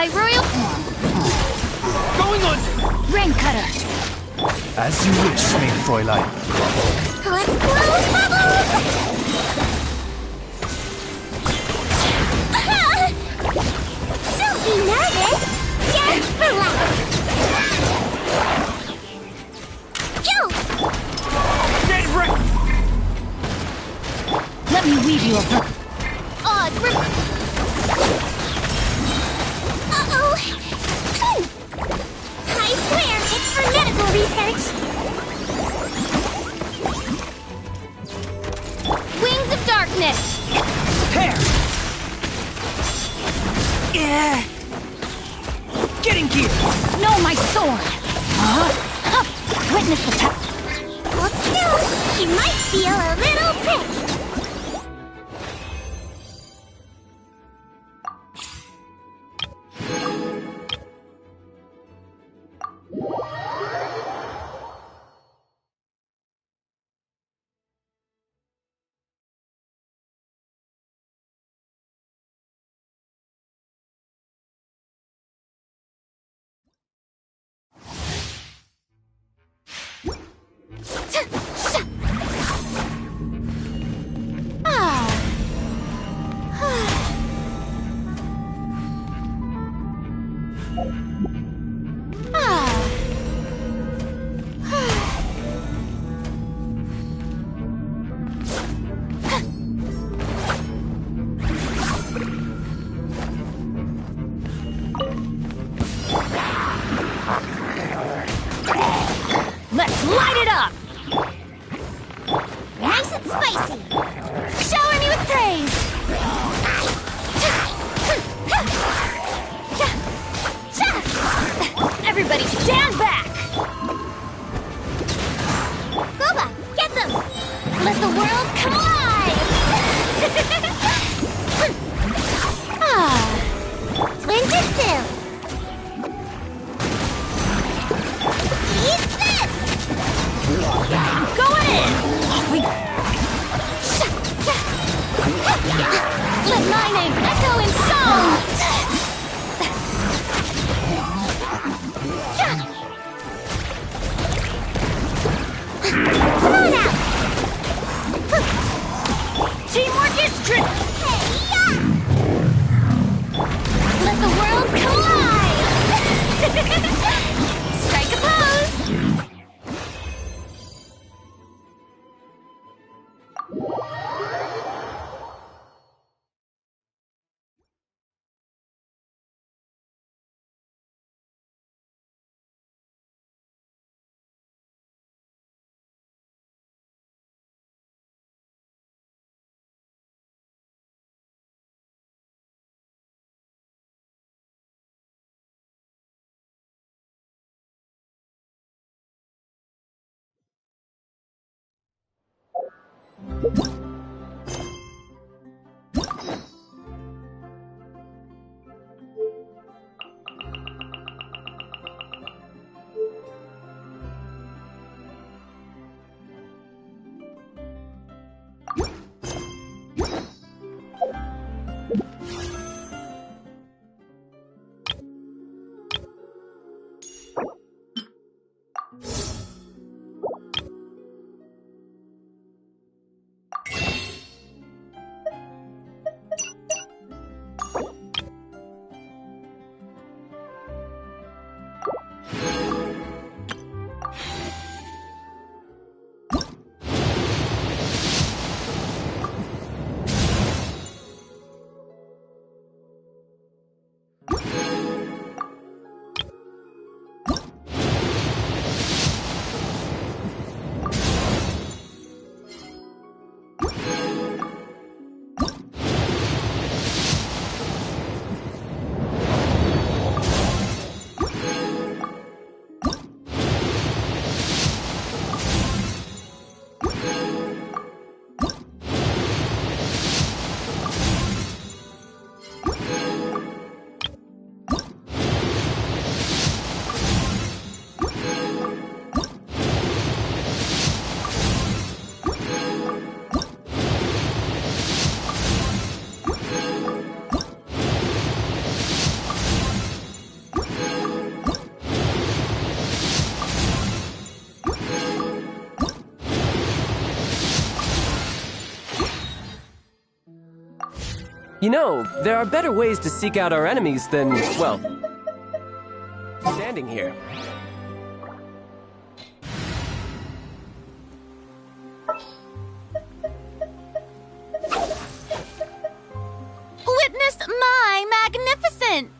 My royal... Going on! Rain cutter! As you wish, main Fräulein. Let's blow bubbles! Don't be nervous! Just relax! Kill! Get ready! Let me weave you a book. Odds were... Uh-oh! I swear, it's for medical research! Wings of darkness! Tear! Yeah! Getting gear! No, my sword! Witness the power. Well, still, she might feel a little prick. Let's light it up! Nice and spicy! Shower me with praise! Everybody stand back! Boba, get them! Let the world come alive! Winter Silk! Eat this! Going in! Let my name echo in song! Come on out! Teamwork is true! Hey-ya! Let the world collide! Strike a pose! You know, there are better ways to seek out our enemies than, well, standing here. Witness my magnificence!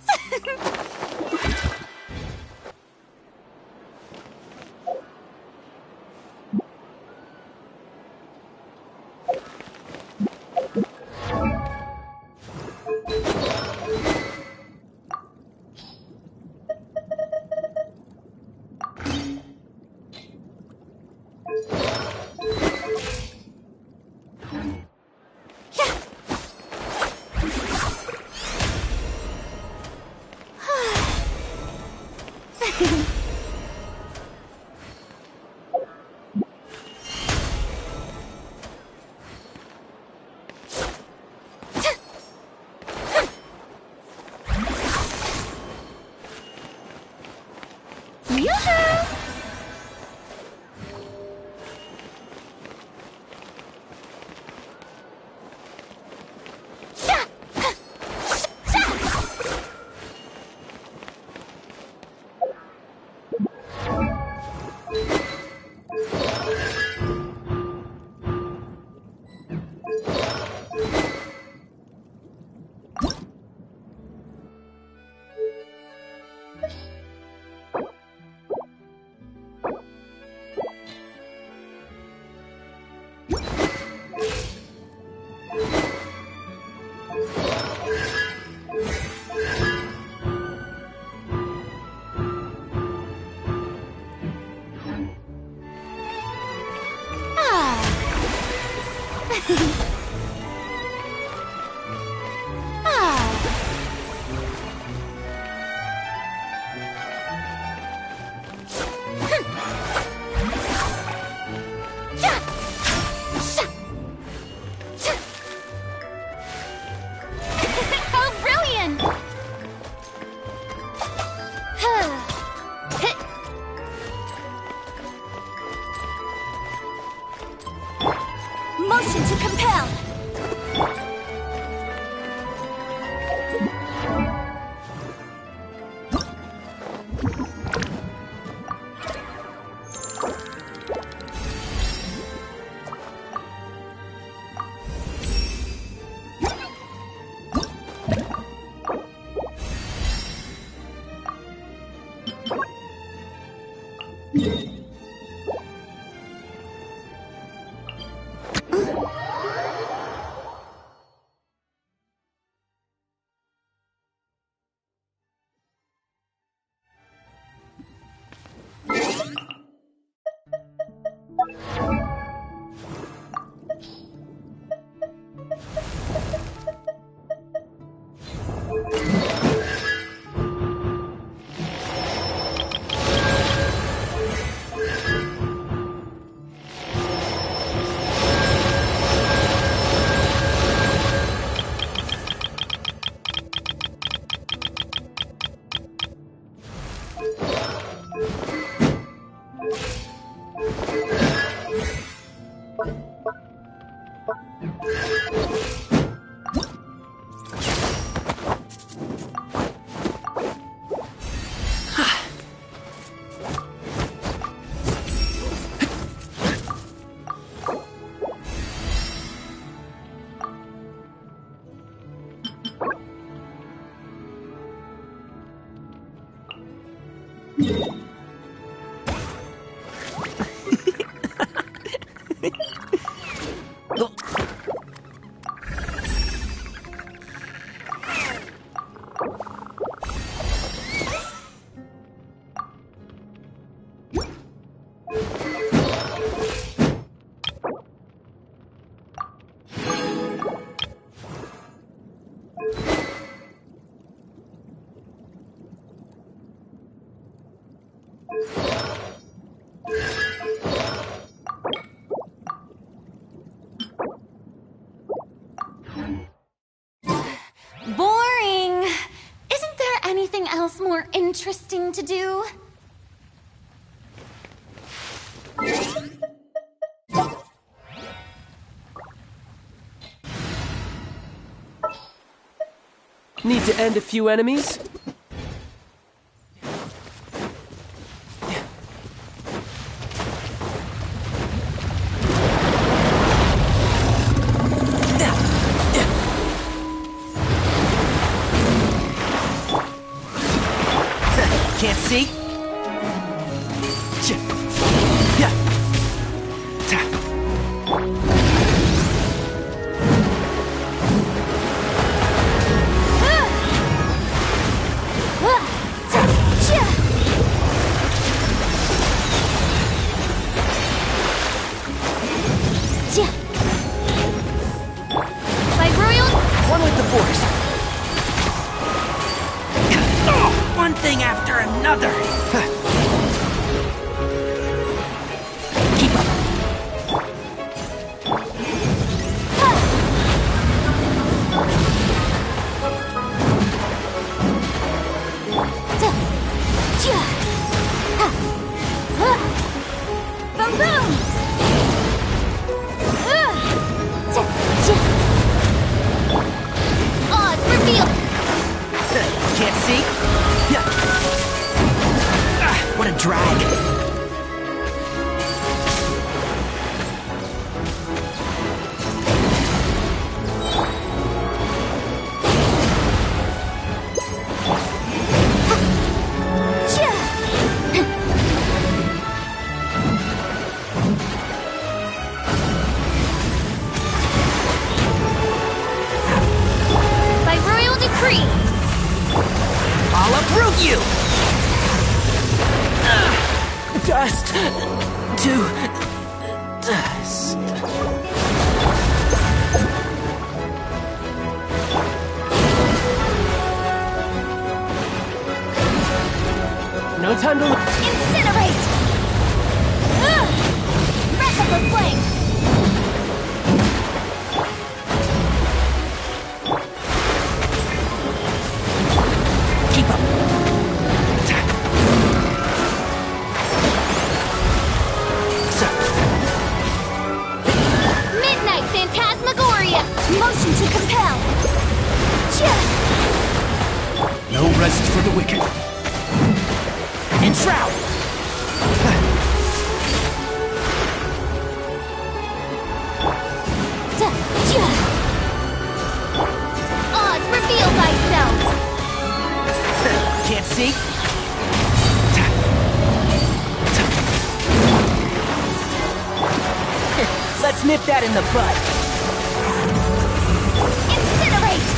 Motion to compel! Boring! Isn't there anything else more interesting to do? Need to end a few enemies? Can't see? Yeah. My royal... One with the force. Oh, one thing after another. Keep up. Boom boom! Odds revealed! Can't see? Yeah. Ah, what a drag. By royal decree! I'll uproot you! Dust to dust. No time to... Incinerate! Breath of the flame! Keep up. Midnight Phantasmagoria! Motion to compel! No rest for the wicked. Enshroud! Oz, reveal thyself! Can't see? Let's nip that in the bud. Incinerate!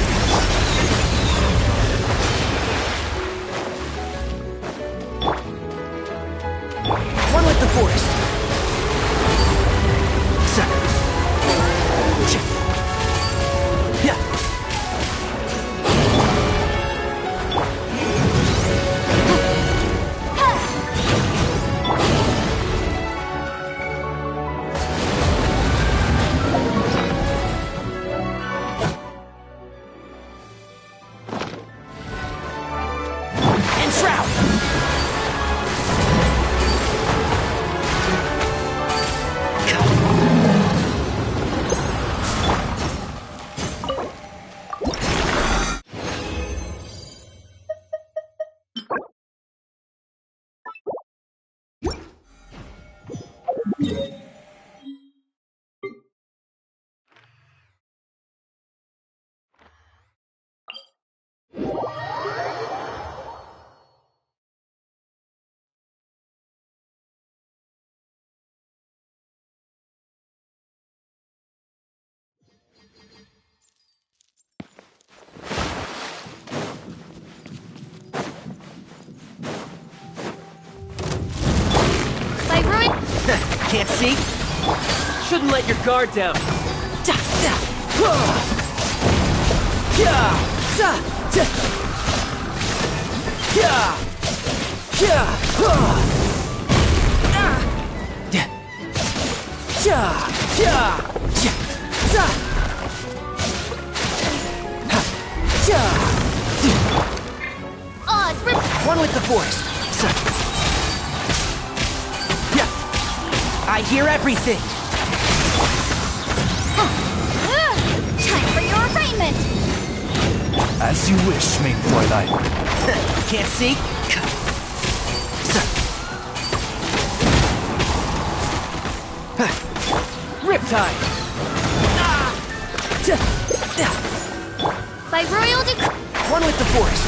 One with the forest. Yeah. Enshroud! By ruin... Can't see? Shouldn't let your guard down. Oz, One with the force. Yeah. I hear everything. time for your arraignment! As you wish, main Fräulein. Can't see? Riptide! By royal decree. One with the forest.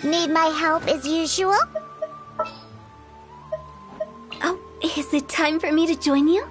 Need my help as usual? Oh, is it time for me to join you?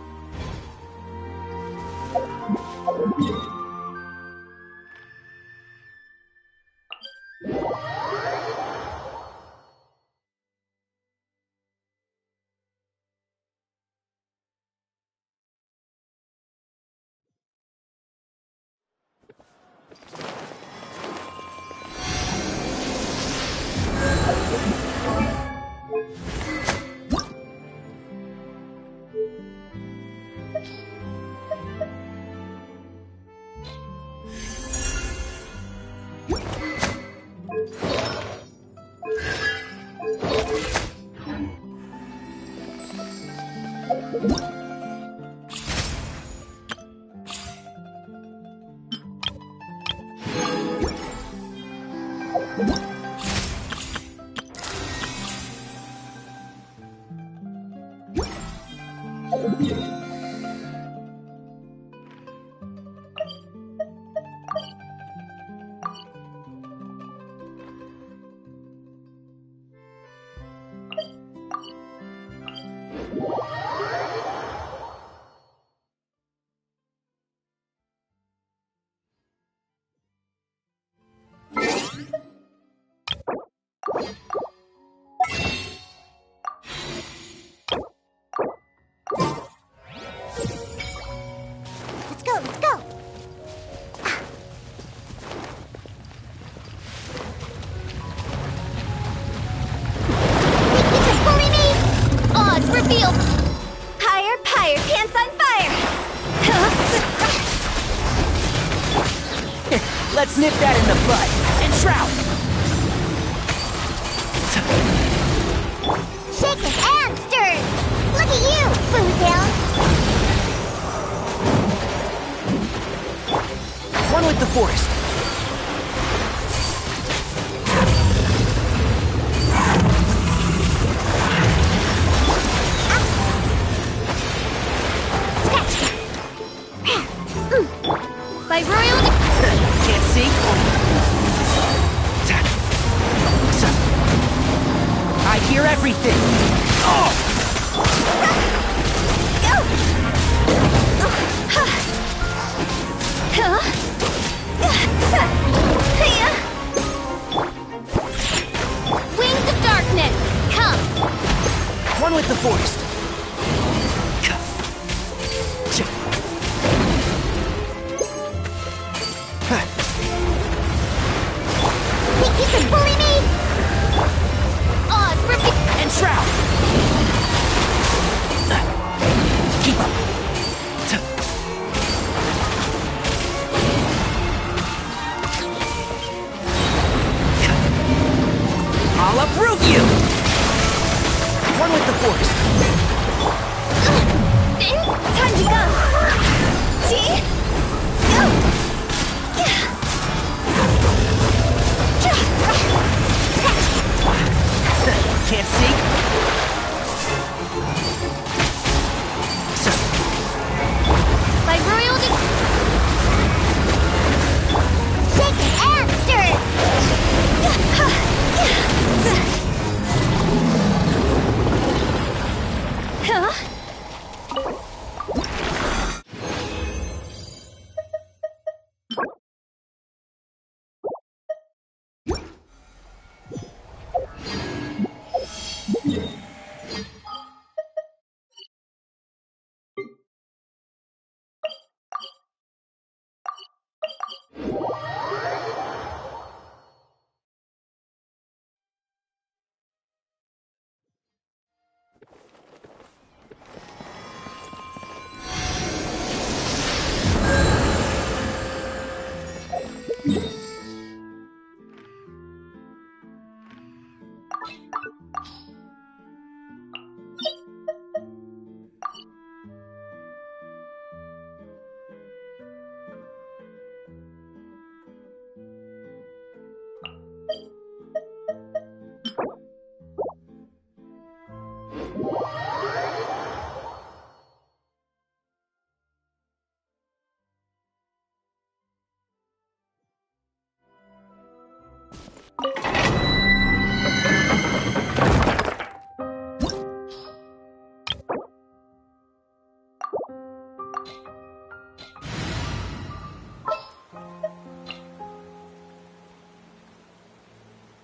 Let's go! You can bully me! Odds revealed! Pyre, pants on fire! Let's nip that in the bud. And shroud! Shaken and stirred! Look at you, Foodtail! One with the forest. By royal Can't see? I hear everything. Oh! Wings of darkness, come! One with the forest. Think you can bully me? Odds And shroud. Keep up. uproot you! One with the forest. Time to go! See? Go! Can't see? By royal Take an answer! Huh?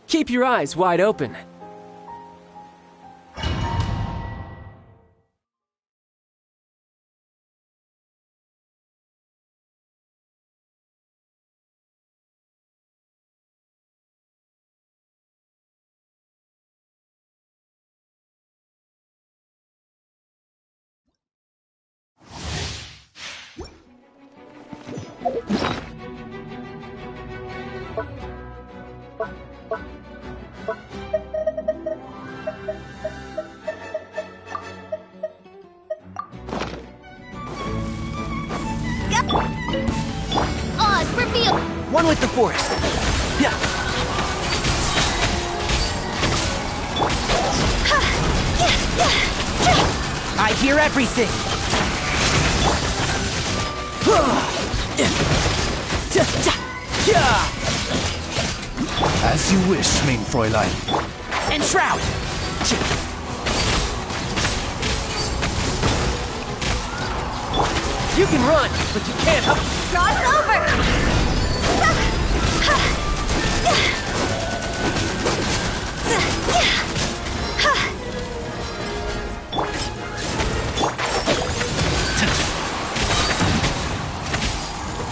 Keep your eyes wide open. Oz, reveal! One with the forest. Yeah. I hear everything. As you wish, mein Fräulein. And shroud. You can run, but you can't help. Cross over!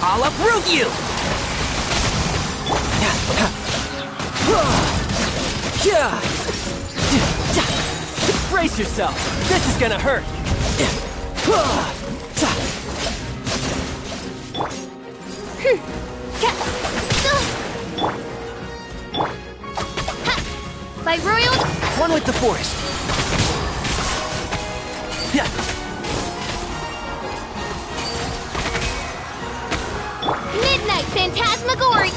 I'll uproot you! Brace yourself. This is gonna hurt. By royal... One with the forest. Midnight Phantasmagoria!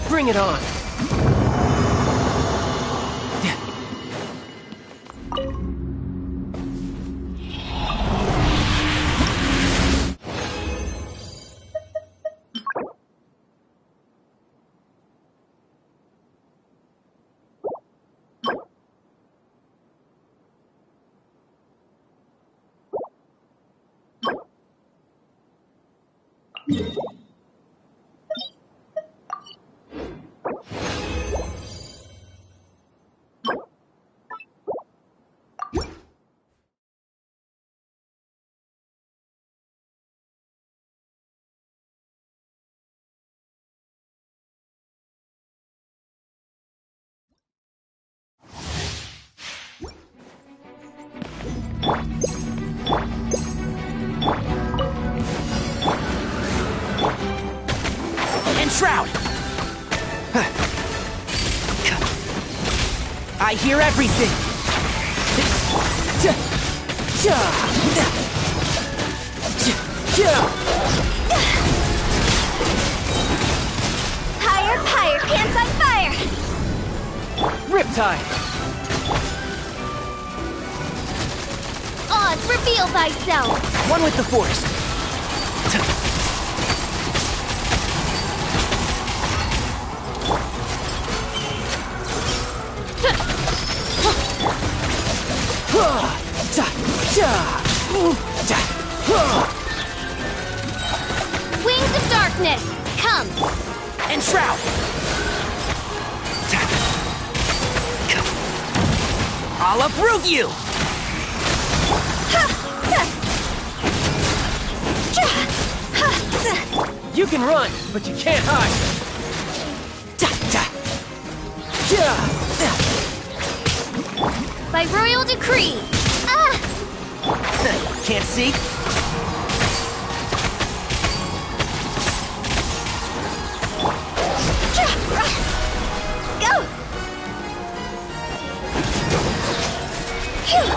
Bring it on. And shroud. I hear everything! Higher, higher, pants on fire! Riptide! Oz, reveal thyself! One with the force! Wings of darkness, come! Enshroud! I'll uproot you! You can run, but you can't hide! By royal decree! Can't see? Go! Phew!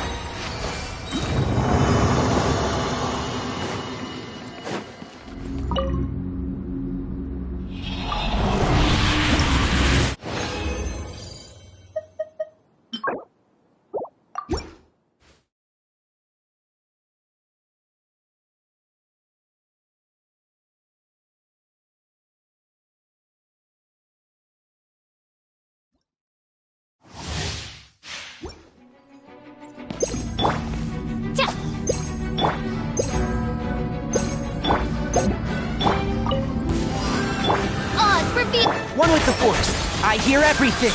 Oz, reveal! One with the force! I hear everything!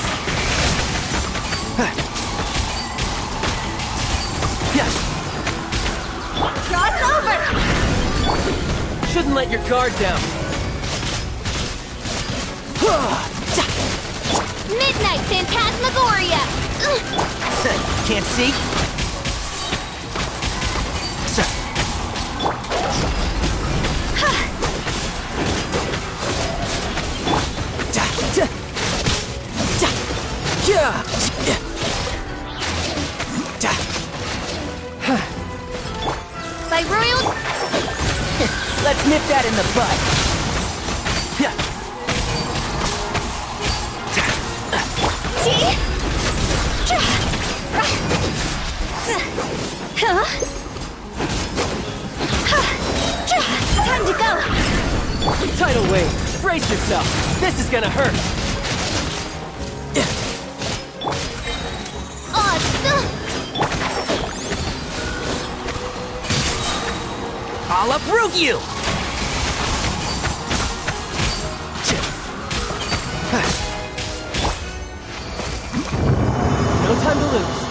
Cross over! Shouldn't let your guard down. Midnight Phantasmagoria! Can't see? By royal... Let's nip that in the bud. Time to go! Tidal wave, brace yourself. This is gonna hurt. Oz, I'll uproot you! No time to lose.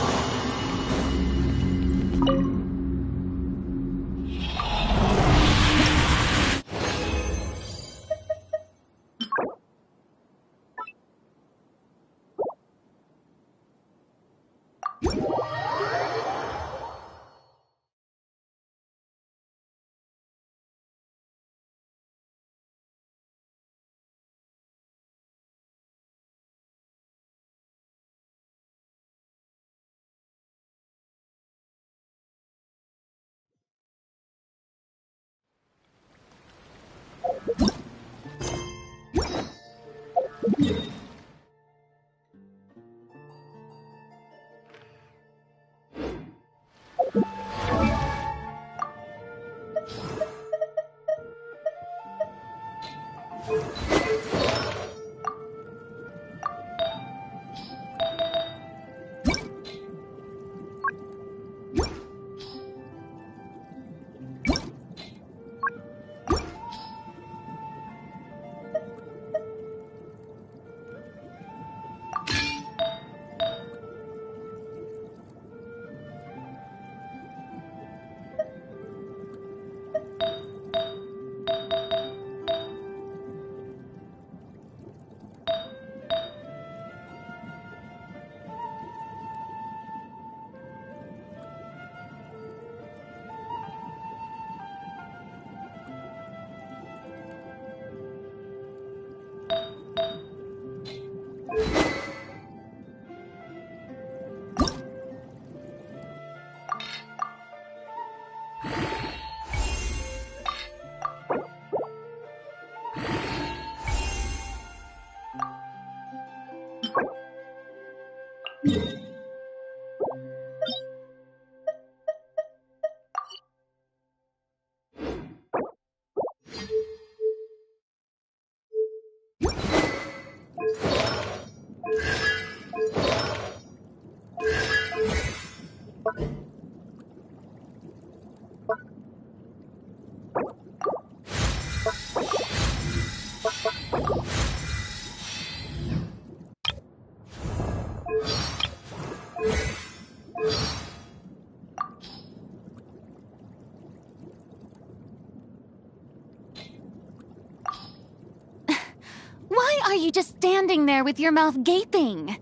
Why are you just standing there with your mouth gaping?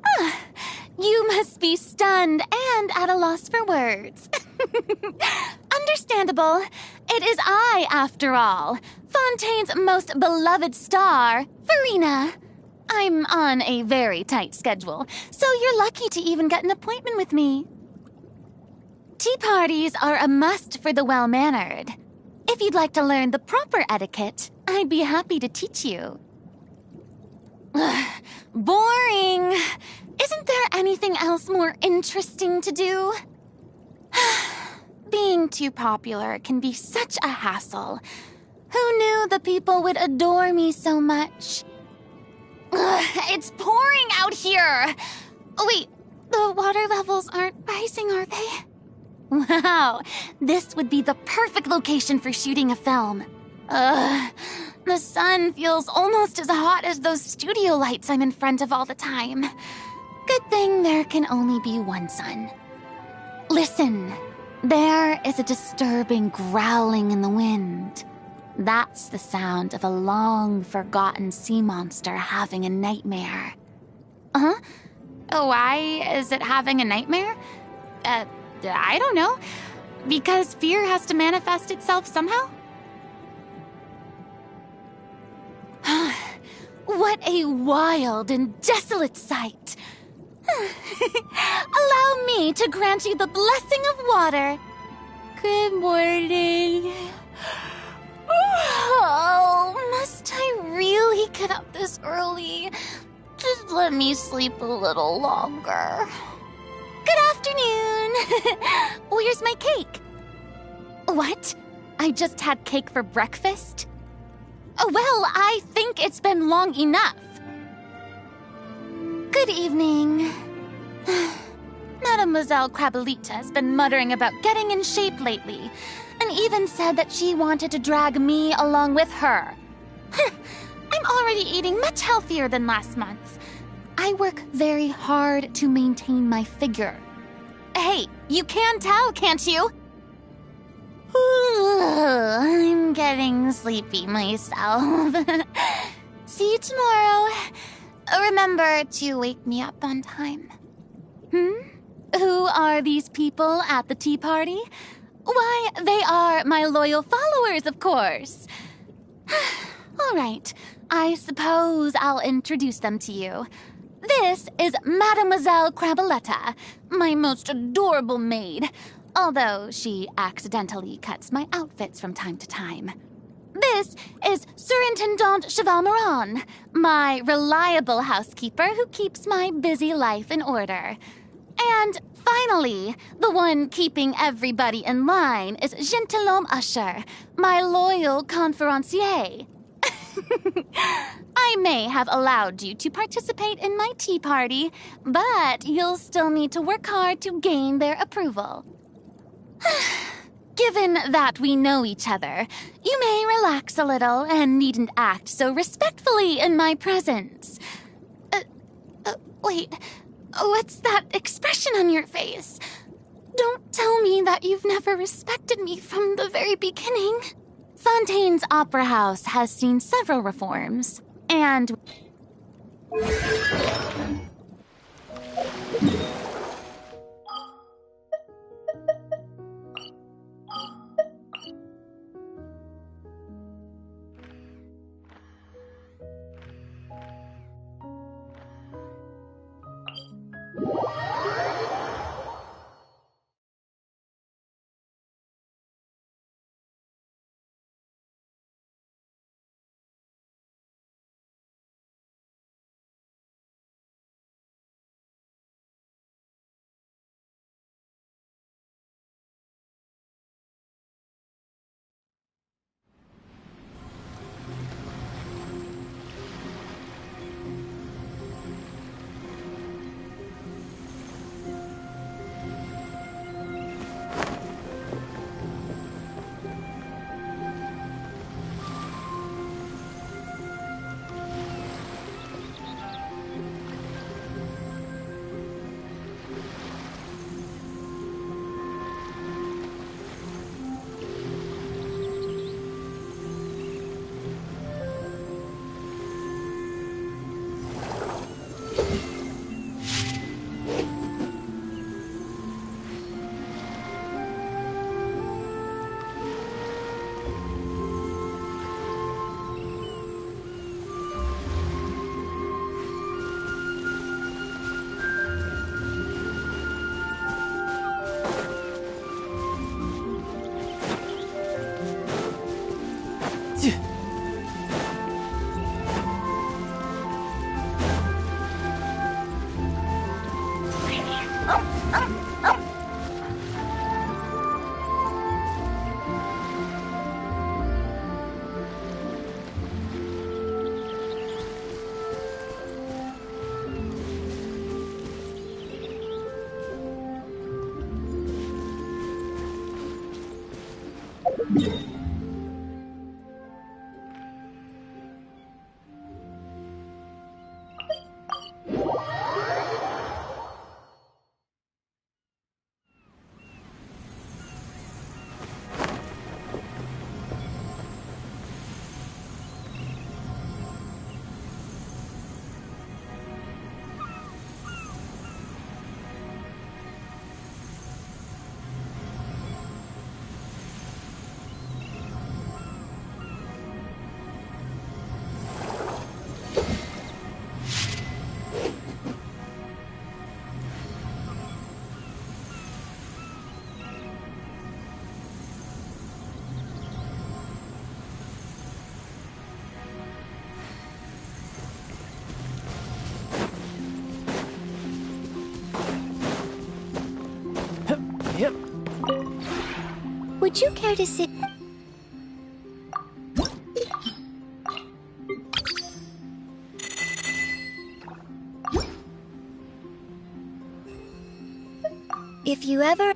Ah, you must be stunned and at a loss for words. Understandable. It is I, after all, Fontaine's most beloved star, Farina. I'm on a very tight schedule, so you're lucky to even get an appointment with me. Tea parties are a must for the well-mannered. If you'd like to learn the proper etiquette, I'd be happy to teach you. Ugh, boring. Isn't there anything else more interesting to do? Being too popular can be such a hassle. Who knew the people would adore me so much? Ugh, it's pouring out here. Oh, wait, the water levels aren't rising, are they? Wow, this would be the perfect location for shooting a film. Ugh, the sun feels almost as hot as those studio lights I'm in front of all the time. Good thing there can only be one sun. Listen, there is a disturbing growling in the wind. That's the sound of a long-forgotten sea monster having a nightmare. Huh? Why is it having a nightmare? I don't know. Because fear has to manifest itself somehow? What a wild and desolate sight. Allow me to grant you the blessing of water. Good morning. Oh, must I really get up this early? Just let me sleep a little longer. Good afternoon. Where's my cake? What? I just had cake for breakfast? Well, I think it's been long enough. Good evening. Mademoiselle Crabelita has been muttering about getting in shape lately, and even said that she wanted to drag me along with her. I'm already eating much healthier than last month. I work very hard to maintain my figure. Hey, you can tell, can't you? I'm getting sleepy myself. See you tomorrow. Remember to wake me up on time. Who are these people at the tea party? Why, they are my loyal followers, of course. All right, I suppose I'll introduce them to you. This is Mademoiselle Crabeletta, my most adorable maid, although she accidentally cuts my outfits from time to time. This is Surintendant Chevalmeron, my reliable housekeeper who keeps my busy life in order. And finally, the one keeping everybody in line is Gentilhomme Usher, my loyal conférencier. I may have allowed you to participate in my tea party, but you'll still need to work hard to gain their approval. Given that we know each other, you may relax a little and needn't act so respectfully in my presence. Wait, what's that expression on your face? Don't tell me that you've never respected me from the very beginning. Fontaine's Opera House has seen several reforms, and... Would you care to sit? If you ever...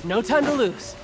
No time to lose.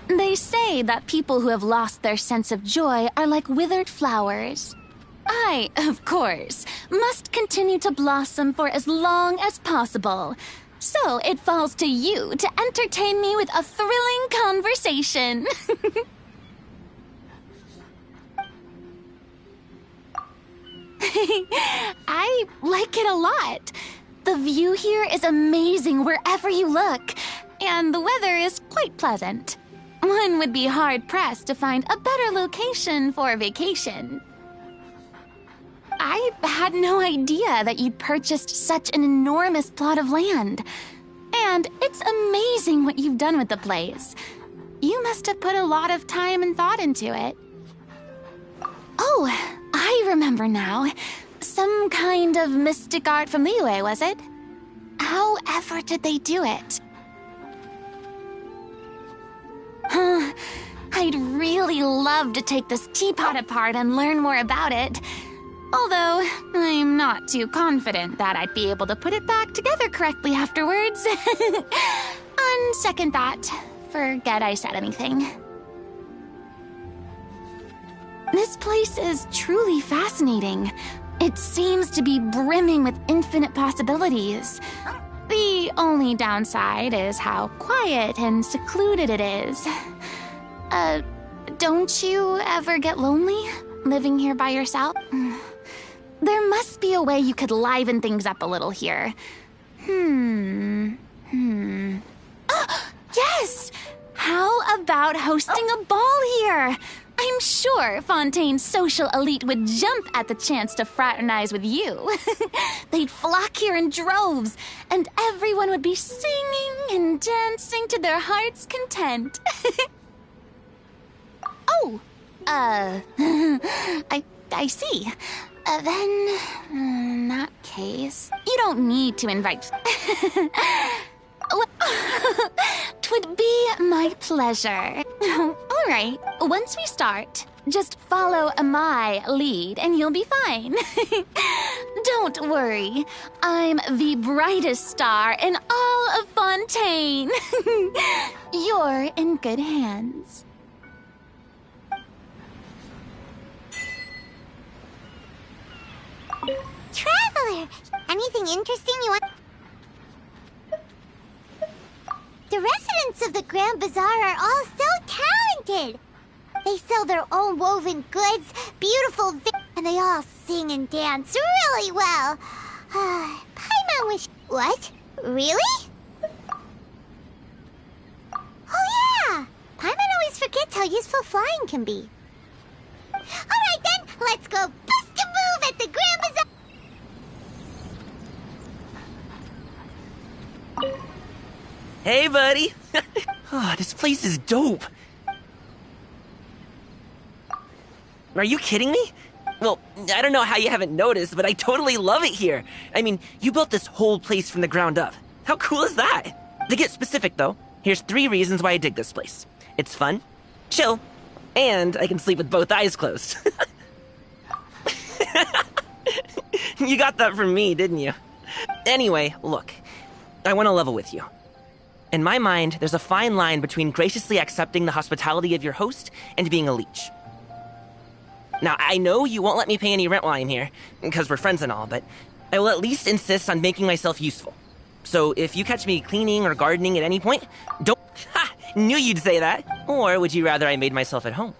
They say that people who have lost their sense of joy are like withered flowers. I, of course, must continue to blossom for as long as possible. So it falls to you to entertain me with a thrilling conversation. I like it a lot. The view here is amazing wherever you look, and the weather is quite pleasant. One would be hard-pressed to find a better location for a vacation. I had no idea that you'd purchased such an enormous plot of land. And it's amazing what you've done with the place. You must have put a lot of time and thought into it. Oh, I remember now. Some kind of mystic art from Liyue, was it? However did they do it? I'd really love to take this teapot apart and learn more about it. Although, I'm not too confident that I'd be able to put it back together correctly afterwards. On second thought, forget I said anything. This place is truly fascinating. It seems to be brimming with infinite possibilities. The only downside is how quiet and secluded it is. Don't you ever get lonely living here by yourself? There must be a way you could liven things up a little here. Yes! How about hosting a ball here? I'm sure Fontaine's social elite would jump at the chance to fraternize with you. They'd flock here in droves, and everyone would be singing and dancing to their heart's content. Oh, I see. Then, in that case, you don't need to invite... Twould be my pleasure. All right, once we start, just follow my lead and you'll be fine. Don't worry, I'm the brightest star in all of Fontaine. You're in good hands. Traveler! Anything interesting you want? The residents of the Grand Bazaar are all so talented! They sell their own woven goods, beautiful and they all sing and dance really well. Paimon wish... What? Really? Oh yeah! Paimon always forgets how useful flying can be. Alright then, let's go bust a move at the Grand Bazaar! Hey, buddy! Oh, this place is dope! Are you kidding me? Well, I don't know how you haven't noticed, but I totally love it here. I mean, you built this whole place from the ground up. How cool is that? To get specific, though, here's 3 reasons why I dig this place. It's fun, chill, and I can sleep with both eyes closed. You got that from me, didn't you? Anyway, look, I want to level with you. In my mind, there's a fine line between graciously accepting the hospitality of your host and being a leech. Now, I know you won't let me pay any rent while I'm here, because we're friends and all, but I will at least insist on making myself useful. So if you catch me cleaning or gardening at any point, don't... Ha! Knew you'd say that! Or would you rather I made myself at home?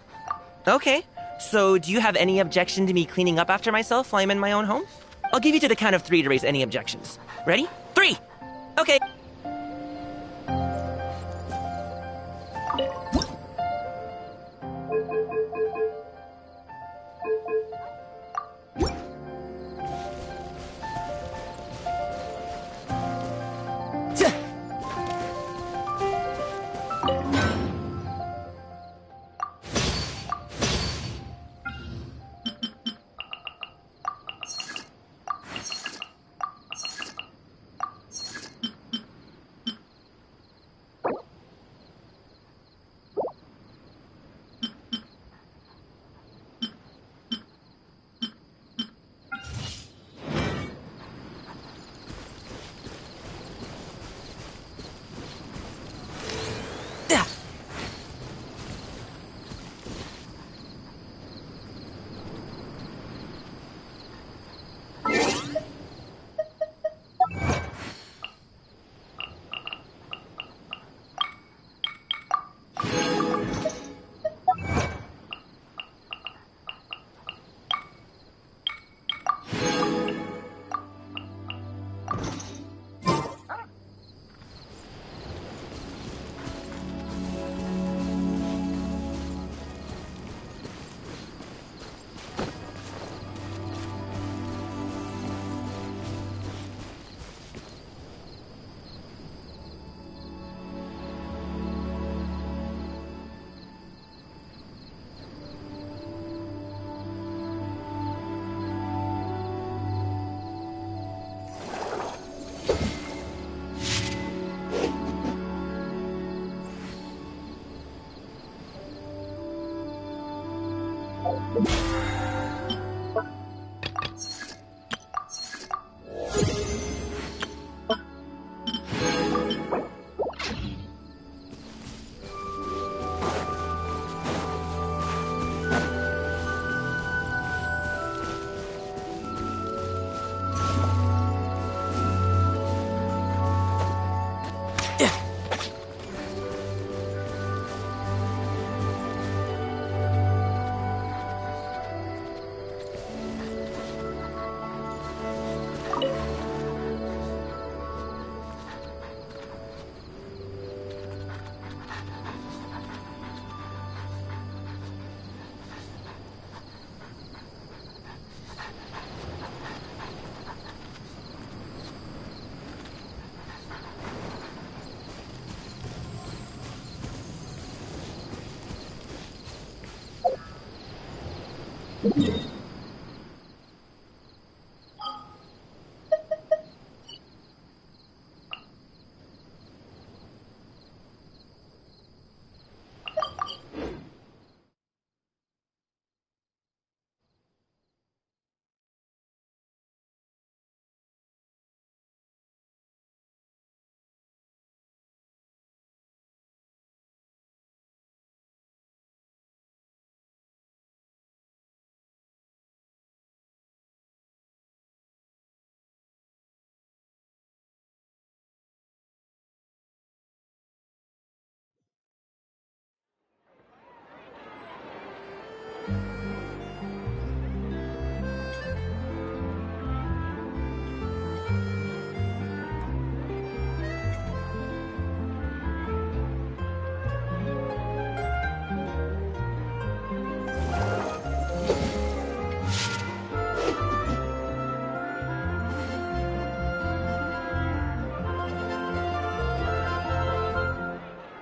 Okay, so do you have any objection to me cleaning up after myself while I'm in my own home? I'll give you to the count of 3 to raise any objections. Ready? 3! Okay.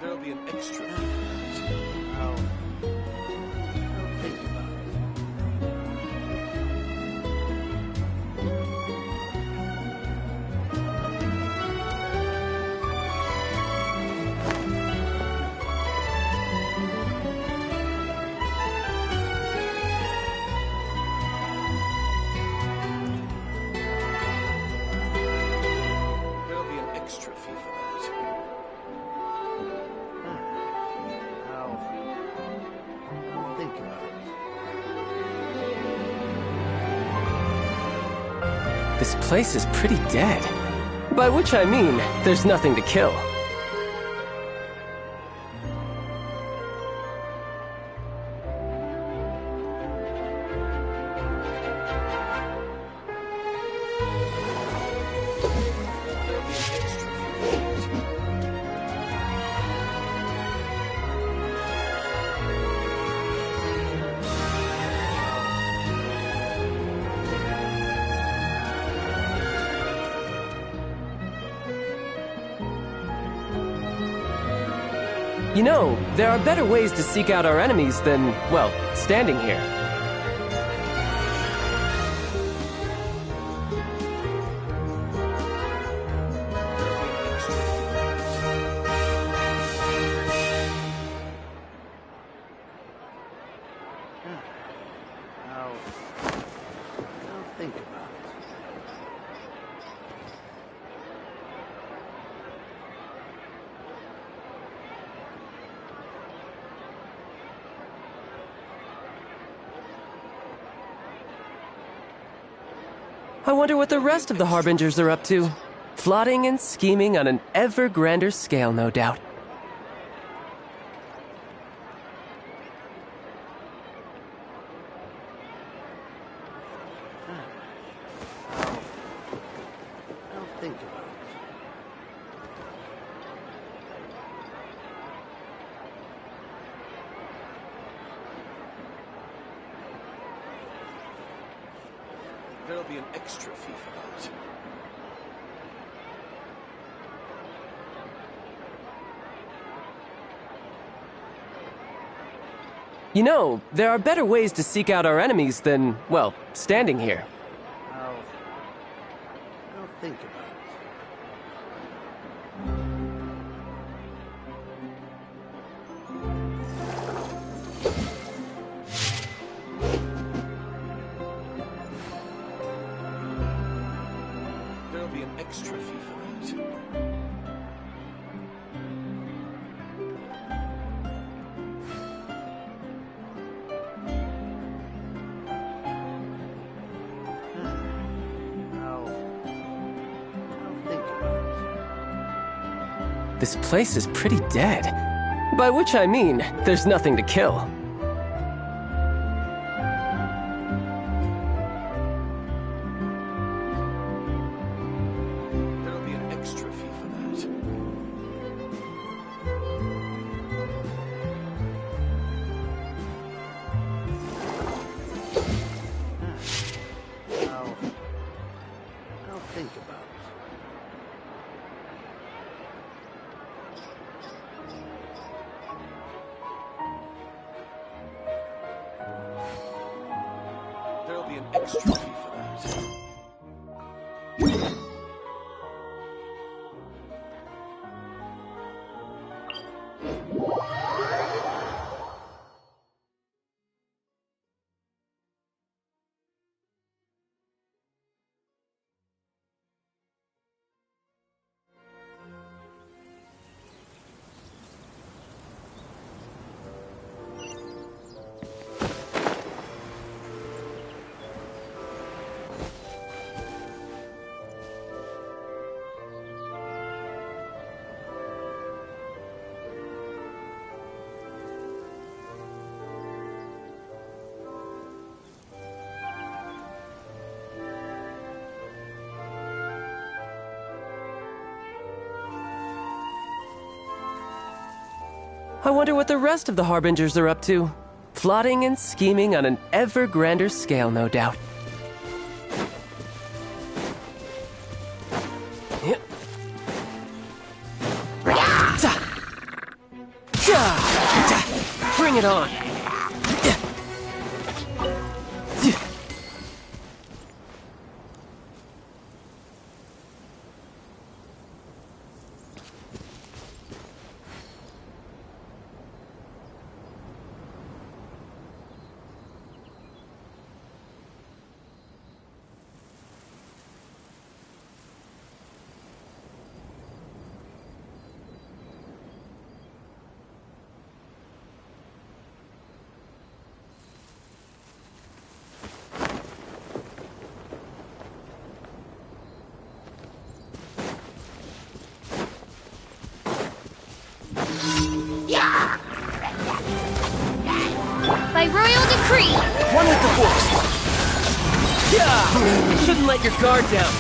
There'll be an extra fee for that. I'll think about it. There'll be an extra fee for that. I'll think about it. This place is pretty dead. By which I mean, there's nothing to kill. There'll be an extra fee for that. You know, there are better ways to seek out our enemies than, well, standing here. I'll think about it. I wonder what the rest of the Harbingers are up to. Plotting and scheming on an ever grander scale, no doubt. I'll think about it. There'll be an extra fee for that. You know, there are better ways to seek out our enemies than, well, standing here. I'll think about it. There'll be an extra fee for that. I'll think about it. This place is pretty dead. By which I mean, there's nothing to kill. There'll be an extra fee for that. I'll think about it. I wonder what the rest of the Harbingers are up to. Plotting and scheming on an ever grander scale, no doubt. Bring it on. By royal decree! One with the force. Yeah! Shouldn't let your guard down.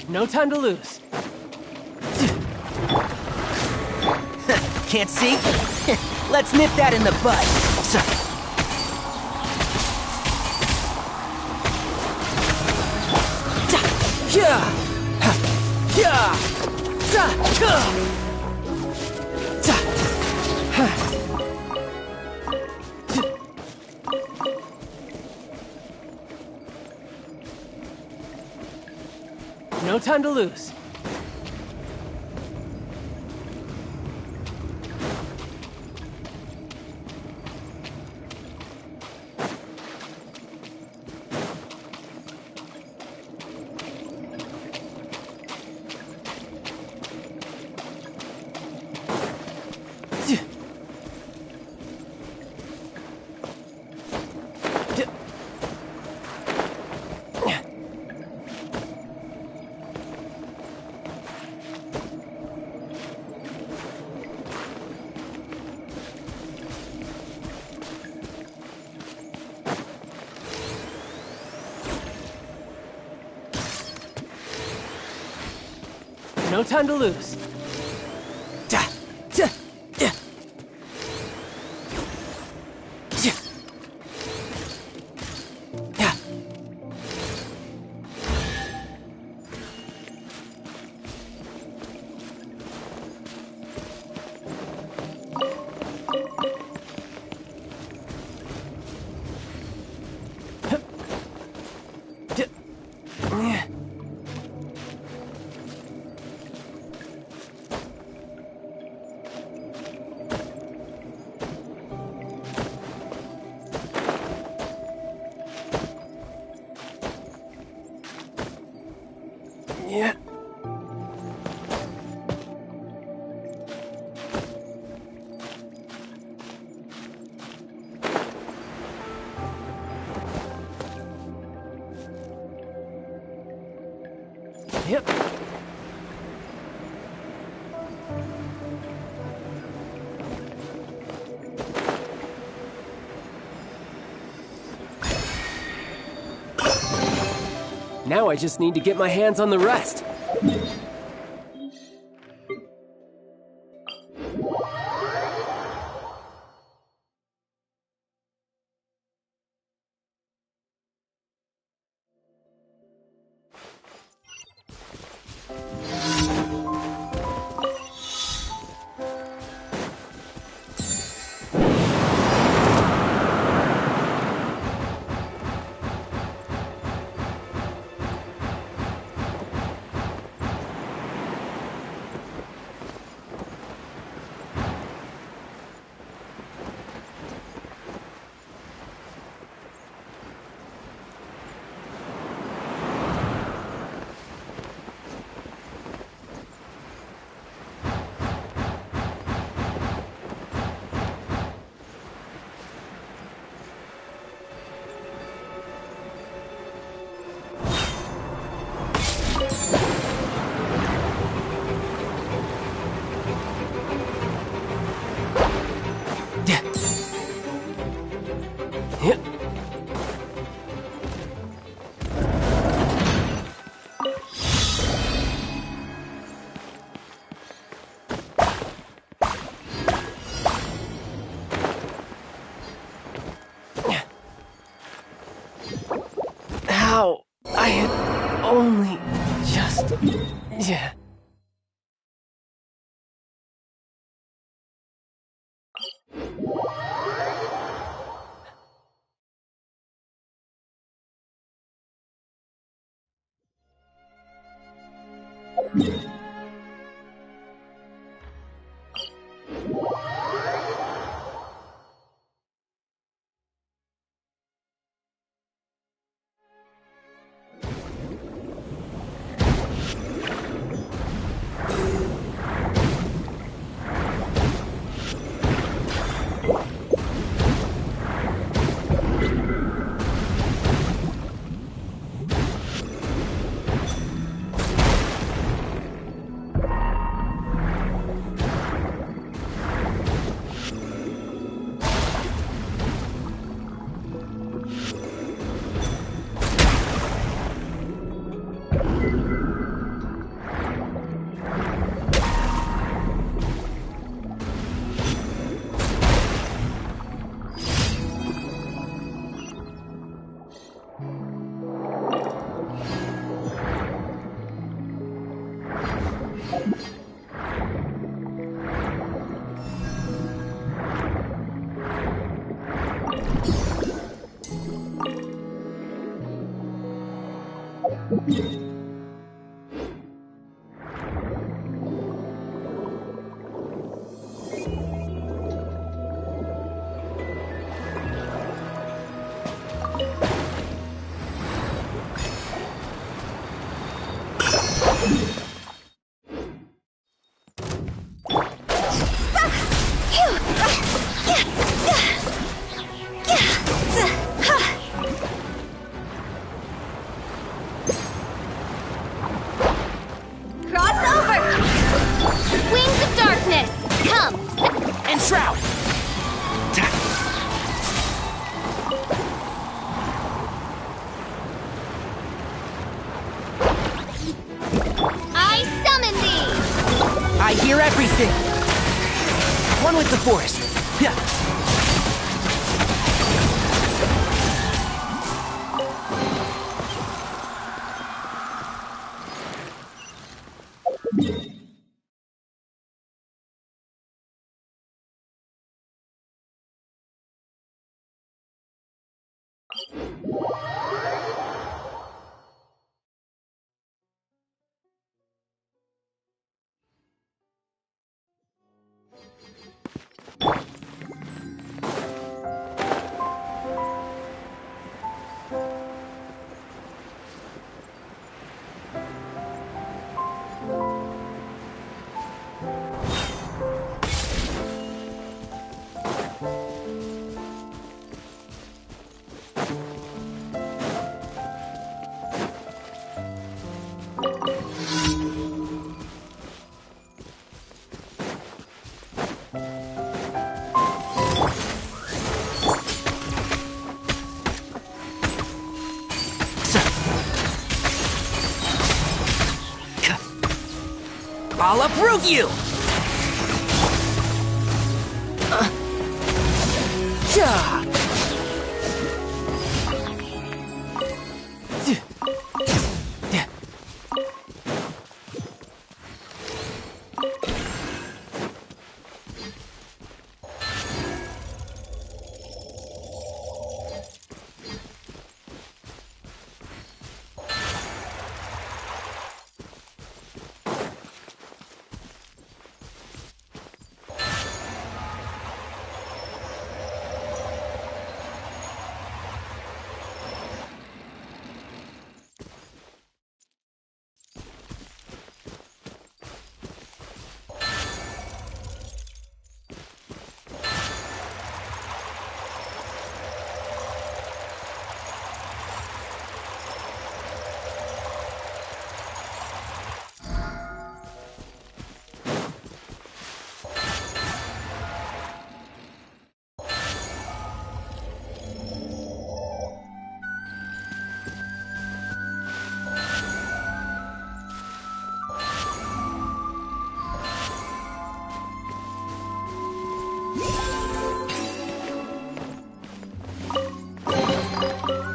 No time to lose. Can't see? Let's nip that in the bud. No time to lose. No time to lose. Da, da, da. Yeah. Yeah. Yeah. Yep. Now I just need to get my hands on the rest. How I had only just... Yeah. forest. Yeah. I'll uproot you! Yeah.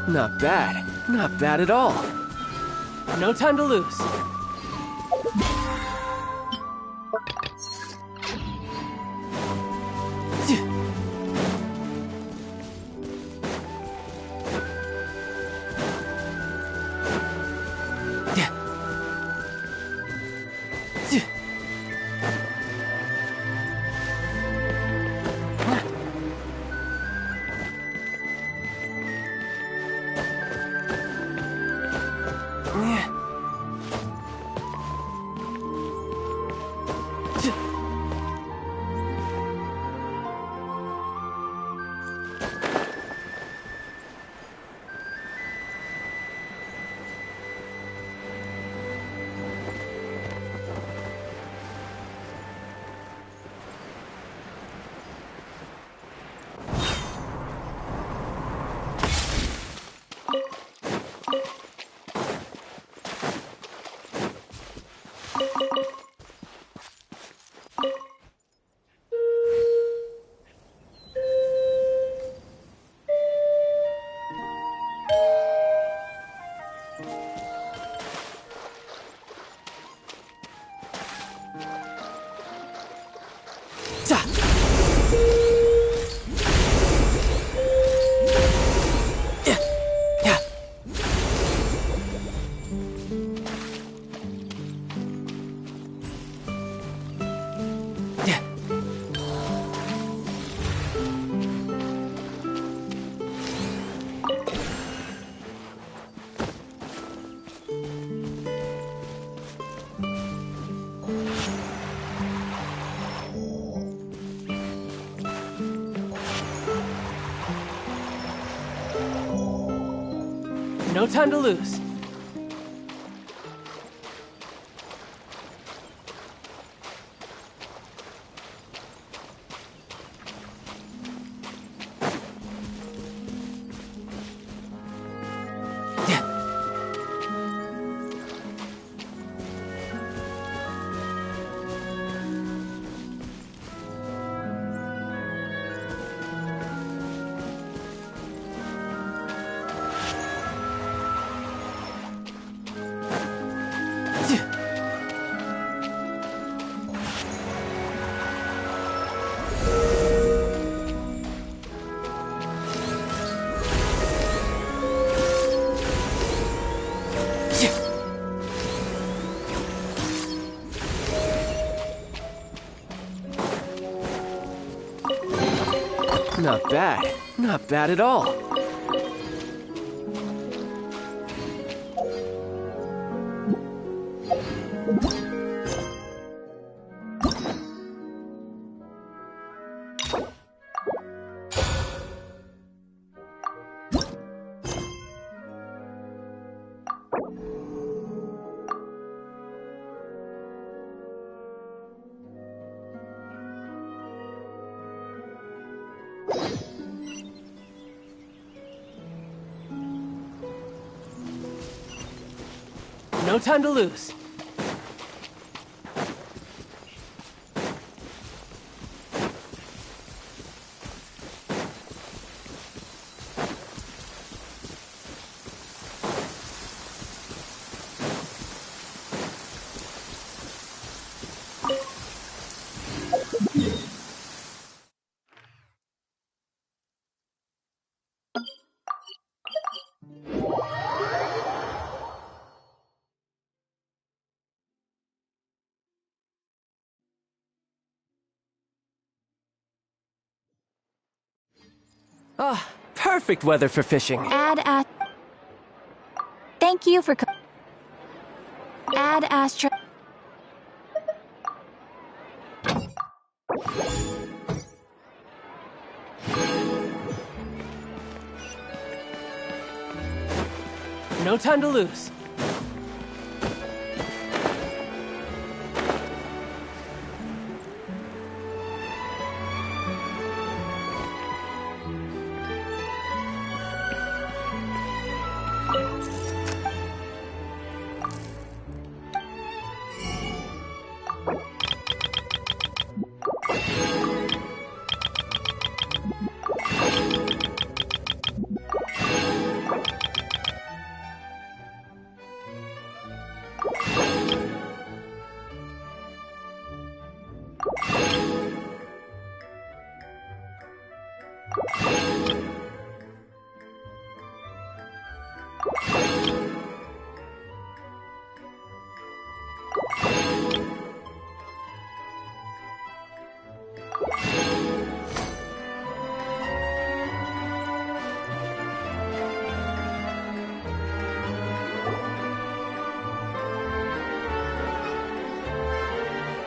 Not bad. Not bad at all. No time to lose. No time to lose. bad. Not bad at all. No time to lose. Ah, perfect weather for fishing. Thank you for Add Astro. No time to lose.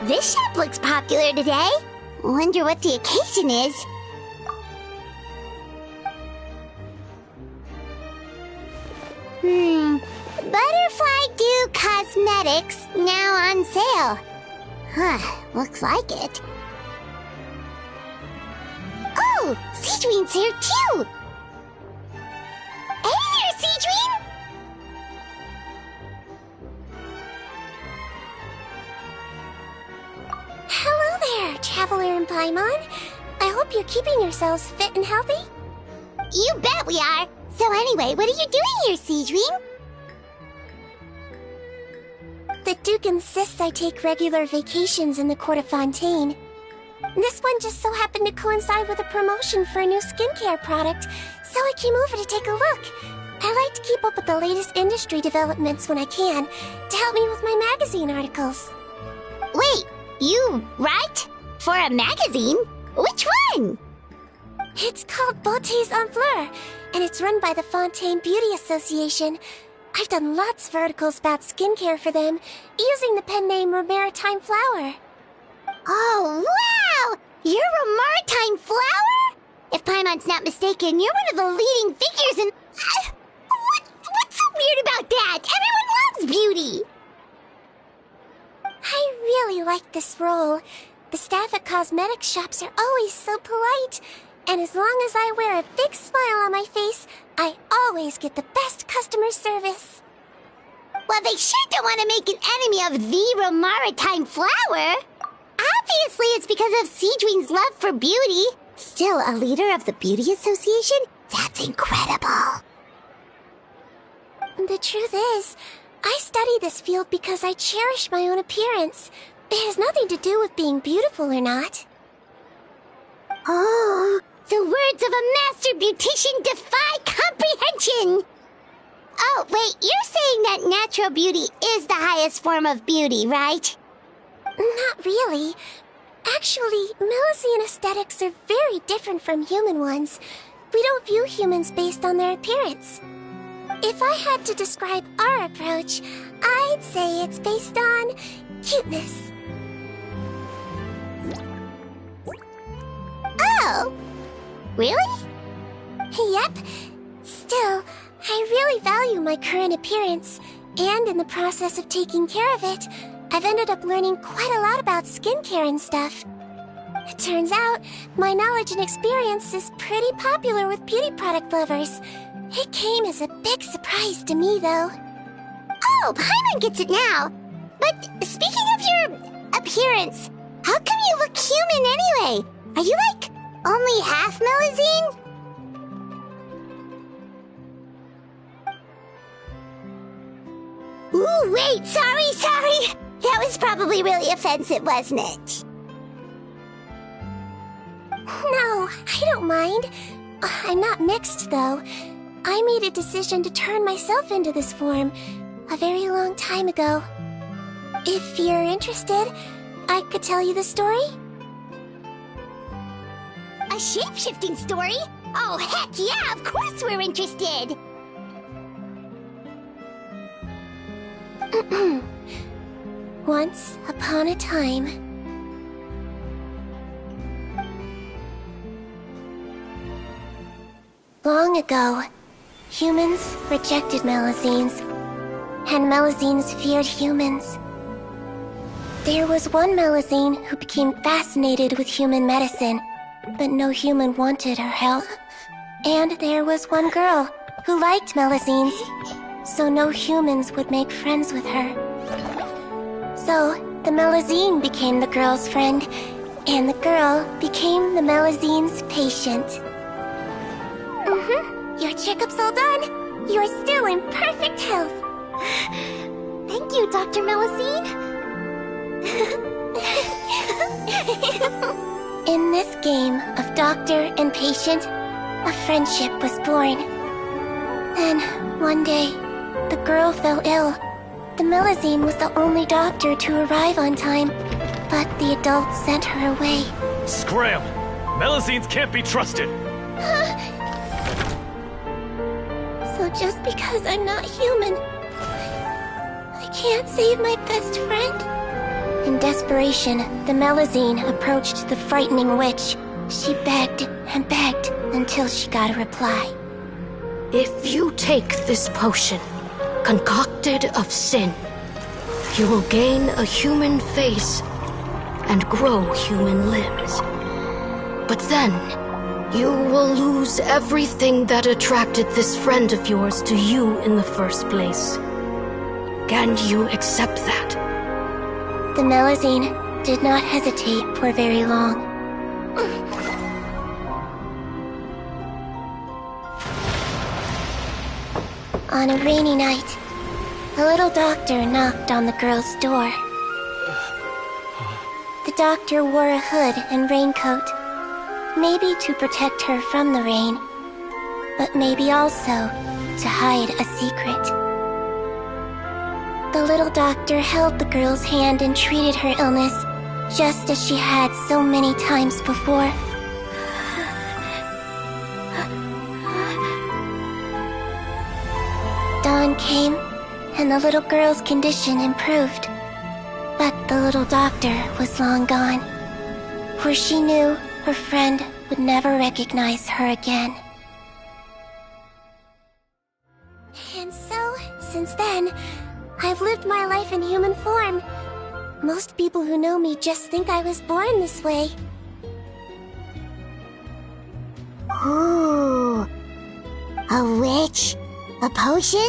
This shop looks popular today. Wonder what the occasion is. Butterfly Dew Cosmetics now on sale. Huh, looks like it. Oh, Seedween's here too! Hey there, Seedween! Hello there, Traveler and Paimon. I hope you're keeping yourselves fit and healthy. You bet we are! So anyway, what are you doing here, Seedween? The Duke insists I take regular vacations in the Court of Fontaine. This one just so happened to coincide with a promotion for a new skincare product, so I came over to take a look. I like to keep up with the latest industry developments when I can, to help me with my magazine articles. Wait, you write? For a magazine? Which one? It's called Beautés en Fleur, and it's run by the Fontaine Beauty Association. I've done lots of articles about skincare for them, using the pen name Maritime Flower. Oh, wow! You're Maritime Flower? If Paimon's not mistaken, you're one of the leading figures in... What's so weird about that? Everyone loves beauty! I really like this role. The staff at cosmetic shops are always so polite. And as long as I wear a big smile on my face, I always get the best customer service. Well, they sure don't want to make an enemy of the Maritime Flower. Obviously, it's because of Seedween's love for beauty. Still, a leader of the Beauty Association? That's incredible. The truth is, I study this field because I cherish my own appearance. It has nothing to do with being beautiful or not. Oh, the words of a master beautician defy comprehension! Oh, wait, you're saying that natural beauty is the highest form of beauty, right? Not really. Actually, Melusine aesthetics are very different from human ones. We don't view humans based on their appearance. If I had to describe our approach, I'd say it's based on cuteness. Oh! Really? Yep. Still, I really value my current appearance, and in the process of taking care of it, I've ended up learning quite a lot about skincare and stuff. It turns out, my knowledge and experience is pretty popular with beauty product lovers. It came as a big surprise to me, though. Oh, Paimon gets it now! But speaking of your appearance, how come you look human anyway? Are you, like, only half Melusine? Ooh, wait, sorry! That was probably really offensive, wasn't it? No, I don't mind. I'm not mixed, though. I made a decision to turn myself into this form a very long time ago. If you're interested, I could tell you the story. A shape-shifting story? Oh, heck yeah, of course we're interested! Once upon a time... Long ago, humans rejected Melusines, and Melusines feared humans. There was one Melusine who became fascinated with human medicine, but no human wanted her help. And there was one girl who liked Melusines, so no humans would make friends with her. So, the Melusine became the girl's friend, and the girl became the Melusine's patient. Your checkup's all done. You're still in perfect health. Thank you, Dr. Melusine. In this game of doctor and patient, a friendship was born. Then, one day, the girl fell ill. The Melusine was the only doctor to arrive on time, but the adults sent her away. Scram! Melusines can't be trusted! So just because I'm not human, I can't save my best friend? In desperation, the Melusine approached the frightening witch. She begged and begged until she got a reply. If you take this potion, concocted of sin, you will gain a human face and grow human limbs. But then, you will lose everything that attracted this friend of yours to you in the first place. Can you accept that? The Melusine did not hesitate for very long. On a rainy night, a little doctor knocked on the girl's door. The doctor wore a hood and raincoat, maybe to protect her from the rain, but maybe also to hide a secret. The little doctor held the girl's hand and treated her illness, just as she had so many times before. Dawn came, and the little girl's condition improved. But the little doctor was long gone, for she knew her friend would never recognize her again. And so, since then, I've lived my life in human form. Most people who know me just think I was born this way. Ooh. A witch? A potion?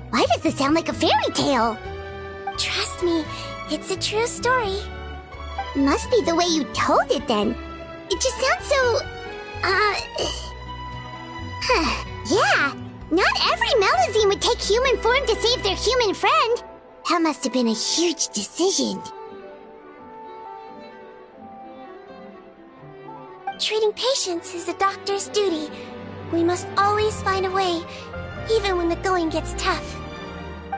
Why does this sound like a fairy tale? Trust me, it's a true story. Must be the way you told it then. It just sounds so... Yeah, not every Melusine would take human form to save their human friend. That must have been a huge decision. Treating patients is a doctor's duty. We must always find a way, even when the going gets tough.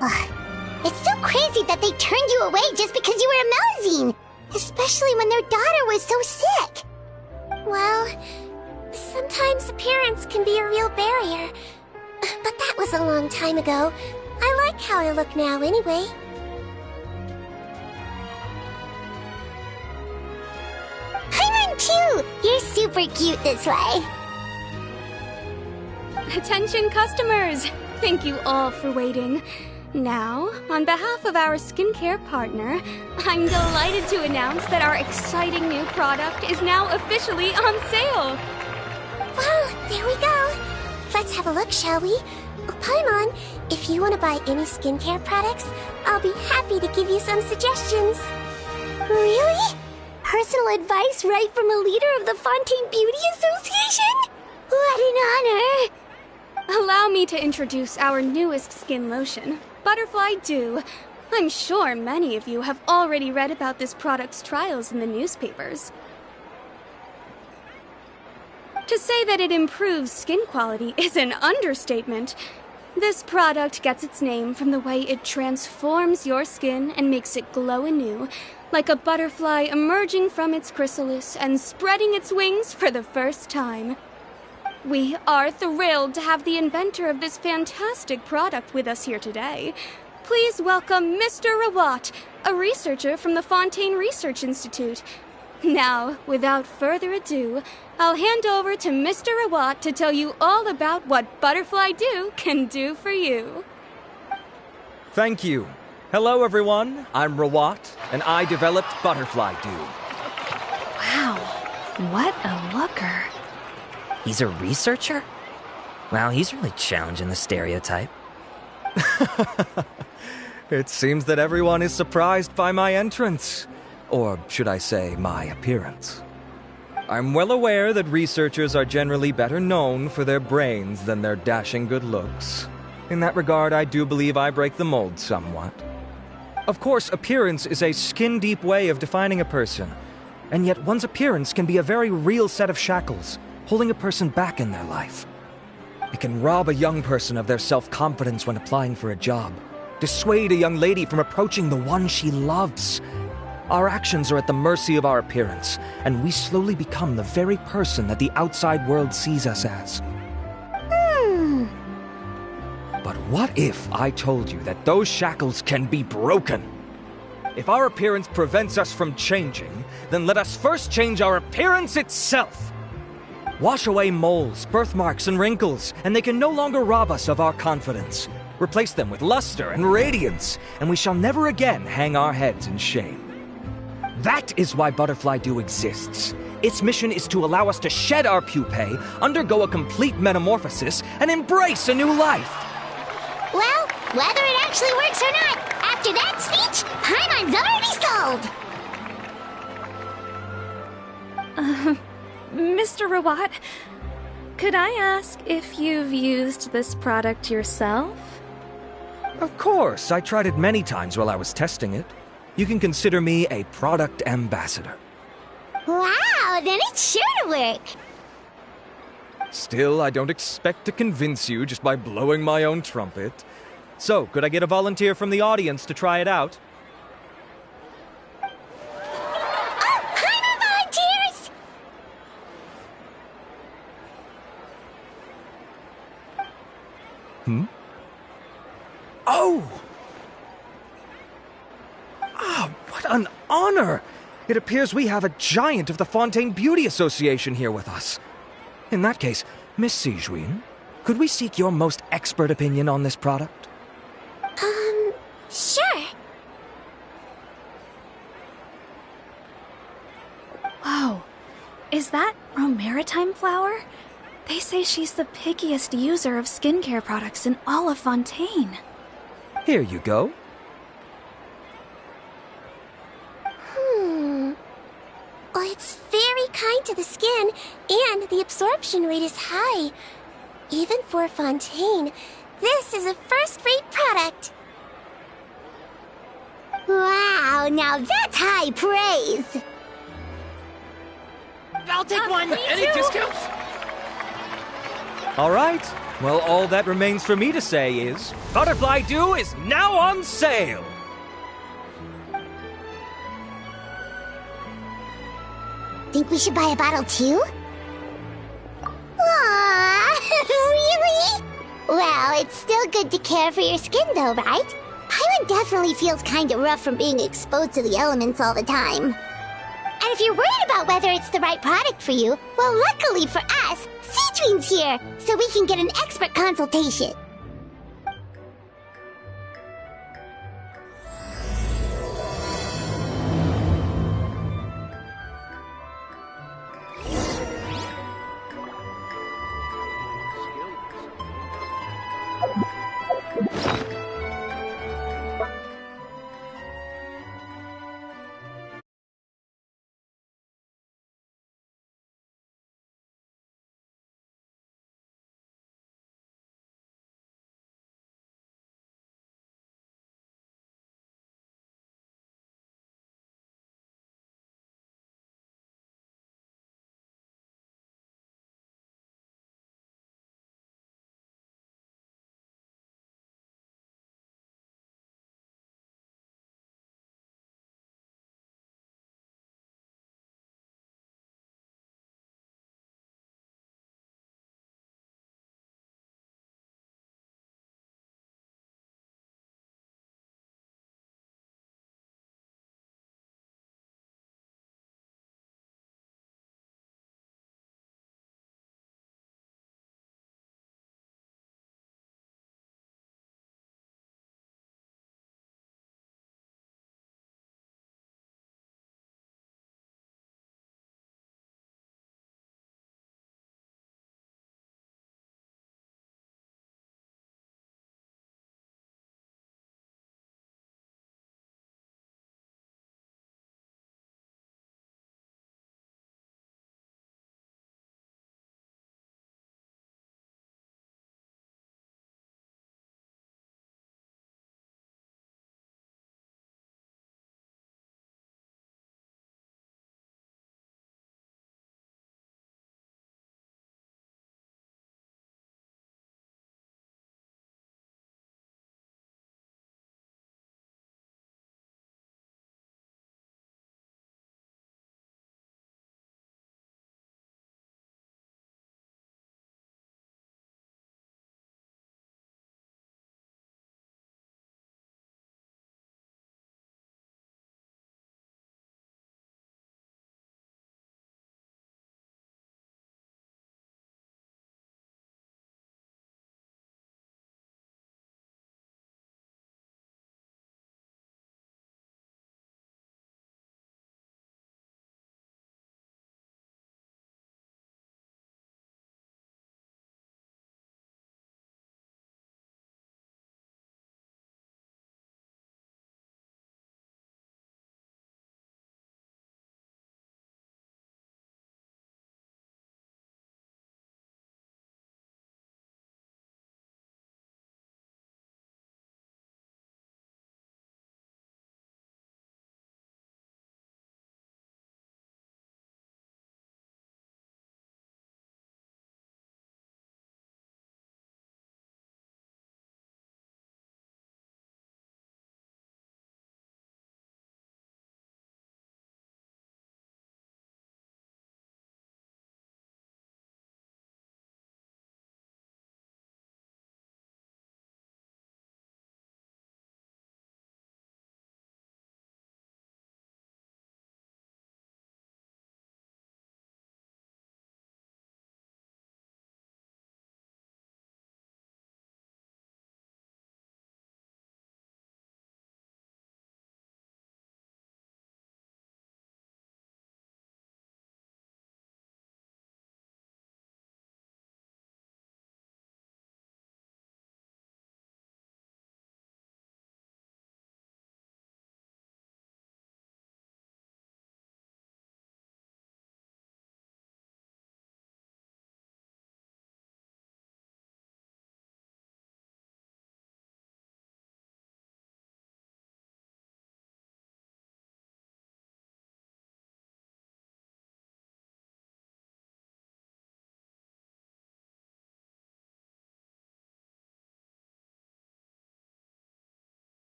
Ugh. It's so crazy that they turned you away just because you were a Melusine. especially when their daughter was so sick. Well, sometimes appearance can be a real barrier. But that was a long time ago. I like how I look now anyway. I run too! You're super cute this way. Attention customers! Thank you all for waiting. Now, on behalf of our skincare partner, I'm delighted to announce that our exciting new product is now officially on sale! Well, there we go. Let's have a look, shall we? Oh, Paimon, if you want to buy any skincare products, I'll be happy to give you some suggestions. Really? Personal advice right from a leader of the Fontaine Beauty Association? What an honor! Allow me to introduce our newest skin lotion, Butterfly Dew. I'm sure many of you have already read about this product's trials in the newspapers. To say that it improves skin quality is an understatement. This product gets its name from the way it transforms your skin and makes it glow anew, like a butterfly emerging from its chrysalis and spreading its wings for the first time. We are thrilled to have the inventor of this fantastic product with us here today. Please welcome Mr. Rawat, a researcher from the Fontaine Research Institute. Now, without further ado, I'll hand over to Mr. Rawat to tell you all about what Butterfly Dew can do for you. Thank you. Hello, everyone. I'm Rawat, and I developed Butterfly Dew. Wow, what a looker. He's a researcher? Wow, he's really challenging the stereotype. It seems that everyone is surprised by my entrance. Or should I say, my appearance. I'm well aware that researchers are generally better known for their brains than their dashing good looks. In that regard, I do believe I break the mold somewhat. Of course, appearance is a skin-deep way of defining a person. And yet one's appearance can be a very real set of shackles, holding a person back in their life. It can rob a young person of their self-confidence when applying for a job, dissuade a young lady from approaching the one she loves. Our actions are at the mercy of our appearance, and we slowly become the very person that the outside world sees us as. But what if I told you that those shackles can be broken? If our appearance prevents us from changing, then let us first change our appearance itself. Wash away moles, birthmarks, and wrinkles, and they can no longer rob us of our confidence. Replace them with luster and radiance, and we shall never again hang our heads in shame. That is why Butterfly Dew exists. Its mission is to allow us to shed our pupae, undergo a complete metamorphosis, and embrace a new life. Well, whether it actually works or not, after that speech, Paimon's already sold! Mr. Rawat, could I ask if you've used this product yourself? Of course, I tried it many times while I was testing it. You can consider me a product ambassador. Wow, then it's sure to work! Still, I don't expect to convince you just by blowing my own trumpet. So, could I get a volunteer from the audience to try it out? Oh, Paimon volunteers! Oh! Ah, what an honor! It appears we have a giant of the Fontaine Beauty Association here with us. In that case, Miss Sijuin, could we seek your most expert opinion on this product? Sure. Whoa, is that Romaritime flower? They say she's the pickiest user of skincare products in all of Fontaine. Here you go. Well, it's very kind to the skin, and the absorption rate is high. Even for Fontaine, this is a first-rate product. Wow, now that's high praise! I'll take one. Any discounts? All right. Well, all that remains for me to say is, Butterfly Dew is now on sale! think we should buy a bottle too? Aww, really? Well, it's still good to care for your skin though, right? Paimon definitely feels kinda rough from being exposed to the elements all the time. And if you're worried about whether it's the right product for you, well, luckily for us, Citrin's here, so we can get an expert consultation.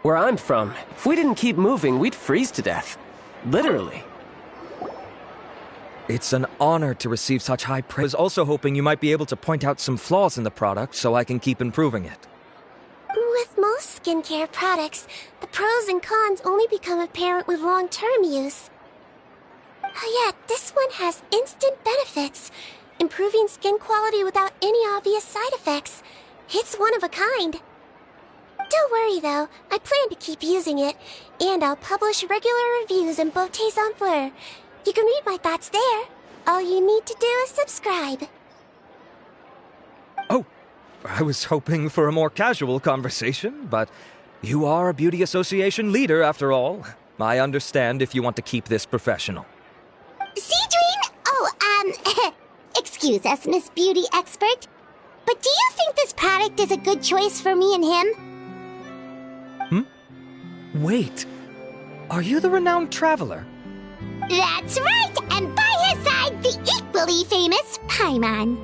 Where I'm from, if we didn't keep moving, we'd freeze to death. Literally. It's an honor to receive such high praise. I was also hoping you might be able to point out some flaws in the product so I can keep improving it. With most skincare products, the pros and cons only become apparent with long-term use. Oh yeah, this one has instant benefits, improving skin quality without any obvious side effects. It's one of a kind. Don't worry though, I plan to keep using it, and I'll publish regular reviews in Beautés en Fleur. You can read my thoughts there. All you need to do is subscribe. Oh, I was hoping for a more casual conversation, but you are a beauty association leader after all. I understand if you want to keep this professional. Seedream? Oh, excuse us, Miss Beauty Expert. But do you think this product is a good choice for me and him? Wait, are you the renowned traveler? That's right, and by his side, the equally famous Paimon.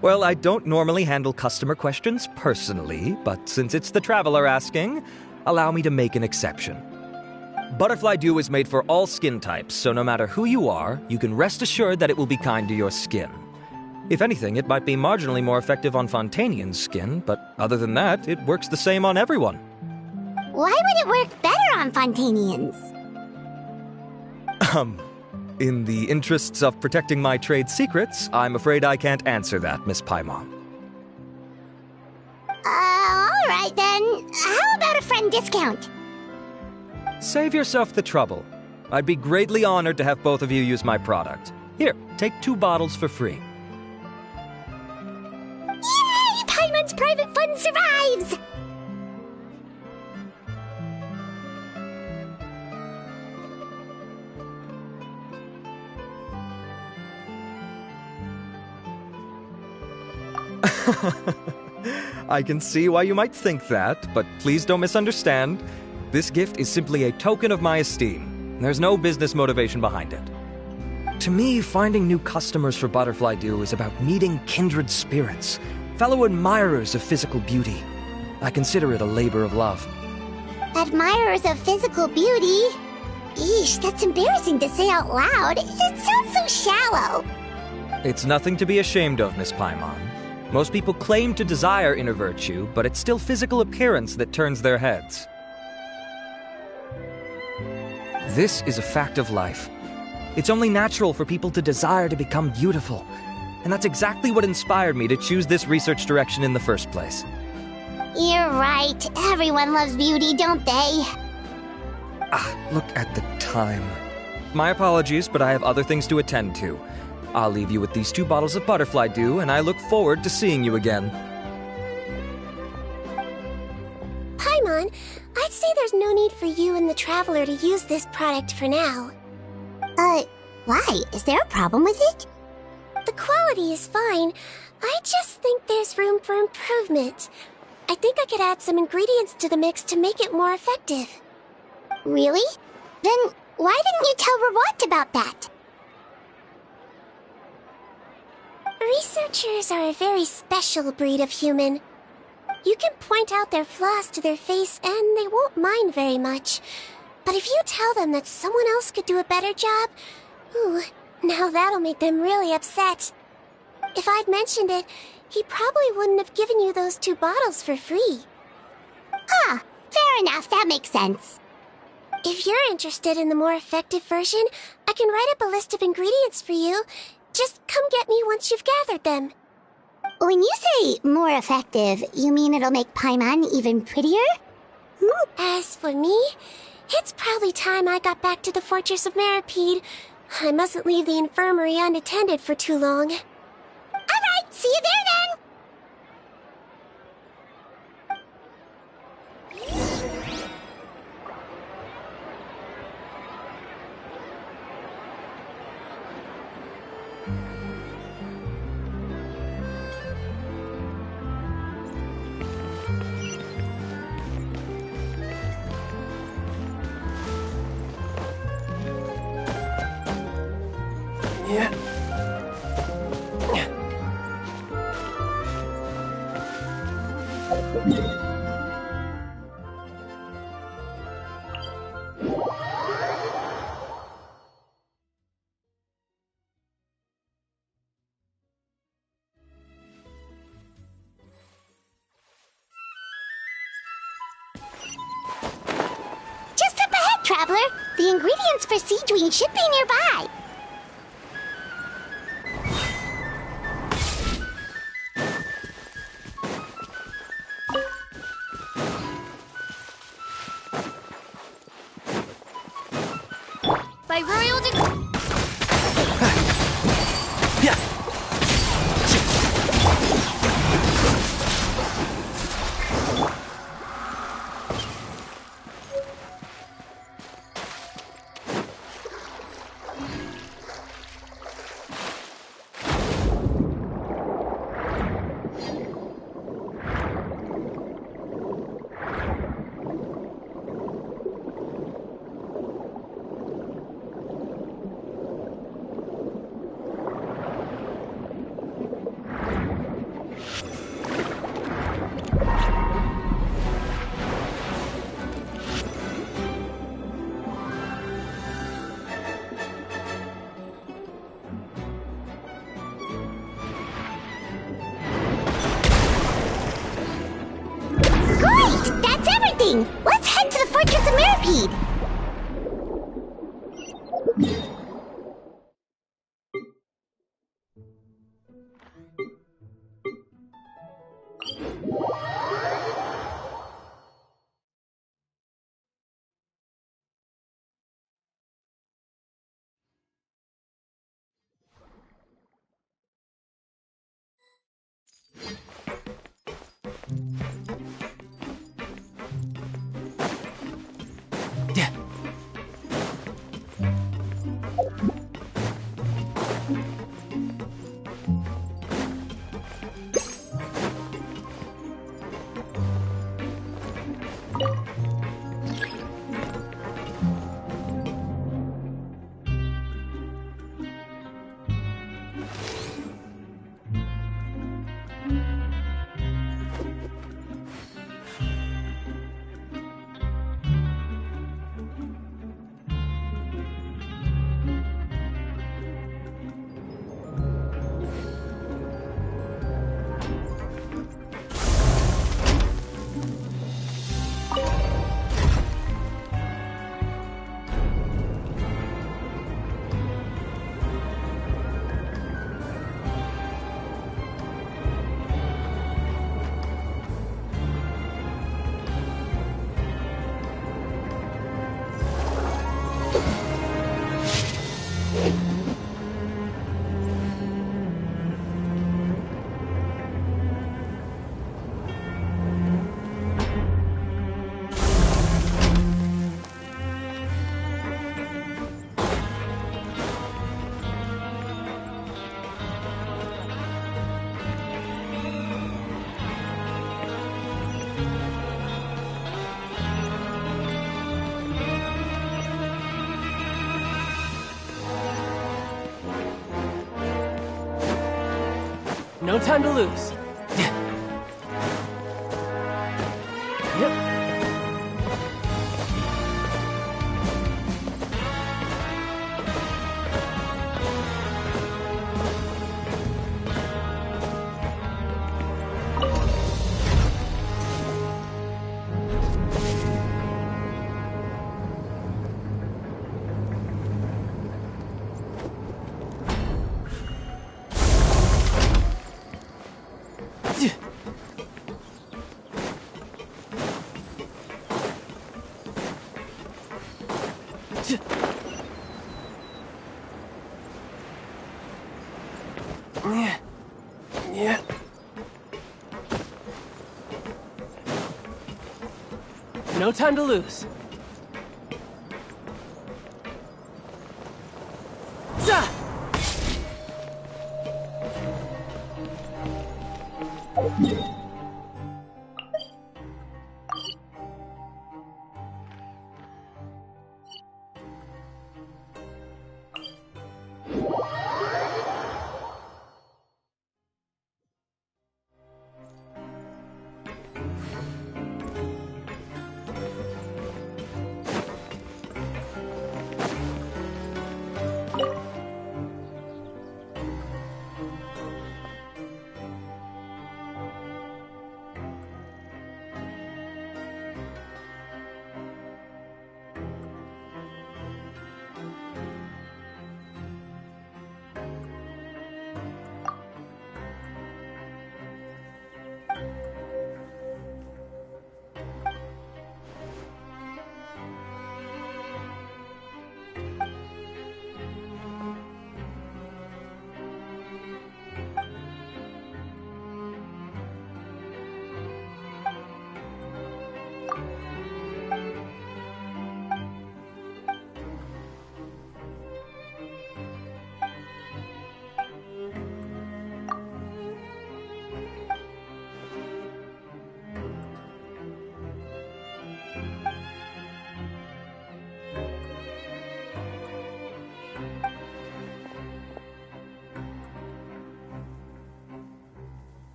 Well, I don't normally handle customer questions personally, but since it's the traveler asking, allow me to make an exception. Butterfly Dew is made for all skin types, so no matter who you are, you can rest assured that it will be kind to your skin. If anything, it might be marginally more effective on Fontainian's skin, but other than that, it works the same on everyone. Why would it work better on Fontainians? In the interests of protecting my trade secrets, I'm afraid I can't answer that, Miss Paimon. Alright then. How about a friend discount? Save yourself the trouble. I'd be greatly honored to have both of you use my product. Here, take 2 bottles for free. Yay! Paimon's private fund survives! I can see why you might think that, but please don't misunderstand. This gift is simply a token of my esteem. There's no business motivation behind it. To me, finding new customers for Butterfly Dew is about meeting kindred spirits, fellow admirers of physical beauty. I consider it a labor of love. Admirers of physical beauty? Eesh, that's embarrassing to say out loud. It sounds so shallow. It's nothing to be ashamed of, Miss Paimon. Most people claim to desire inner virtue, but it's still physical appearance that turns their heads. This is a fact of life. It's only natural for people to desire to become beautiful. And that's exactly what inspired me to choose this research direction in the first place. You're right. Everyone loves beauty, don't they? Look at the time. My apologies, but I have other things to attend to. I'll leave you with these 2 bottles of Butterfly Dew, and I look forward to seeing you again. Paimon, I'd say there's no need for you and the Traveler to use this product for now. Why? Is there a problem with it? The quality is fine. I just think there's room for improvement. I think I could add some ingredients to the mix to make it more effective. Really? Then why didn't you tell Rawat about that? Researchers are a very special breed of human. You can point out their flaws to their face and they won't mind very much. But if you tell them that someone else could do a better job, ooh, now that'll make them really upset. If I'd mentioned it, he probably wouldn't have given you those 2 bottles for free. Fair enough, that makes sense. If you're interested in the more effective version, I can write up a list of ingredients for you. Just come get me once you've gathered them. When you say more effective, you mean it'll make Paimon even prettier? As for me, it's probably time I got back to the Fortress of Meripede. I mustn't leave the infirmary unattended for too long. Alright, see you there then! Traveler. The ingredients for Siege Wing should be nearby. By royal Yeah. Great! That's everything! Let's head to the Fortress of Mirapede! No time to lose. Yep. Yeah. No time to lose. Zah!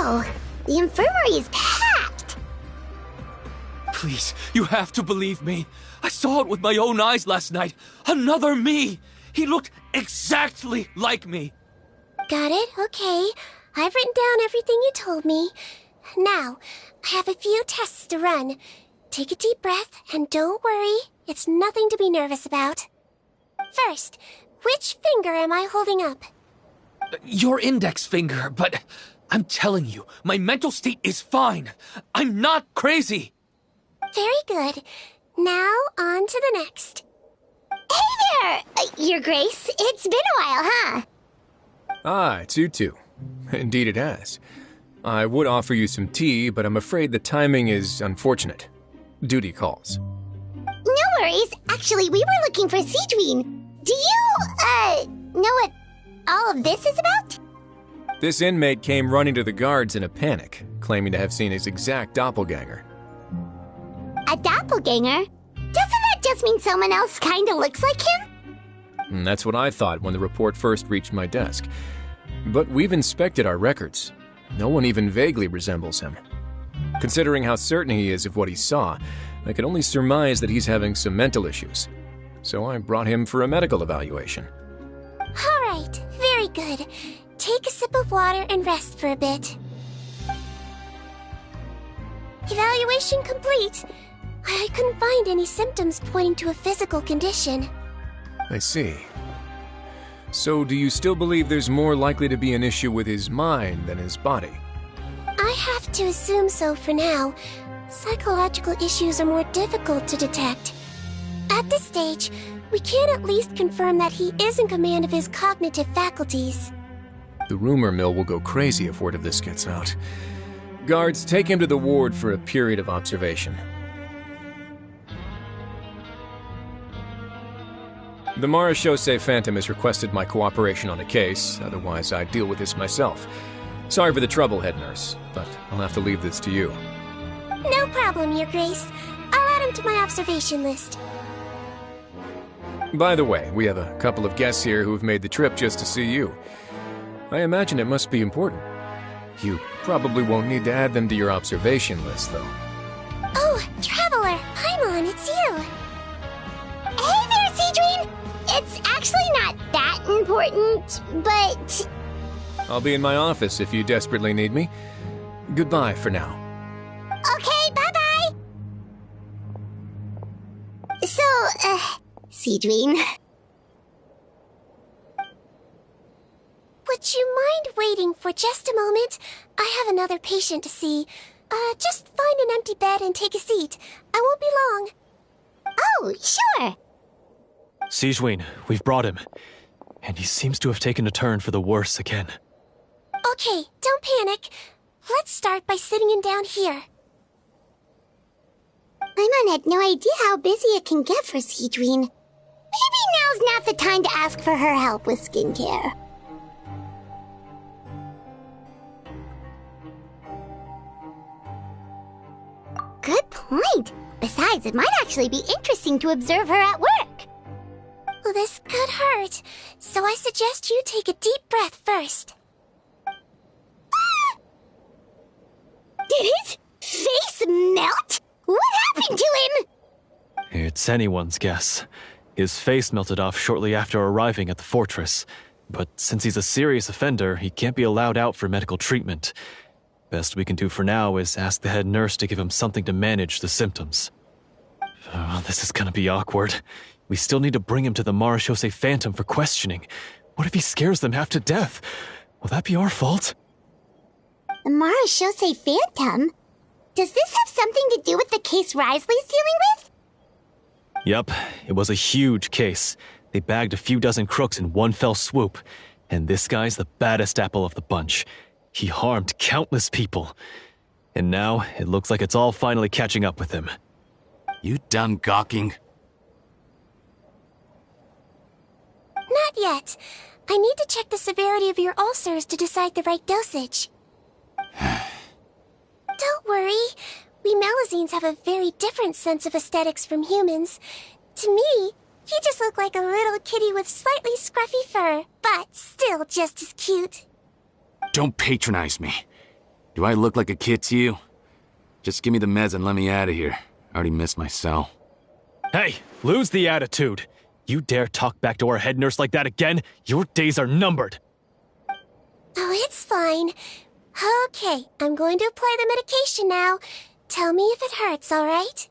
Whoa! The infirmary is packed! Please, you have to believe me. I saw it with my own eyes last night. Another me! He looked exactly like me. Got it, okay. I've written down everything you told me. Now, I have a few tests to run. Take a deep breath, and don't worry, it's nothing to be nervous about. First, which finger am I holding up? Your index finger, but I'm telling you, my mental state is fine. I'm not crazy. Very good. Now, on to the next. Hey there, Your Grace. It's been a while, huh? Ah, it's you two. Indeed it has. I would offer you some tea, but I'm afraid the timing is unfortunate. Duty calls. No worries. Actually, we were looking for Sidrine. Do you, know what all of this is about? This inmate came running to the guards in a panic, claiming to have seen his exact doppelganger. A doppelganger? Doesn't that just mean someone else kinda looks like him? And that's what I thought when the report first reached my desk. But we've inspected our records. No one even vaguely resembles him. Considering how certain he is of what he saw, I can only surmise that he's having some mental issues. So I brought him for a medical evaluation. Alright, very good. Take a sip of water and rest for a bit. Evaluation complete. I couldn't find any symptoms pointing to a physical condition. I see. So do you still believe there's more likely to be an issue with his mind than his body? I have to assume so for now. Psychological issues are more difficult to detect. At this stage, we can at least confirm that he is in command of his cognitive faculties. The rumor mill will go crazy if word of this gets out. Guards, take him to the ward for a period of observation. The Marechaussee Phantom has requested my cooperation on a case, otherwise I'd deal with this myself. Sorry for the trouble, head nurse, but I'll have to leave this to you. No problem, Your Grace. I'll add him to my observation list. By the way, we have a couple of guests here who've made the trip just to see you. I imagine it must be important. You probably won't need to add them to your observation list, though. Oh, Traveler! Paimon, it's you! Hey there, Sidrine! It's actually not that important, but... I'll be in my office if you desperately need me. Goodbye for now. Okay, bye-bye! So, Sidrine... Would you mind waiting for just a moment? I have another patient to see. Just find an empty bed and take a seat. I won't be long. Oh, sure! Sidrine, we've brought him. And he seems to have taken a turn for the worse again. Okay, don't panic. Let's start by sitting him down here. Paimon had no idea how busy it can get for Sidrine. Maybe now's not the time to ask for her help with skincare. Good point. Besides, it might actually be interesting to observe her at work. Well, this could hurt, so I suggest you take a deep breath first. Did his face melt? What happened to him? It's anyone's guess. His face melted off shortly after arriving at the fortress. But since he's a serious offender, he can't be allowed out for medical treatment. Best we can do for now is ask the head nurse to give him something to manage the symptoms. Oh, this is gonna be awkward. We still need to bring him to the Marechaussee Phantom for questioning. What if he scares them half to death? Will that be our fault? The Marechaussee Phantom? Does this have something to do with the case Risley's dealing with? Yep, it was a huge case. They bagged a few dozen crooks in one fell swoop. And this guy's the baddest apple of the bunch. He harmed countless people. And now, it looks like it's all finally catching up with him. You done gawking? Not yet. I need to check the severity of your ulcers to decide the right dosage. Don't worry. We Melazines have a very different sense of aesthetics from humans. To me, you just look like a little kitty with slightly scruffy fur, but still just as cute. Don't patronize me. Do I look like a kid to you? Just give me the meds and let me out of here. I already missed my cell. Hey, lose the attitude. You dare talk back to our head nurse like that again? Your days are numbered. Oh, it's fine. Okay, I'm going to apply the medication now. Tell me if it hurts, alright?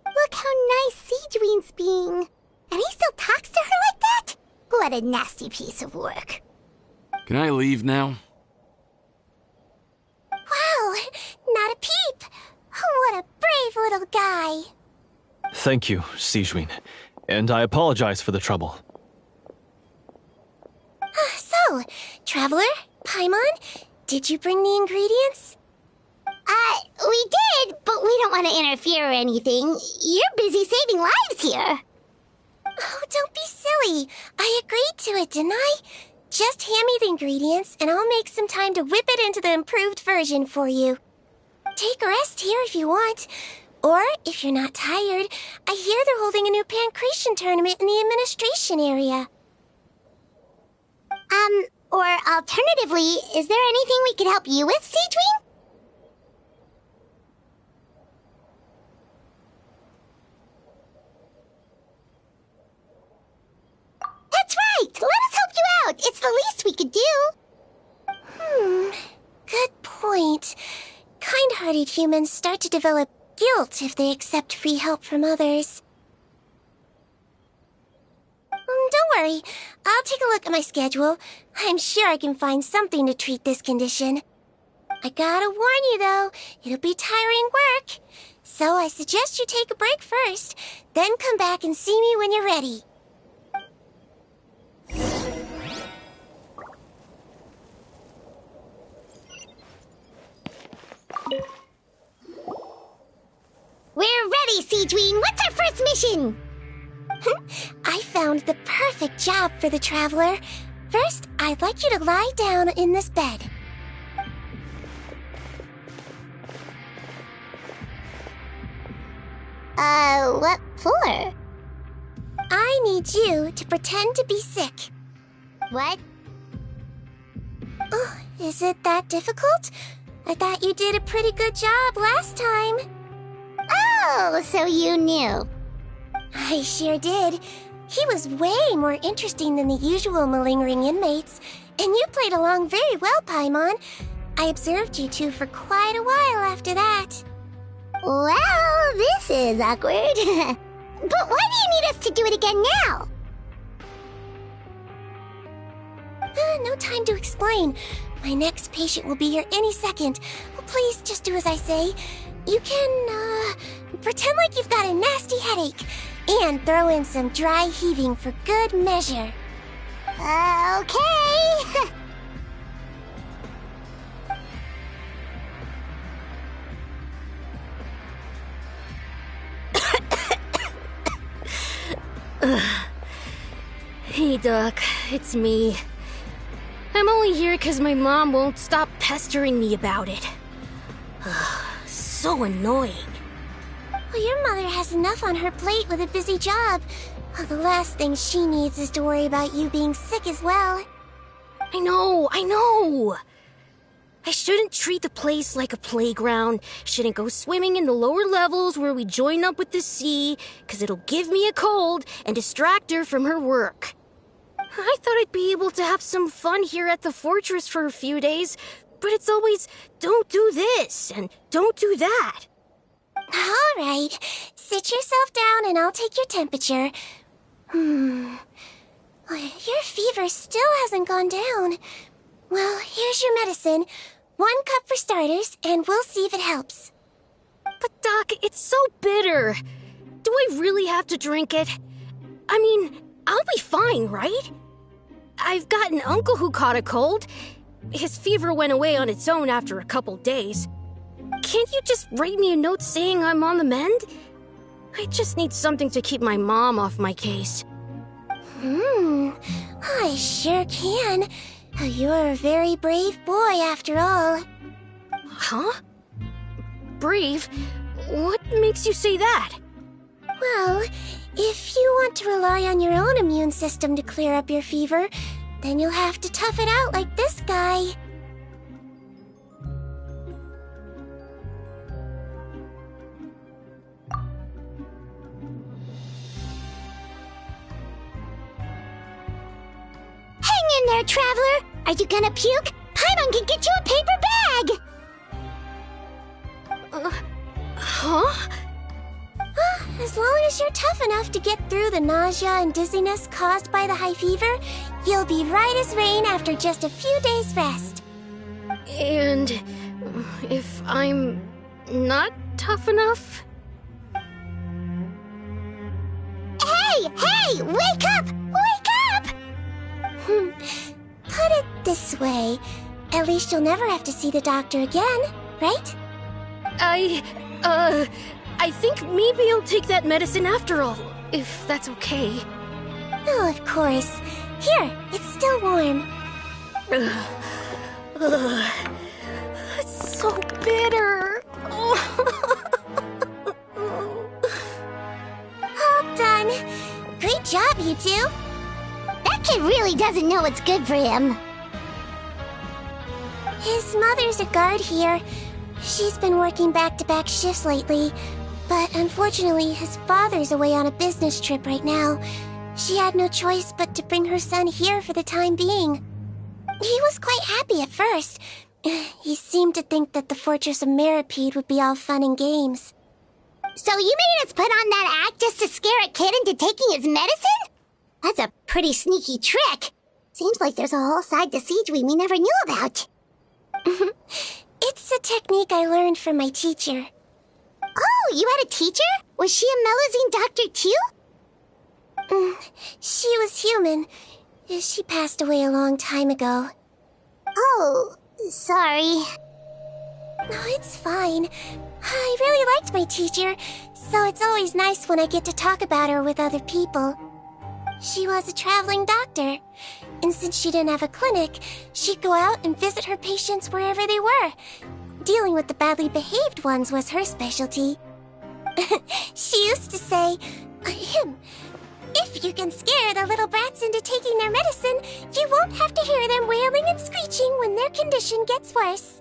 Look how nice Seedween's being. And he still talks to her like that? What a nasty piece of work. Can I leave now? Wow, not a peep. What a brave little guy. Thank you, Seedween. And I apologize for the trouble. So, Traveler, Paimon, did you bring the ingredients? We did, but we don't want to interfere or anything. You're busy saving lives here. Oh, don't be silly. I agreed to it, didn't I? Just hand me the ingredients, and I'll make some time to whip it into the improved version for you. Take a rest here if you want. Or, if you're not tired, I hear they're holding a new pancreation tournament in the administration area. Or alternatively, is there anything we could help you with, Seedween? That's right! Let us help you out! It's the least we could do! Good point. Kind-hearted humans start to develop guilt if they accept free help from others. Don't worry. I'll take a look at my schedule. I'm sure I can find something to treat this condition. I gotta warn you, though, it'll be tiring work. So I suggest you take a break first, then come back and see me when you're ready. We're ready, Seedween. What's our first mission? I found the perfect job for the Traveler. First, I'd like you to lie down in this bed. What for? I need you to pretend to be sick. What? Oh, is it that difficult? I thought you did a pretty good job last time. Oh, so you knew. I sure did. He was way more interesting than the usual malingering inmates, and you played along very well, Paimon. I observed you two for quite a while after that. Well, this is awkward. But why do you need us to do it again now? No time to explain. My next patient will be here any second. Please just do as I say. You can, pretend like you've got a nasty headache. And throw in some dry heaving for good measure. Okay. Hey, Doc. It's me. I'm only here because my mom won't stop pestering me about it. So annoying. Well, your mother has enough on her plate with a busy job. Well, the last thing she needs is to worry about you being sick as well. I know. I shouldn't treat the place like a playground. Shouldn't go swimming in the lower levels where we join up with the sea, because it'll give me a cold and distract her from her work. I thought I'd be able to have some fun here at the fortress for a few days, but it's always, don't do this and don't do that. All right. Sit yourself down and I'll take your temperature. Your fever still hasn't gone down. Well, here's your medicine. 1 cup for starters, and we'll see if it helps. But Doc, it's so bitter. Do I really have to drink it? I mean, I'll be fine, right? I've got an uncle who caught a cold. His fever went away on its own after a couple days. Can't you just write me a note saying I'm on the mend? I just need something to keep my mom off my case. I sure can. You're a very brave boy, after all. Huh? Brave? What makes you say that? Well, if you want to rely on your own immune system to clear up your fever, then you'll have to tough it out like this guy. there, traveler? Are you gonna puke? Paimon can get you a paper bag! Huh? As long as you're tough enough to get through the nausea and dizziness caused by the high fever, you'll be right as rain after just a few days' rest. And if I'm not tough enough? Hey! Wake up! Wake up! Put it this way. At least you'll never have to see the doctor again, right? I think maybe I'll take that medicine after all, if that's okay. Oh, of course. Here, it's still warm. It's so bitter. All done. Great job, you two. That kid really doesn't know what's good for him. His mother's a guard here. She's been working back-to-back shifts lately, but unfortunately his father's away on a business trip right now. She had no choice but to bring her son here for the time being. He was quite happy at first. He seemed to think that the Fortress of Meripede would be all fun and games. So you made us put on that act just to scare a kid into taking his medicine? That's a pretty sneaky trick. Seems like there's a whole side to Siegeween we never knew about. It's a technique I learned from my teacher. Oh, you had a teacher? Was she a Melusine doctor too? She was human. She passed away a long time ago. Oh, sorry. No, it's fine. I really liked my teacher, so it's always nice when I get to talk about her with other people. She was a traveling doctor, and since she didn't have a clinic, she'd go out and visit her patients wherever they were. Dealing with the badly behaved ones was her specialty. She used to say, if you can scare the little brats into taking their medicine, you won't have to hear them wailing and screeching when their condition gets worse.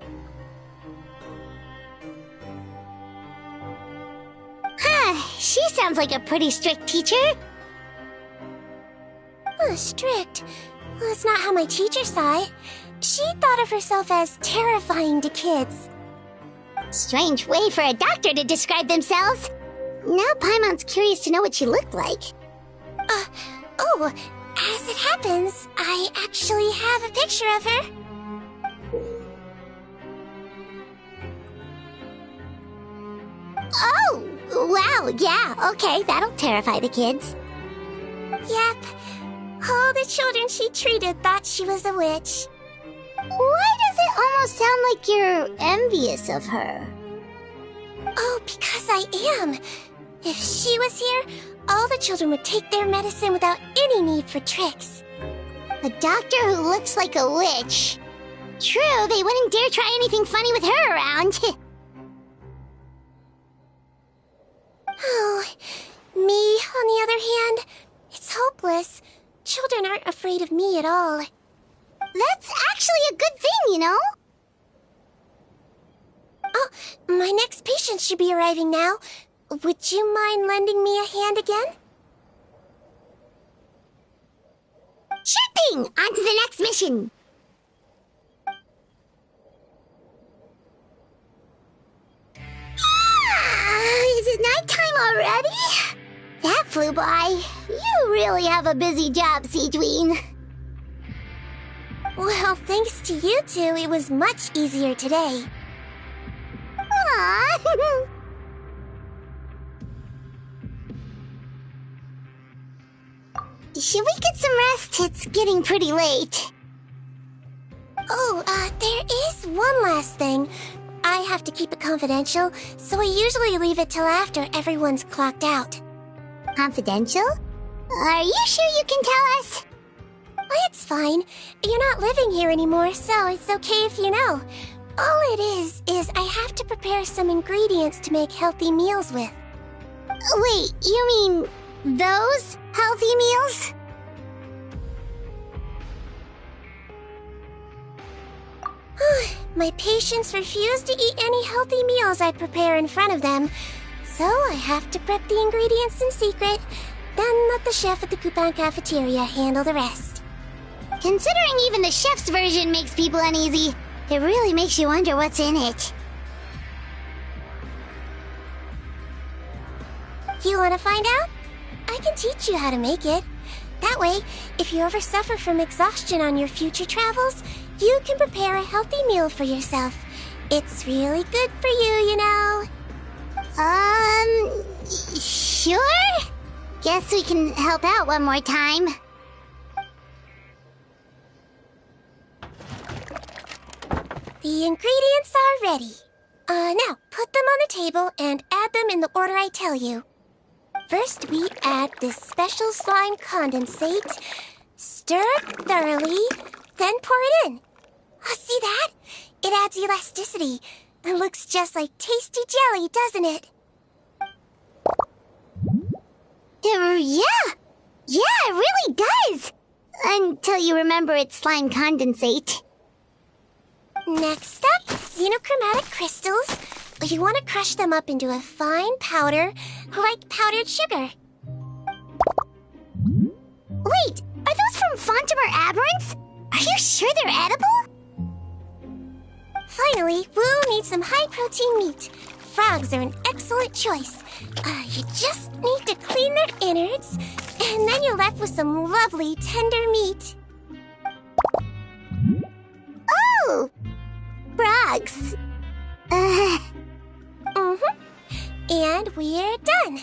She sounds like a pretty strict teacher. Strict? Well, that's not how my teacher saw it. She thought of herself as terrifying to kids. Strange way for a doctor to describe themselves. Now Paimon's curious to know what she looked like. As it happens, I actually have a picture of her. Oh, wow, yeah, okay, that'll terrify the kids. Yep. All the children she treated thought she was a witch. Why does it almost sound like you're envious of her? Oh, because I am. If she was here, all the children would take their medicine without any need for tricks. A doctor who looks like a witch. True, they wouldn't dare try anything funny with her around. Oh, me, on the other hand, it's hopeless. Children aren't afraid of me at all. That's actually a good thing, you know? Oh, my next patient should be arriving now. Would you mind lending me a hand again? Sure thing! On to the next mission! Is it nighttime already? That flew by. You really have a busy job, Siegeween. Well, thanks to you two, it was much easier today. Aww. Should we get some rest? It's getting pretty late. Oh, there is one last thing. I have to keep it confidential, so I usually leave it till after everyone's clocked out. Confidential? Are you sure you can tell us? Well, it's fine. You're not living here anymore, so it's okay if you know. All it is I have to prepare some ingredients to make healthy meals with. Wait, you mean those healthy meals? My patients refuse to eat any healthy meals I prepare in front of them, so I have to prep the ingredients in secret, then let the chef at the Coupon cafeteria handle the rest. Considering even the chef's version makes people uneasy, it really makes you wonder what's in it. You want to find out? I can teach you how to make it. That way, if you ever suffer from exhaustion on your future travels, you can prepare a healthy meal for yourself. It's really good for you, you know. Sure? Guess we can help out one more time. The ingredients are ready. Now, put them on the table and add them in the order I tell you. First, we add this special slime condensate, stir it thoroughly, then pour it in. Oh, see that? It adds elasticity and looks just like tasty jelly, doesn't it? Yeah, it really does. Until you remember it's slime condensate. Next up, xenochromatic crystals. You want to crush them up into a fine powder, like powdered sugar. Wait, are those from Fontimer Aberrants? Are you sure they're edible? Finally, we'll need some high-protein meat. Frogs are an excellent choice. You just need to clean their innards, and then you're left with some lovely, tender meat. Oh! Frogs. And we're done.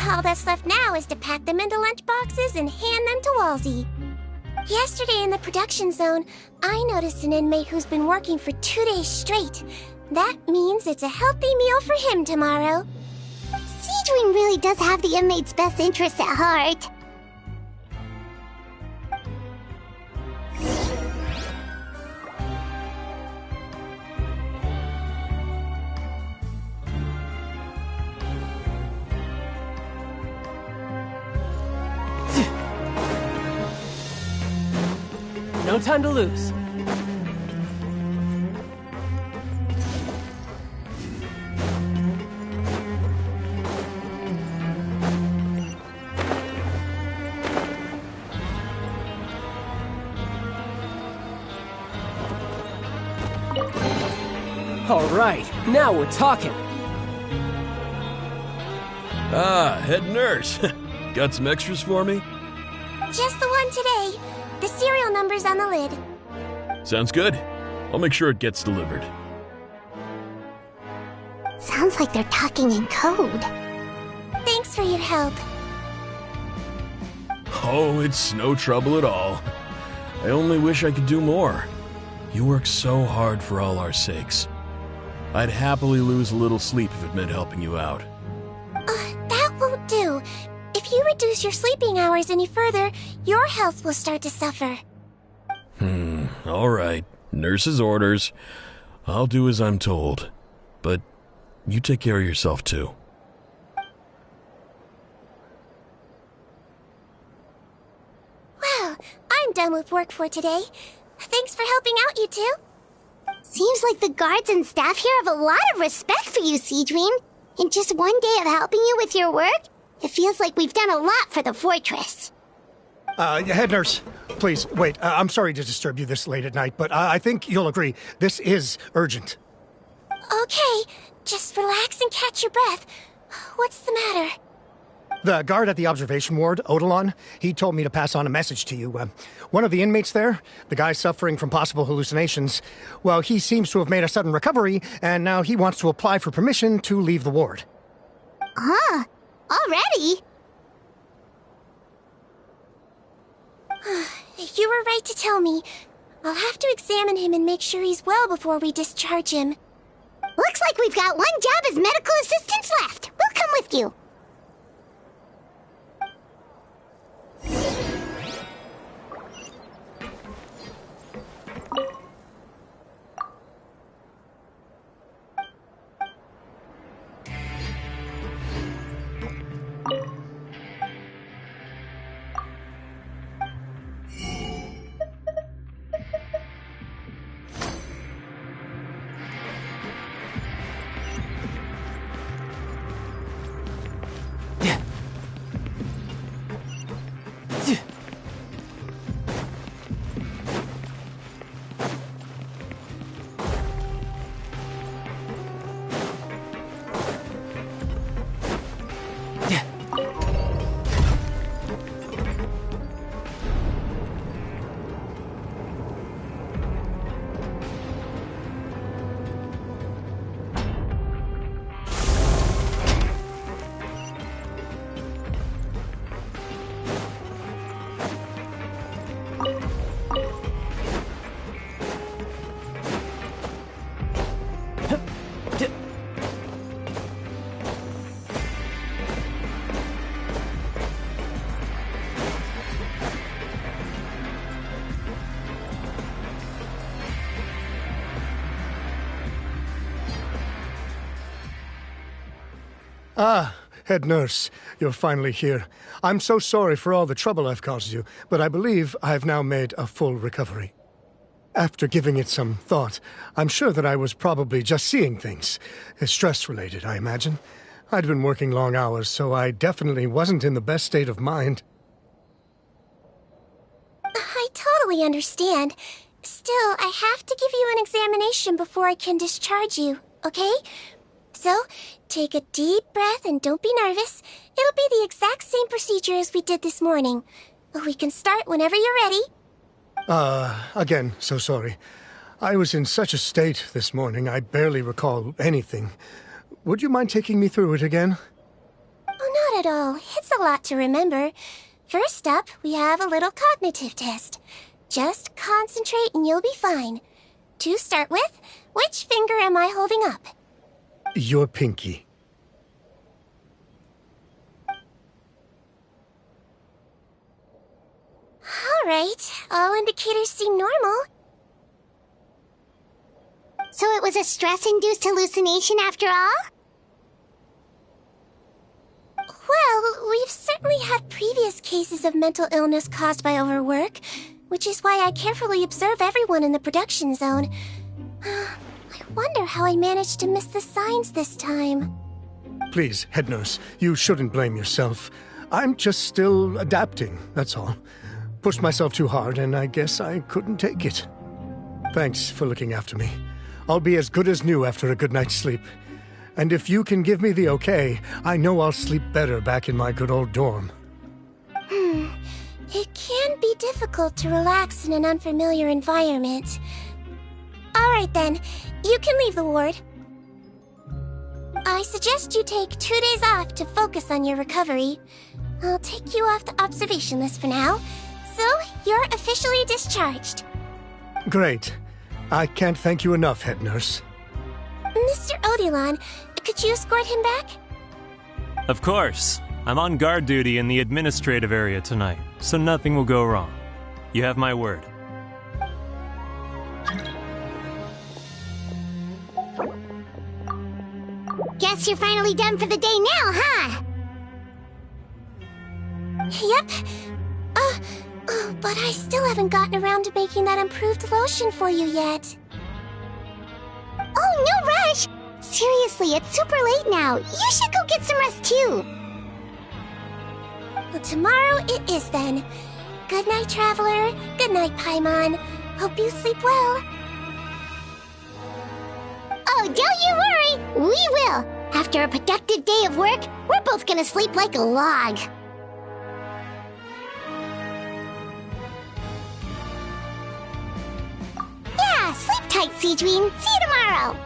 All that's left now is to pack them into lunch boxes and hand them to Walsey. Yesterday in the production zone, I noticed an inmate who's been working for 2 days straight. That means it's a healthy meal for him tomorrow. Seedwing really does have the inmate's best interests at heart. No time to lose. All right, now we're talking. Ah, head nurse. Got some extras for me? Just the one today. The serial number's on the lid. Sounds good. I'll make sure it gets delivered. Sounds like they're talking in code. Thanks for your help. Oh, it's no trouble at all. I only wish I could do more. You work so hard for all our sakes. I'd happily lose a little sleep if it meant helping you out. That won't do. If you reduce your sleeping hours any further, your health will start to suffer. All right. Nurse's orders. I'll do as I'm told. But you take care of yourself, too. Well, I'm done with work for today. Thanks for helping out, you two. Seems like the guards and staff here have a lot of respect for you, Seedream. In just one day of helping you with your work, it feels like we've done a lot for the fortress. Head nurse, please, wait. I'm sorry to disturb you this late at night, but I think you'll agree. This is urgent. Okay, just relax and catch your breath. What's the matter? The guard at the observation ward, Odilon, he told me to pass on a message to you. One of the inmates there, the guy suffering from possible hallucinations, well, he seems to have made a sudden recovery, and now he wants to apply for permission to leave the ward. Huh? Already? You were right to tell me. I'll have to examine him and make sure he's well before we discharge him. Looks like we've got one job as medical assistants left. We'll come with you. Ah, head nurse, you're finally here. I'm so sorry for all the trouble I've caused you, but I believe I've now made a full recovery. After giving it some thought, I'm sure that I was probably just seeing things. Stress-related, I imagine. I'd been working long hours, so I definitely wasn't in the best state of mind. I totally understand. Still, I have to give you an examination before I can discharge you, okay? So, take a deep breath and don't be nervous. It'll be the exact same procedure as we did this morning. We can start whenever you're ready. Again, so sorry. I was in such a state this morning, I barely recall anything. Would you mind taking me through it again? Oh, not at all. It's a lot to remember. First up, we have a little cognitive test. Just concentrate and you'll be fine. To start with, which finger am I holding up? Your pinky. All right. All indicators seem normal. So it was a stress-induced hallucination after all? Well, we've certainly had previous cases of mental illness caused by overwork, which is why I carefully observe everyone in the production zone. I wonder how I managed to miss the signs this time. Please, head nurse, you shouldn't blame yourself. I'm just still adapting, that's all. Pushed myself too hard, and I guess I couldn't take it. Thanks for looking after me. I'll be as good as new after a good night's sleep. And if you can give me the okay, I know I'll sleep better back in my good old dorm. It can be difficult to relax in an unfamiliar environment. All right then, you can leave the ward. I suggest you take 2 days off to focus on your recovery. I'll take you off the observation list for now, so you're officially discharged. Great. I can't thank you enough, head nurse. Mr. Odilon, could you escort him back? Of course. I'm on guard duty in the administrative area tonight, so nothing will go wrong. You have my word. Guess you're finally done for the day now, huh? Yep. But I still haven't gotten around to making that improved lotion for you yet. Oh, no rush! Seriously, it's super late now. You should go get some rest too. Well, tomorrow it is then. Good night, Traveler. Good night, Paimon. Hope you sleep well. Oh, don't you worry. We will. After a productive day of work, we're both gonna sleep like a log. Yeah, sleep tight, Seedream. See you tomorrow.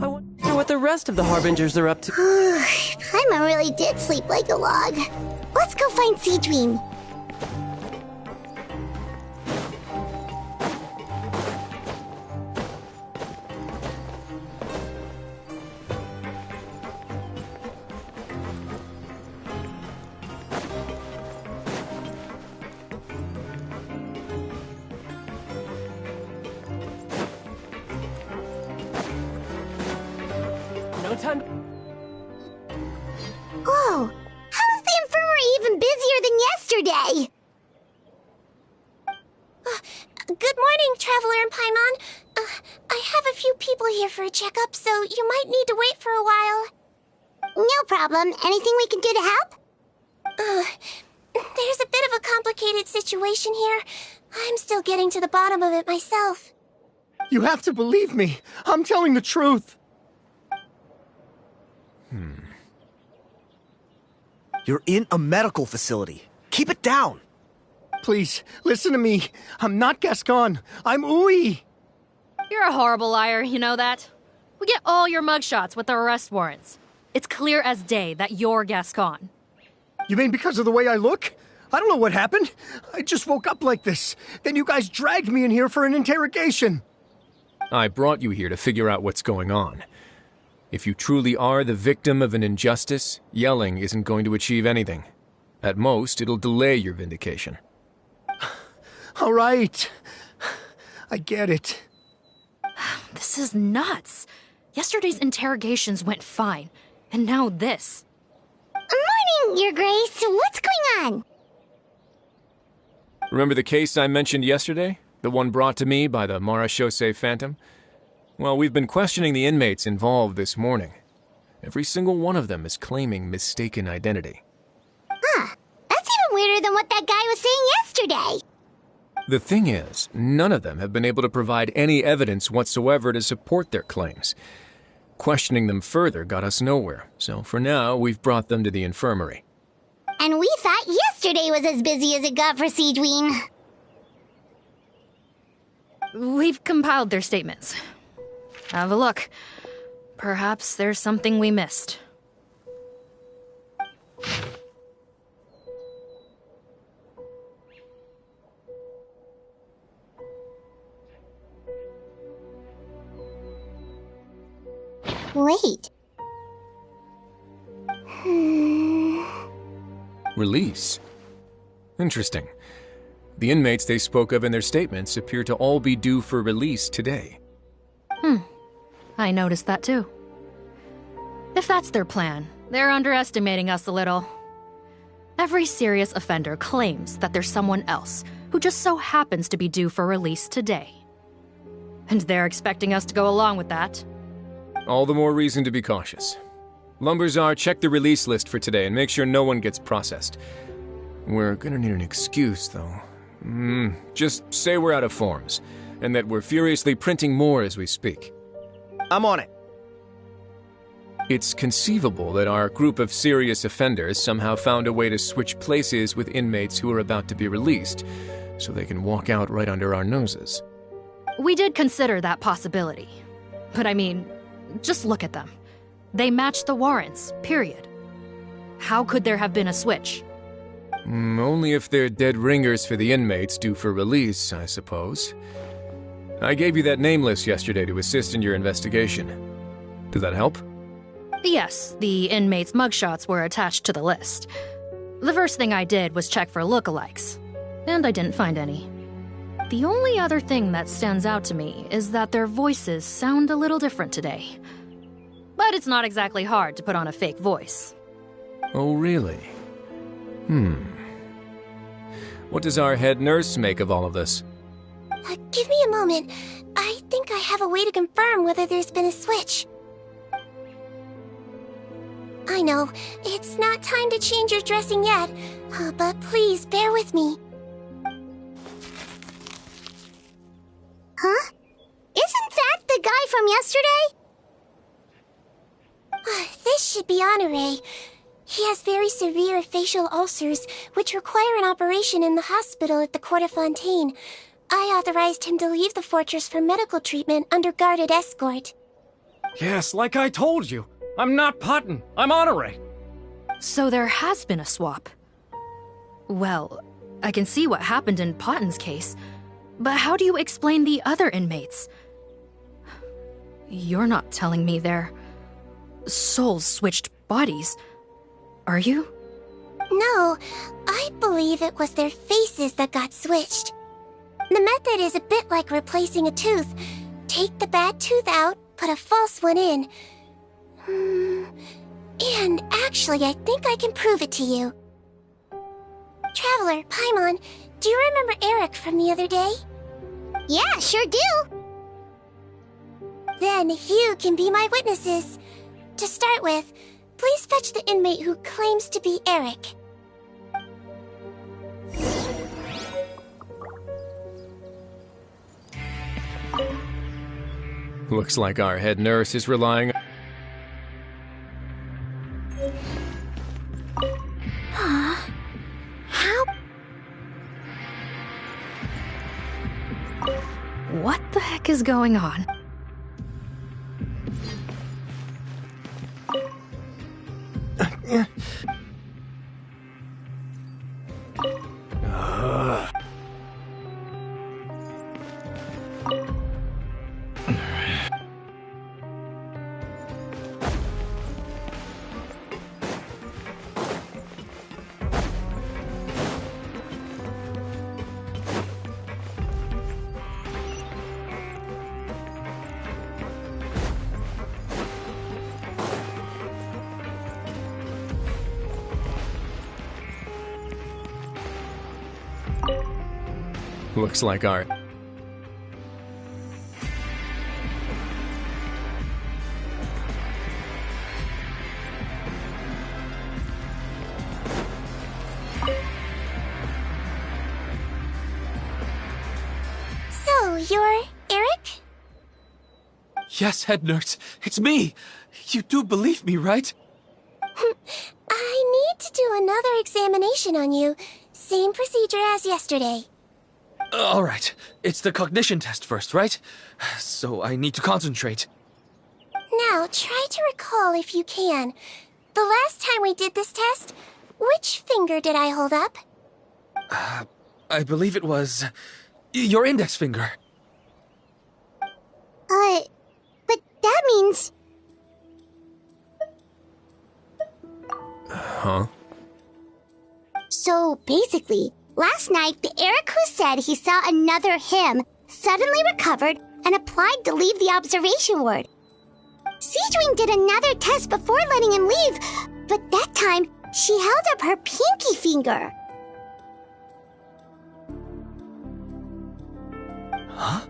I wonder what the rest of the Harbingers are up to. Paimon really did sleep like a log. Let's go find Seedream. time. Oh, how is the infirmary even busier than yesterday? Good morning, Traveler and Paimon. I have a few people here for a checkup, so you might need to wait for a while. No problem. Anything we can do to help? There's a bit of a complicated situation here. I'm still getting to the bottom of it myself. You have to believe me. I'm telling the truth. You're in a medical facility. Keep it down. Please, listen to me. I'm not Gascon. I'm Uy. You're a horrible liar, you know that? We get all your mugshots with the arrest warrants. It's clear as day that you're Gascon. You mean because of the way I look? I don't know what happened. I just woke up like this. Then you guys dragged me in here for an interrogation. I brought you here to figure out what's going on. If you truly are the victim of an injustice, yelling isn't going to achieve anything. At most, it'll delay your vindication. All right. I get it. This is nuts. Yesterday's interrogations went fine, and now this. Morning, Your Grace. What's going on? Remember the case I mentioned yesterday? The one brought to me by the Marachose Phantom? Well, we've been questioning the inmates involved this morning. Every single one of them is claiming mistaken identity. Huh. That's even weirder than what that guy was saying yesterday. The thing is, none of them have been able to provide any evidence whatsoever to support their claims. Questioning them further got us nowhere, so for now, we've brought them to the infirmary. And we thought yesterday was as busy as it got for Siegeween. We've compiled their statements. Have a look. Perhaps there's something we missed. Wait. Release? Interesting. The inmates they spoke of in their statements appear to all be due for release today. I noticed that too. If that's their plan, they're underestimating us a little. Every serious offender claims that there's someone else who just so happens to be due for release today. And they're expecting us to go along with that. All the more reason to be cautious. Lumberzar, check the release list for today and make sure no one gets processed. We're gonna need an excuse, though. Just say we're out of forms, and that we're furiously printing more as we speak. I'm on it. It's conceivable that our group of serious offenders somehow found a way to switch places with inmates who are about to be released, so they can walk out right under our noses. We did consider that possibility. But I mean, just look at them. They match the warrants, period. How could there have been a switch? Only if they're dead ringers for the inmates due for release, I suppose. I gave you that name list yesterday to assist in your investigation. Did that help? Yes, the inmates' mugshots were attached to the list. The first thing I did was check for lookalikes, and I didn't find any. The only other thing that stands out to me is that their voices sound a little different today. But it's not exactly hard to put on a fake voice. Oh, really? What does our head nurse make of all of this? Give me a moment. I think I have a way to confirm whether there's been a switch. I know, it's not time to change your dressing yet, but please bear with me. Huh? Isn't that the guy from yesterday? This should be Honore. He has very severe facial ulcers, which require an operation in the hospital at the Court of Fontaine. I authorized him to leave the fortress for medical treatment under guarded escort. Yes, like I told you. I'm not Putton. I'm Honore. So there has been a swap. Well, I can see what happened in Potton's case, but how do you explain the other inmates? You're not telling me their souls switched bodies, are you? No, I believe it was their faces that got switched. The method is a bit like replacing a tooth. Take the bad tooth out, put a false one in. And actually, I think I can prove it to you. Traveler, Paimon, do you remember Eric from the other day? Yeah, sure do. Then you can be my witnesses. To start with, please fetch the inmate who claims to be Eric. Looks like our head nurse is relying. How? What the heck is going on? Looks like our... So, you're Eric? Yes, head nurse, it's me. You do believe me, right? I need to do another examination on you. Same procedure as yesterday. All right, it's the cognition test first, right? So I need to concentrate. Now, try to recall if you can. The last time we did this test, which finger did I hold up? I believe it was your index finger. But that means... Huh? So, basically, last night, the Eric who said he saw another him suddenly recovered and applied to leave the observation ward. Seadwing did another test before letting him leave, but that time, she held up her pinky finger. Huh?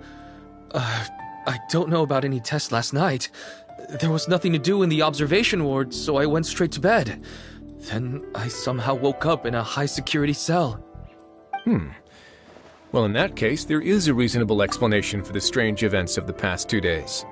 I don't know about any test last night. There was nothing to do in the observation ward, so I went straight to bed. Then I somehow woke up in a high-security cell. Well, in that case, there is a reasonable explanation for the strange events of the past 2 days.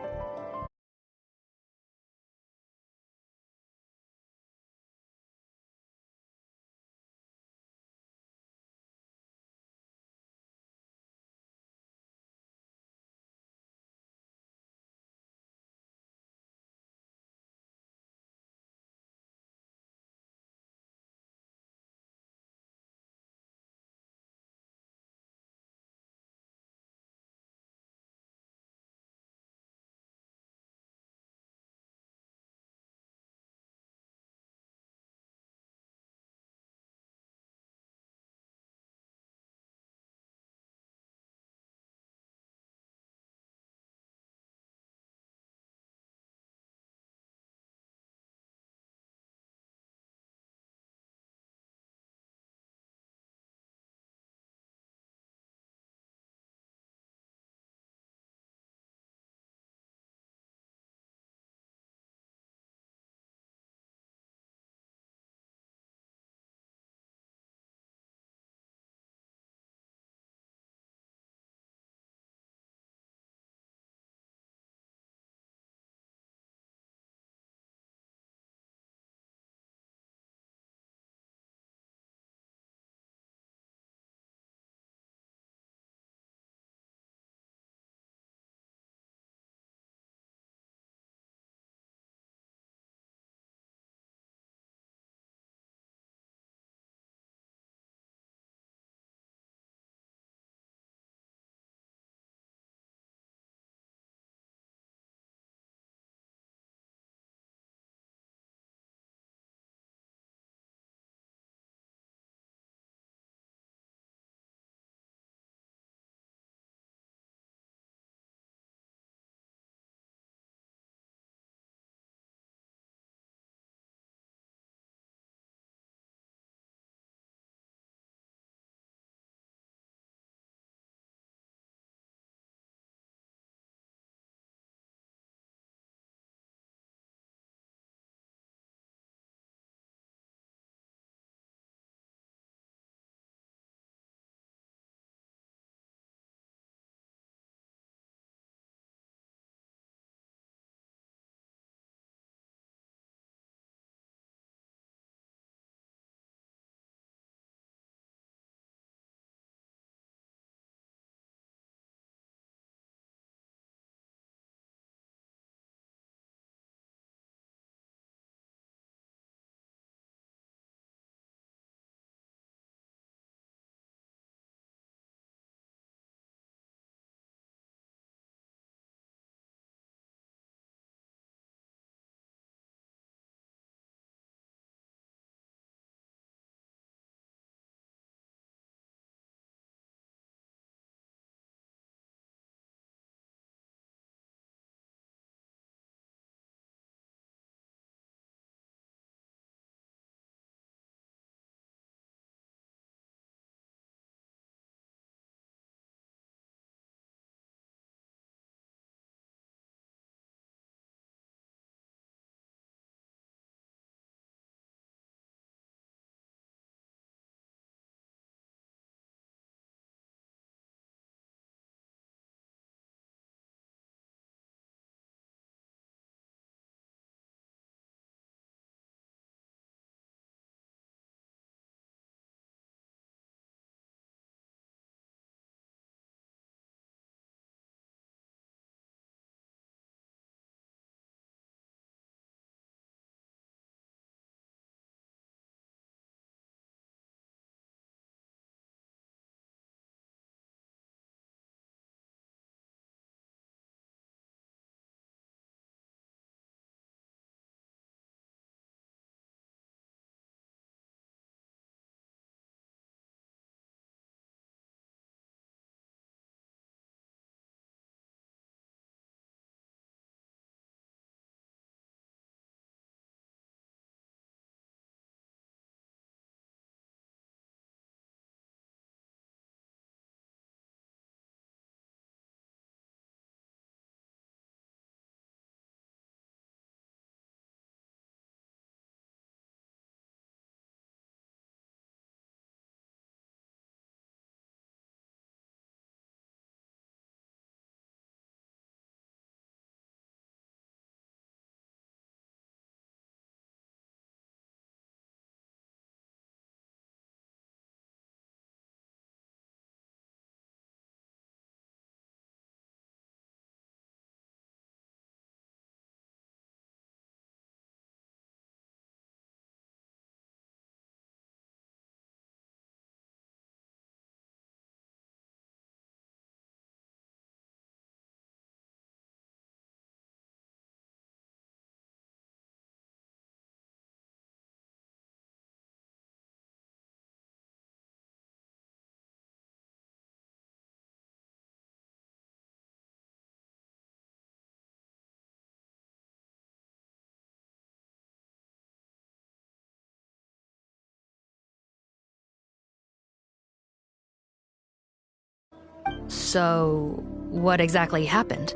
So, what exactly happened?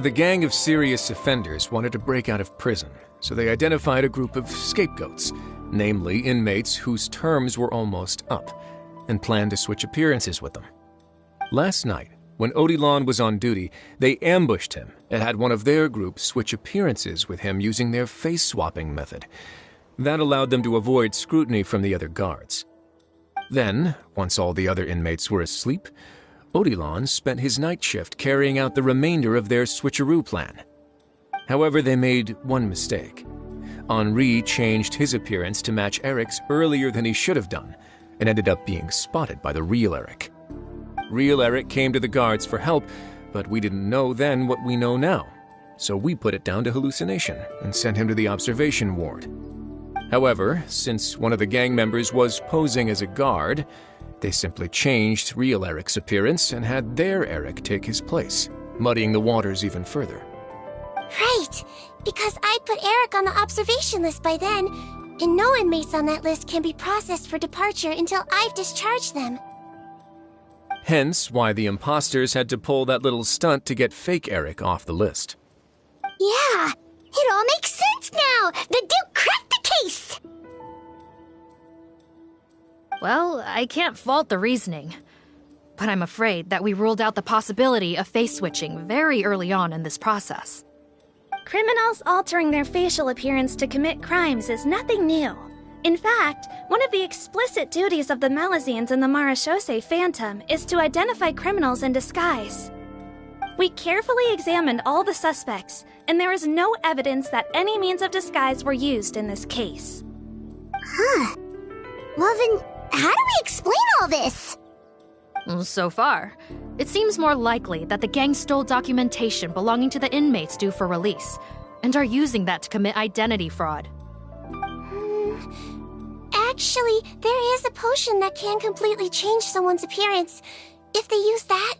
The gang of serious offenders wanted to break out of prison, so they identified a group of scapegoats, namely inmates whose terms were almost up, and planned to switch appearances with them. Last night, when Odilon was on duty, they ambushed him and had one of their group switch appearances with him using their face-swapping method. That allowed them to avoid scrutiny from the other guards. Then, once all the other inmates were asleep, Odilon spent his night shift carrying out the remainder of their switcheroo plan. However, they made one mistake. Henri changed his appearance to match Eric's earlier than he should have done, and ended up being spotted by the real Eric. Real Eric came to the guards for help, but we didn't know then what we know now, so we put it down to hallucination and sent him to the observation ward. However, since one of the gang members was posing as a guard, they simply changed real Eric's appearance and had their Eric take his place, muddying the waters even further. Right, because I put Eric on the observation list by then, and no inmates on that list can be processed for departure until I've discharged them. Hence why the imposters had to pull that little stunt to get fake Eric off the list. Yeah, it all makes sense now! The Duke cracked the case! Well, I can't fault the reasoning. But I'm afraid that we ruled out the possibility of face switching very early on in this process. Criminals altering their facial appearance to commit crimes is nothing new. In fact, one of the explicit duties of the Malazines in the Marechaussee Phantom is to identify criminals in disguise. We carefully examined all the suspects, and there is no evidence that any means of disguise were used in this case. Huh. Well then, how do we explain all this? So far, it seems more likely that the gang stole documentation belonging to the inmates due for release, and are using that to commit identity fraud. Actually, there is a potion that can completely change someone's appearance. If they use that,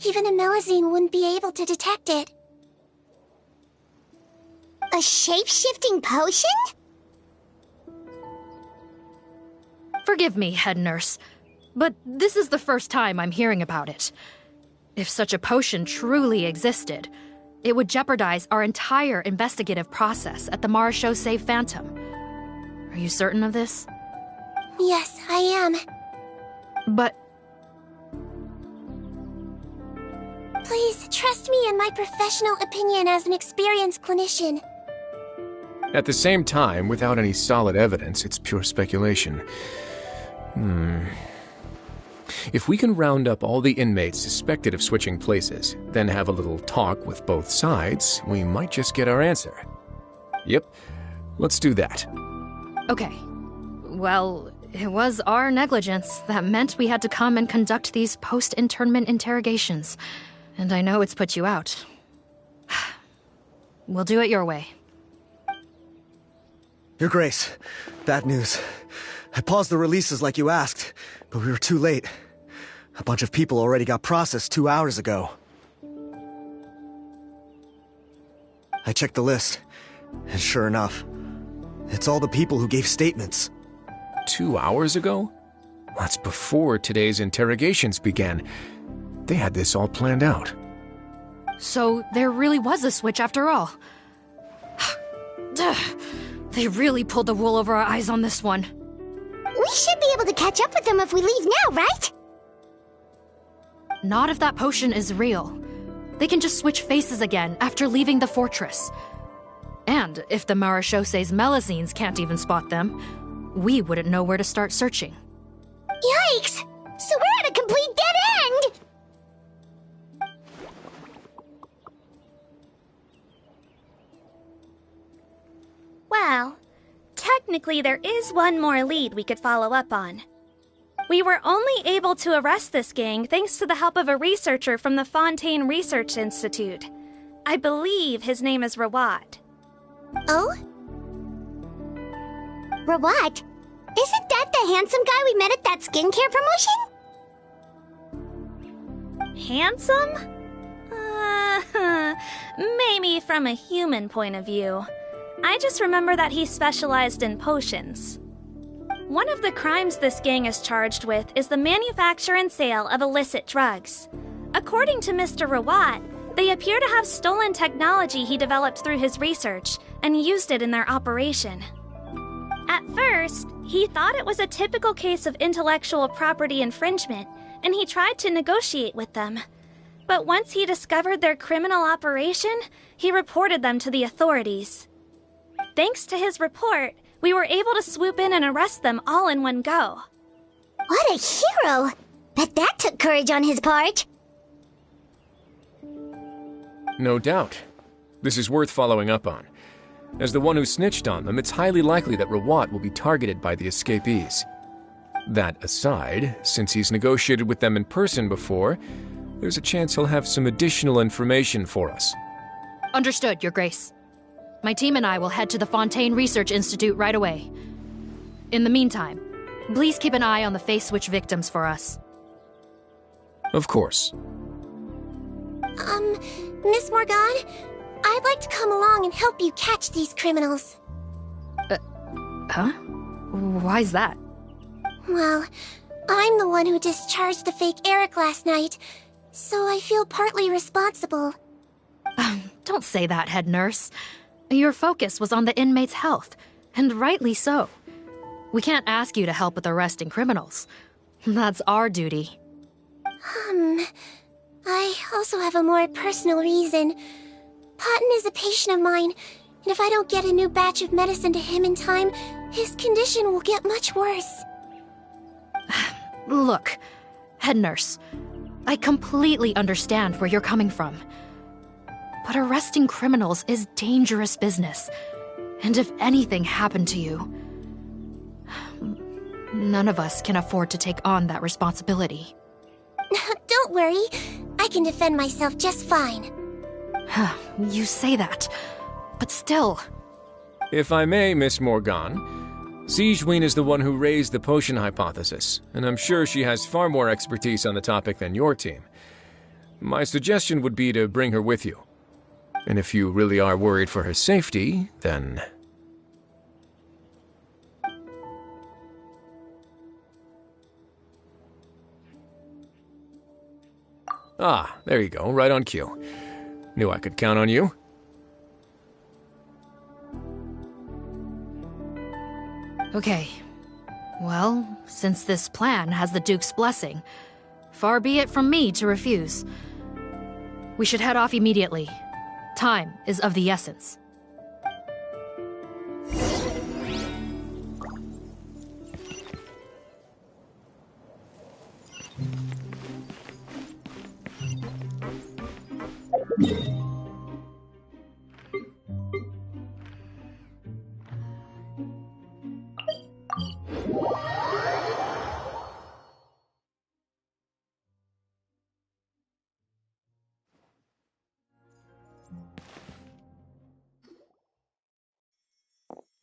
even a Malazine wouldn't be able to detect it. A shape-shifting potion? Forgive me, head nurse, but this is the first time I'm hearing about it. If such a potion truly existed, it would jeopardize our entire investigative process at the Marechaussee Phantom. Are you certain of this? Yes, I am. But... Please, trust me in my professional opinion as an experienced clinician. At the same time, without any solid evidence, it's pure speculation. If we can round up all the inmates suspected of switching places, then have a little talk with both sides, we might just get our answer. Yep, let's do that. Okay. Well, it was our negligence that meant we had to come and conduct these post-internment interrogations. And I know it's put you out. We'll do it your way. Your Grace, bad news. I paused the releases like you asked, but we were too late. A bunch of people already got processed 2 hours ago. I checked the list, and sure enough, it's all the people who gave statements. 2 hours ago? That's before today's interrogations began. They had this all planned out. So there really was a switch after all. They really pulled the wool over our eyes on this one. We should be able to catch up with them if we leave now, right? Not if that potion is real. They can just switch faces again after leaving the fortress. And if the Marechaussee's Malazines can't even spot them, we wouldn't know where to start searching. Yikes! So we're at a complete dead end! Well, technically there is one more lead we could follow up on. We were only able to arrest this gang thanks to the help of a researcher from the Fontaine Research Institute. I believe his name is Rawat. Oh? Rawat? Isn't that the handsome guy we met at that skincare promotion? Handsome? Maybe from a human point of view. I just remember that he specialized in potions. One of the crimes this gang is charged with is the manufacture and sale of illicit drugs. According to Mr. Rawat, they appear to have stolen technology he developed through his research and used it in their operation. At first, he thought it was a typical case of intellectual property infringement, and he tried to negotiate with them. But once he discovered their criminal operation, he reported them to the authorities. Thanks to his report, we were able to swoop in and arrest them all in one go. What a hero! Bet that took courage on his part. No doubt. This is worth following up on. As the one who snitched on them, it's highly likely that Rawat will be targeted by the escapees. That aside, since he's negotiated with them in person before, there's a chance he'll have some additional information for us. Understood, Your Grace. My team and I will head to the Fontaine Research Institute right away. In the meantime, please keep an eye on the face switch victims for us. Of course. Miss Morgan, I'd like to come along and help you catch these criminals. Huh? Why's that? Well, I'm the one who discharged the fake Eric last night, so I feel partly responsible. Don't say that, head nurse. Your focus was on the inmate's health, and rightly so. We can't ask you to help with arresting criminals. That's our duty. I also have a more personal reason. Patton is a patient of mine, and if I don't get a new batch of medicine to him in time, his condition will get much worse. Look, head nurse, I completely understand where you're coming from. But arresting criminals is dangerous business. And if anything happened to you, none of us can afford to take on that responsibility. Don't worry, I can defend myself just fine. You say that, but still. If I may, Miss Morgan, Sigewinne is the one who raised the potion hypothesis, and I'm sure she has far more expertise on the topic than your team. My suggestion would be to bring her with you. And if you really are worried for her safety, then... Ah, there you go, right on cue. Knew I could count on you. Okay. Well, since this plan has the Duke's blessing, far be it from me to refuse. We should head off immediately. Time is of the essence.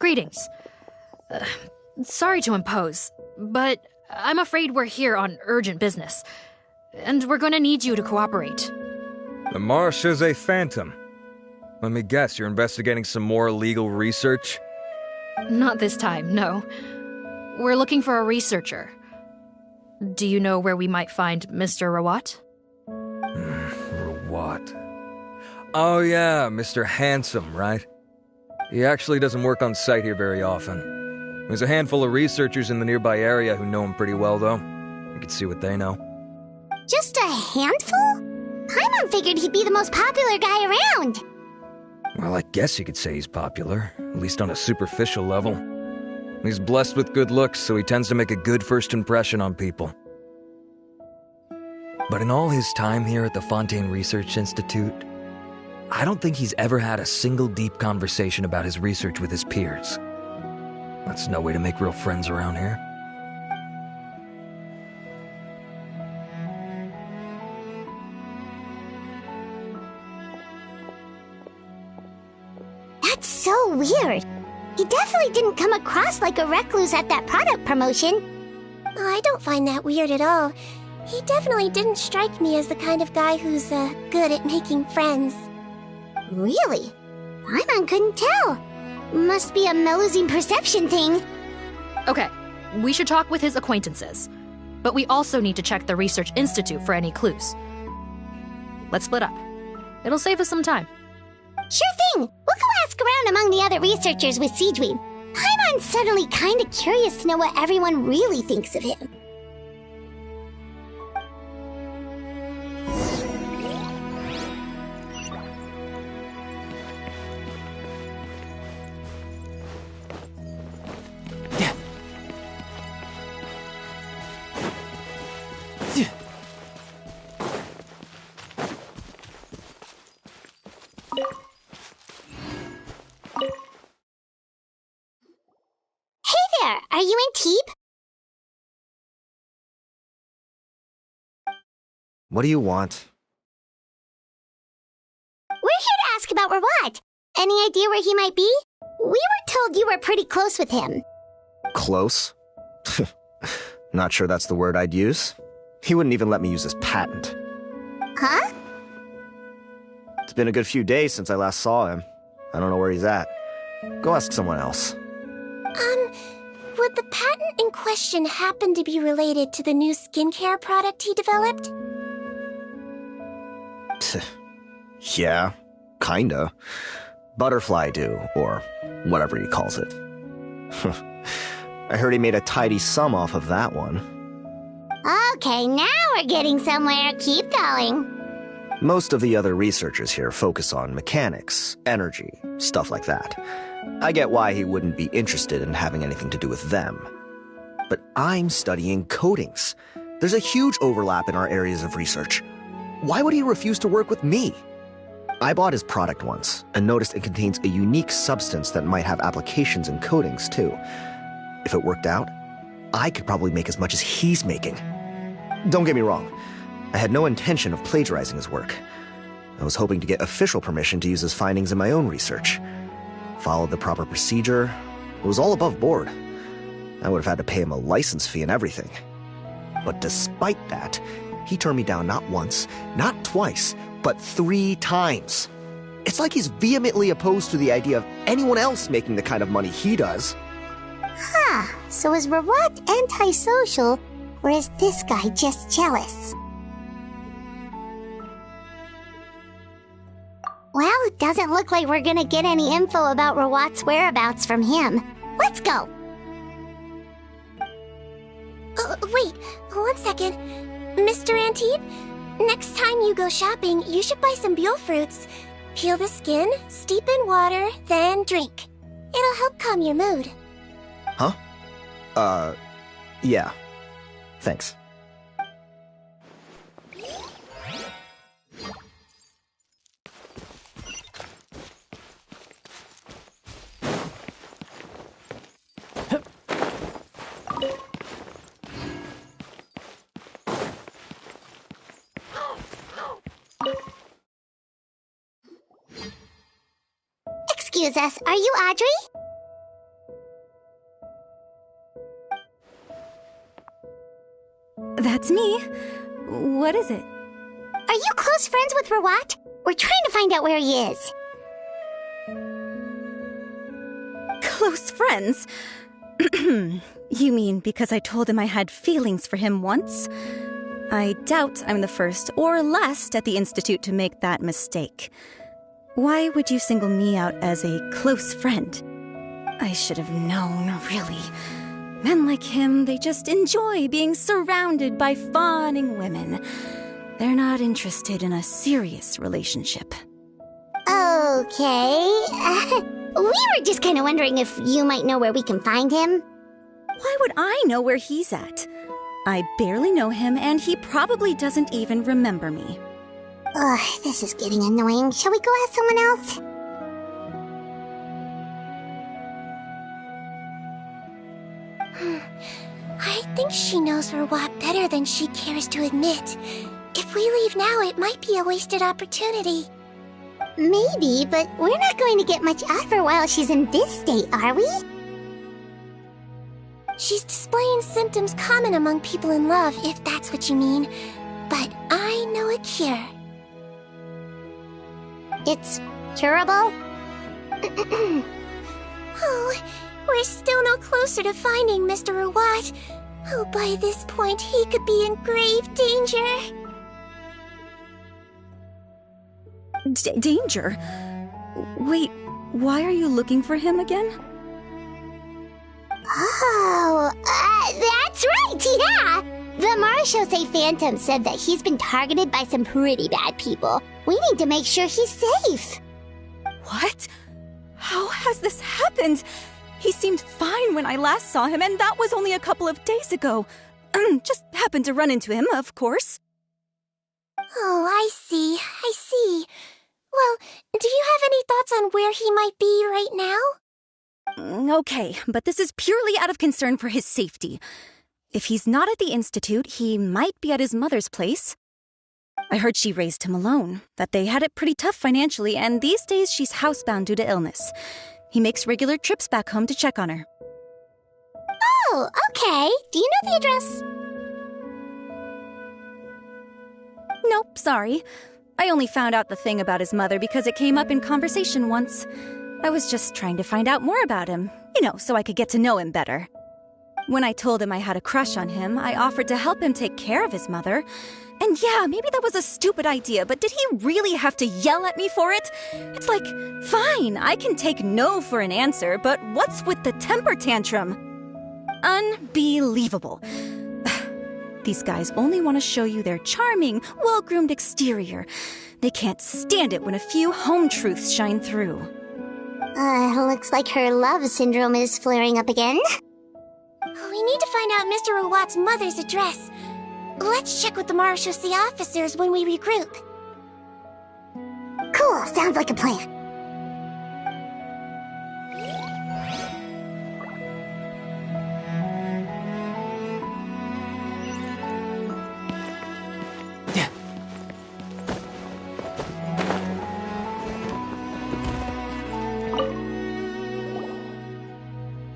Greetings. Sorry to impose, but I'm afraid we're here on urgent business, and we're gonna need you to cooperate. The Marechaussee Phantom. Let me guess, you're investigating some more legal research? Not this time, no. We're looking for a researcher. Do you know where we might find Mr. Rawat? Rawat. Oh yeah, Mr. Handsome, right? He actually doesn't work on site here very often. There's a handful of researchers in the nearby area who know him pretty well, though. You can see what they know. Just a handful? Paimon figured he'd be the most popular guy around. Well, I guess you could say he's popular, at least on a superficial level. He's blessed with good looks, so he tends to make a good first impression on people. But in all his time here at the Fontaine Research Institute, I don't think he's ever had a single deep conversation about his research with his peers. That's no way to make real friends around here. That's so weird. He definitely didn't come across like a recluse at that product promotion. I don't find that weird at all. He definitely didn't strike me as the kind of guy who's good at making friends. Really? Paimon couldn't tell. Must be a Melusine perception thing. Okay, We should talk with his acquaintances. But we also need to check the Research Institute for any clues. Let's split up. It'll save us some time. Sure thing! We'll go ask around among the other researchers with Seedweed. Paimon's suddenly kinda curious to know what everyone really thinks of him. Are you in Teep? What do you want? We're here to ask about Rawat. Any idea where he might be? We were told you were pretty close with him. Close? Not sure that's the word I'd use. He wouldn't even let me use his patent. Huh? It's been a good few days since I last saw him. I don't know where he's at. Go ask someone else. Would the patent in question happen to be related to the new skincare product he developed? Yeah, kinda. Butterfly Dew, or whatever he calls it. I heard he made a tidy sum off of that one. Okay, now we're getting somewhere. Keep going. Most of the other researchers here focus on mechanics, energy, stuff like that. I get why he wouldn't be interested in having anything to do with them. But I'm studying coatings. There's a huge overlap in our areas of research. Why would he refuse to work with me? I bought his product once and noticed it contains a unique substance that might have applications in coatings too. If it worked out, I could probably make as much as he's making. Don't get me wrong, I had no intention of plagiarizing his work. I was hoping to get official permission to use his findings in my own research. Followed the proper procedure. It was all above board. I would have had to pay him a license fee and everything. But despite that, he turned me down not once, not twice, but 3 times. It's like he's vehemently opposed to the idea of anyone else making the kind of money he does. Huh, so is Rawat antisocial, or is this guy just jealous? Well, it doesn't look like we're gonna get any info about Rawat's whereabouts from him. Let's go! Wait, 1 second. Mr. Antib, next time you go shopping, you should buy some Buell fruits. Peel the skin, steep in water, then drink. It'll help calm your mood. Huh? Yeah. Thanks. Excuse us, are you Audrey? That's me. What is it? Are you close friends with Rawat? We're trying to find out where he is. Close friends? You mean because I told him I had feelings for him once? I doubt I'm the first or last at the Institute to make that mistake. Why would you single me out as a close friend? I should have known, really. Men like him, they just enjoy being surrounded by fawning women. They're not interested in a serious relationship. Okay. We were just kind of wondering if you might know where we can find him. Why would I know where he's at? I barely know him, and he probably doesn't even remember me. Ugh, this is getting annoying. Shall we go ask someone else? I think she knows Rawat better than she cares to admit. If we leave now, it might be a wasted opportunity. Maybe, but we're not going to get much out of her while she's in this state, are we? She's displaying symptoms common among people in love, if that's what you mean. But I know a cure. It's curable? Oh, We're still no closer to finding Mr. Rawat. Oh, by this point, he could be in grave danger. Danger? Wait, why are you looking for him again? Oh, that's right, yeah! The Marechaussee Phantom said that he's been targeted by some pretty bad people. We need to make sure he's safe. What? How has this happened? He seemed fine when I last saw him, and that was only a couple of days ago. Just happened to run into him, of course. Oh, I see. Well, do you have any thoughts on where he might be right now? Okay, but this is purely out of concern for his safety. If he's not at the Institute, he might be at his mother's place. I heard she raised him alone, that they had it pretty tough financially, and these days she's housebound due to illness. He makes regular trips back home to check on her. Oh, okay. Do you know the address? Nope, sorry. I only found out the thing about his mother because it came up in conversation once. I was just trying to find out more about him, so I could get to know him better. When I told him I had a crush on him, I offered to help him take care of his mother. And yeah, maybe that was a stupid idea, but did he really have to yell at me for it? It's like, fine, I can take no for an answer, but what's with the temper tantrum? Unbelievable. These guys only want to show you their charming, well-groomed exterior. They can't stand it when a few home truths shine through. Looks like her love syndrome is flaring up again. We need to find out Mr. Rawat's mother's address. Let's check with the Marechaussee officers when we regroup. Cool, sounds like a plan.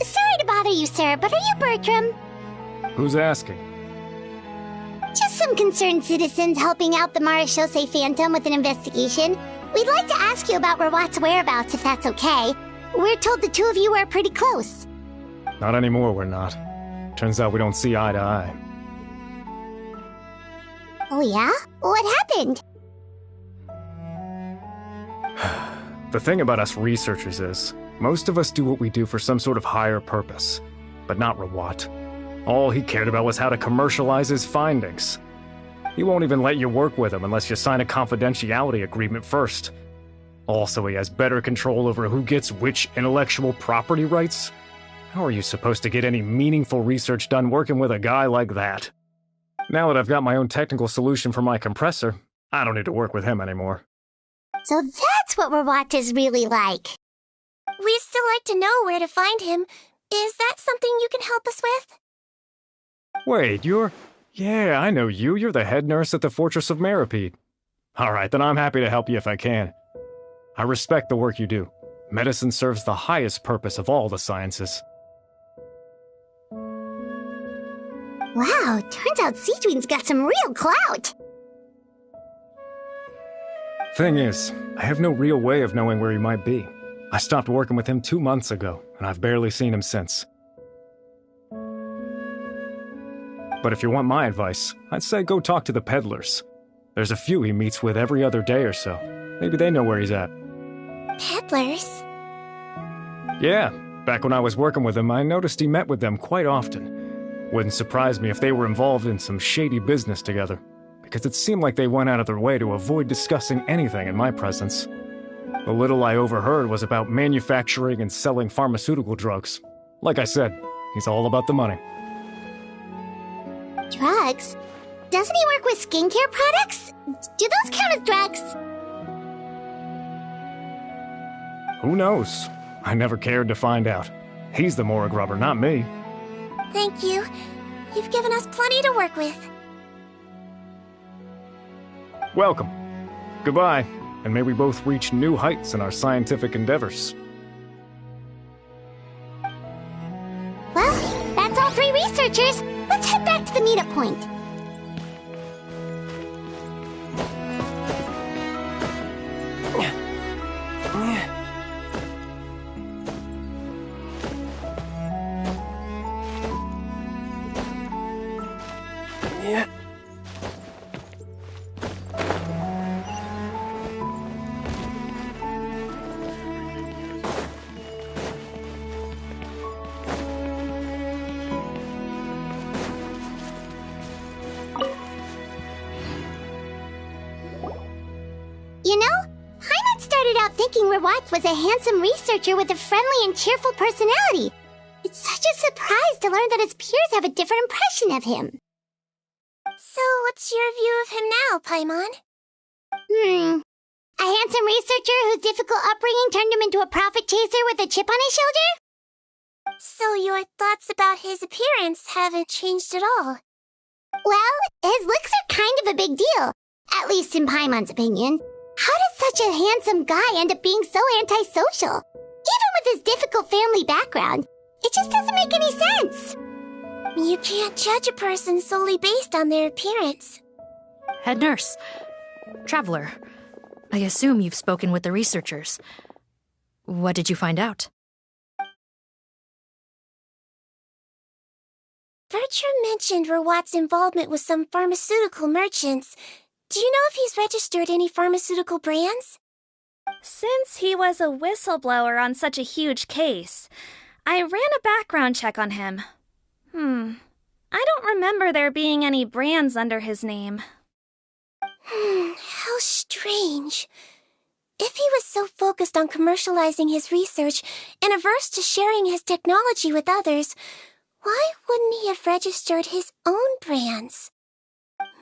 Sorry to bother you, sir, but are you Bertram? Who's asking? Just some concerned citizens helping out the Marechaussee Phantom with an investigation. We'd like to ask you about Rawat's whereabouts, if that's okay. We're told the two of you are pretty close. Not anymore, we're not. Turns out we don't see eye to eye. Oh yeah? What happened? The thing about us researchers is, most of us do what we do for some sort of higher purpose. But not Rawat. All he cared about was how to commercialize his findings. He won't even let you work with him unless you sign a confidentiality agreement first. Also, he has better control over who gets which intellectual property rights. How are you supposed to get any meaningful research done working with a guy like that? Now that I've got my own technical solution for my compressor, I don't need to work with him anymore. So that's what Rawat is really like. We'd still like to know where to find him. Is that something you can help us with? Wait, Yeah, I know you. You're the head nurse at the Fortress of Meripede. Alright, then I'm happy to help you if I can. I respect the work you do. Medicine serves the highest purpose of all the sciences. Wow, turns out Sejuin's got some real clout. Thing is, I have no real way of knowing where he might be. I stopped working with him 2 months ago, and I've barely seen him since. But if you want my advice, I'd say go talk to the peddlers. There's a few he meets with every other day or so. Maybe they know where he's at. Peddlers? Yeah, back when I was working with him, I noticed he met with them quite often. Wouldn't surprise me if they were involved in some shady business together, because it seemed like they went out of their way to avoid discussing anything in my presence. The little I overheard was about manufacturing and selling pharmaceutical drugs. Like I said, he's all about the money. Drugs? Doesn't he work with skincare products? Do those count as drugs? Who knows? I never cared to find out. He's the morgue rubber, not me. Thank you. You've given us plenty to work with. Welcome. Goodbye, and may we both reach new heights in our scientific endeavors. Well, that's all 3 researchers. Let's head back to the meetup point. Yeah. You know, Paimon started out thinking Rawat was a handsome researcher with a friendly and cheerful personality. It's such a surprise to learn that his peers have a different impression of him. So, what's your view of him now, Paimon? A handsome researcher whose difficult upbringing turned him into a profit chaser with a chip on his shoulder? So your thoughts about his appearance haven't changed at all? Well, his looks are kind of a big deal, at least in Paimon's opinion. How does such a handsome guy end up being so antisocial? Even with his difficult family background, it just doesn't make any sense. You can't judge a person solely based on their appearance. Head nurse. Traveler. I assume you've spoken with the researchers. What did you find out? Bertram mentioned Rawat's involvement with some pharmaceutical merchants. Do you know if he's registered any pharmaceutical brands? Since he was a whistleblower on such a huge case, I ran a background check on him. I don't remember there being any brands under his name. How strange. If he was so focused on commercializing his research and averse to sharing his technology with others, why wouldn't he have registered his own brands?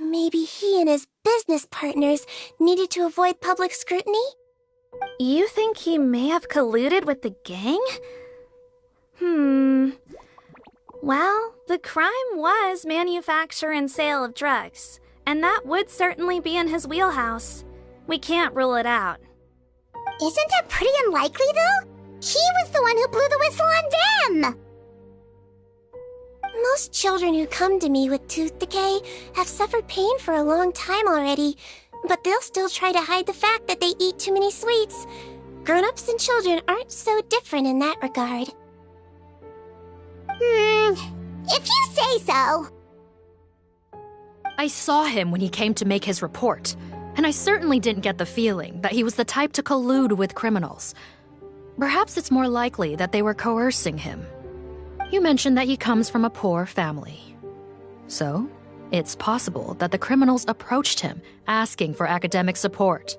Maybe he and his business partners needed to avoid public scrutiny? You think he may have colluded with the gang? Well, the crime was manufacture and sale of drugs, and that would certainly be in his wheelhouse. We can't rule it out. Isn't that pretty unlikely, though? He was the one who blew the whistle on them! Most children who come to me with tooth decay have suffered pain for a long time already, but they'll still try to hide the fact that they eat too many sweets. Grown-ups and children aren't so different in that regard. If you say so. I saw him when he came to make his report, and I certainly didn't get the feeling that he was the type to collude with criminals. Perhaps it's more likely that they were coercing him. You mentioned that he comes from a poor family. So, it's possible that the criminals approached him asking for academic support,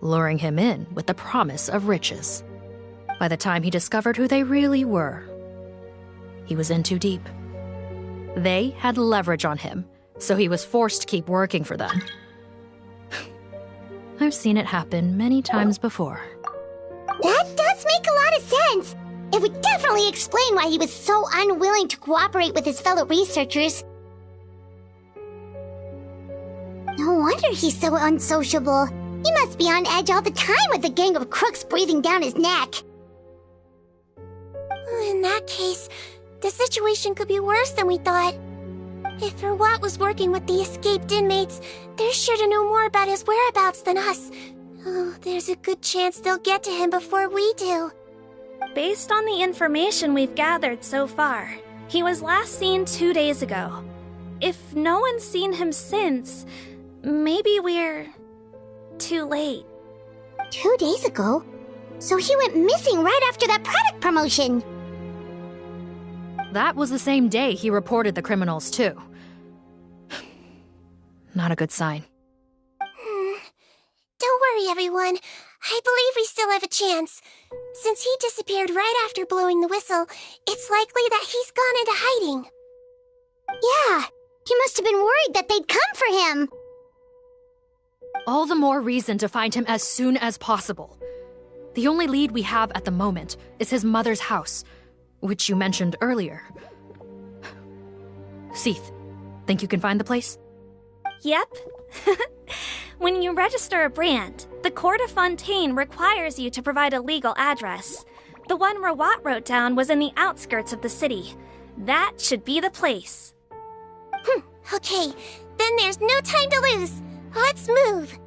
luring him in with the promise of riches. By the time he discovered who they really were, he was in too deep. They had leverage on him, so he was forced to keep working for them. I've seen it happen many times before. That does make a lot of sense. It would definitely explain why he was so unwilling to cooperate with his fellow researchers. No wonder he's so unsociable. He must be on edge all the time with a gang of crooks breathing down his neck. In that case, the situation could be worse than we thought. If Rawat was working with the escaped inmates, they're sure to know more about his whereabouts than us. Oh, there's a good chance they'll get to him before we do. Based on the information we've gathered so far, he was last seen 2 days ago. If no one's seen him since, maybe we're too late. 2 days ago? So he went missing right after that product promotion. That was the same day he reported the criminals, too. Not a good sign. Don't worry, everyone. I believe we still have a chance. Since he disappeared right after blowing the whistle, it's likely that he's gone into hiding. Yeah, he must have been worried that they'd come for him. All the more reason to find him as soon as possible. The only lead we have at the moment is his mother's house, which you mentioned earlier. Seath, think you can find the place? Yep. When you register a brand, the Court of Fontaine requires you to provide a legal address. The one Rawat wrote down was in the outskirts of the city. That should be the place. Okay, then there's no time to lose. Let's move.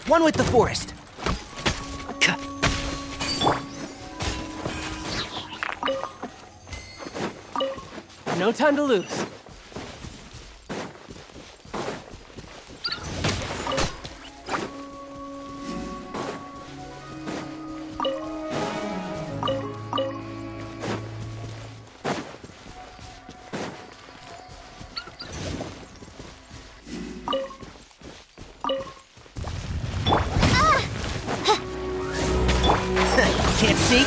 One with the forest. No time to lose. Can't see?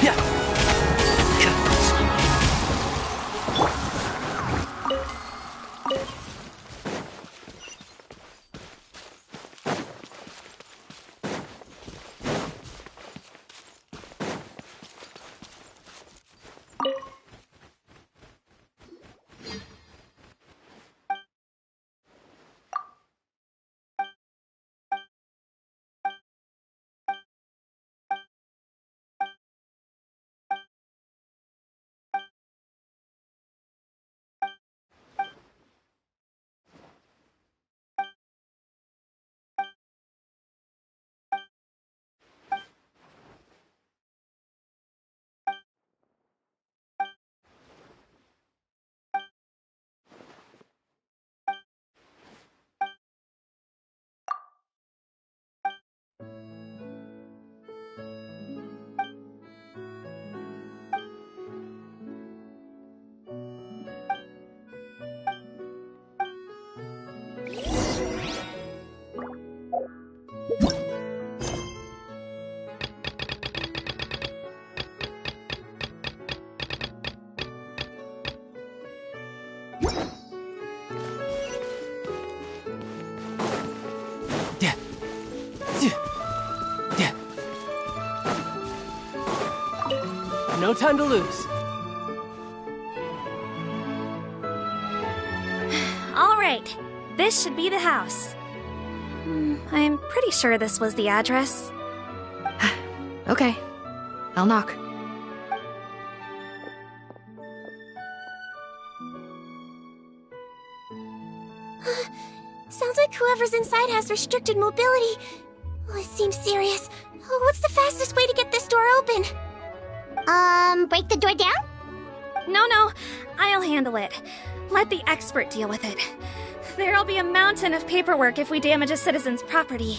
Yeah. No time to lose. All right, this should be the house. I'm pretty sure this was the address. Okay, I'll knock. Sounds like whoever's inside has restricted mobility. Oh, it seems serious. Oh, what's the fastest way to get this door open? Break the door down? No, I'll handle it. Let the expert deal with it. There'll be a mountain of paperwork if we damage a citizen's property.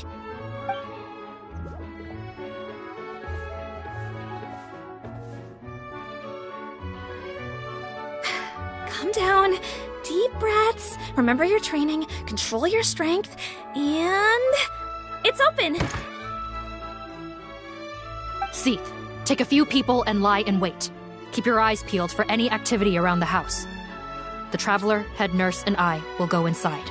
Calm down. Deep breaths. Remember your training. Control your strength. And... it's open! Seath, take a few people and lie in wait. Keep your eyes peeled for any activity around the house. The Traveler, head nurse, and I will go inside.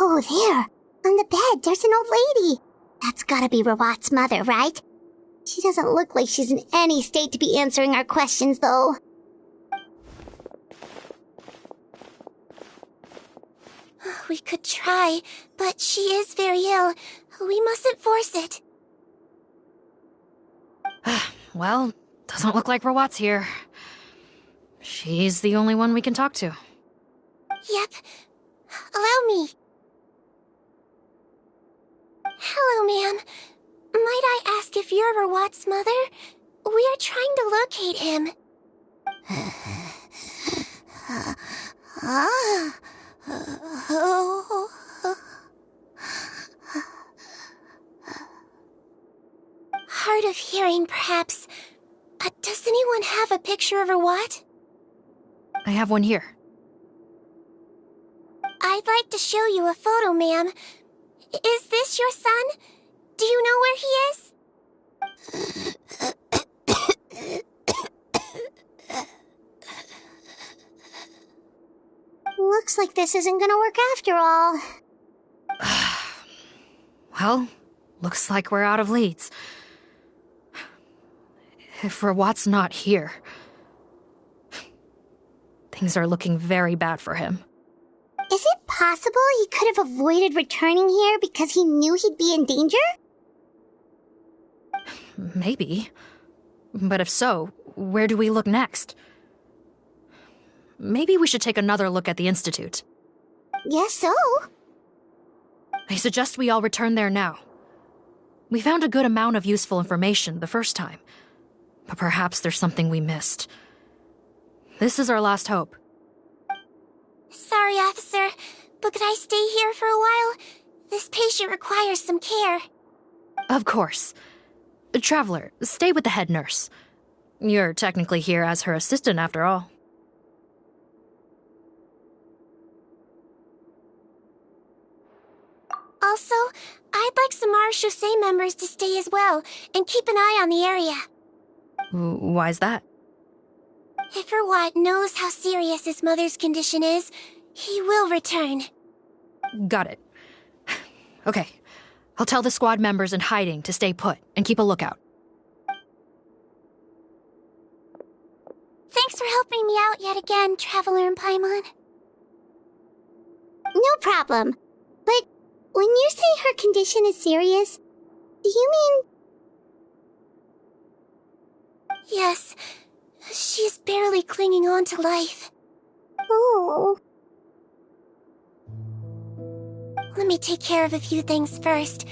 Oh, there. On the bed, there's an old lady. That's gotta be Rawat's mother, right? She doesn't look like she's in any state to be answering our questions, though. We could try, but she is very ill. We mustn't force it. Well, doesn't look like Rawat's here. She's the only one we can talk to. Yep. Allow me. Hello, ma'am. Might I ask if you're Rawat's mother? We are trying to locate him. Hard of hearing, perhaps. Does anyone have a picture of Rawat? I have one here. I'd like to show you a photo, ma'am. Is this your son? Do you know where he is? Looks like this isn't gonna work after all. Well, looks like we're out of leads. If Rawat's not here, things are looking very bad for him. Is it possible he could have avoided returning here because he knew he'd be in danger? Maybe. But if so, where do we look next? Maybe we should take another look at the Institute. Guess so. I suggest we all return there now. We found a good amount of useful information the first time, but perhaps there's something we missed. This is our last hope. Sorry, officer, but could I stay here for a while? This patient requires some care. Of course. Traveler, stay with the head nurse. You're technically here as her assistant after all. Also, I'd like some Marechaussee members to stay as well, and keep an eye on the area. Why's that? If Rawat knows how serious his mother's condition is, he will return. Got it. Okay. I'll tell the squad members in hiding to stay put and keep a lookout. Thanks for helping me out yet again, Traveler and Paimon. No problem. But when you say her condition is serious, do you mean... Yes. She's barely clinging on to life. Oh. Let me take care of a few things first.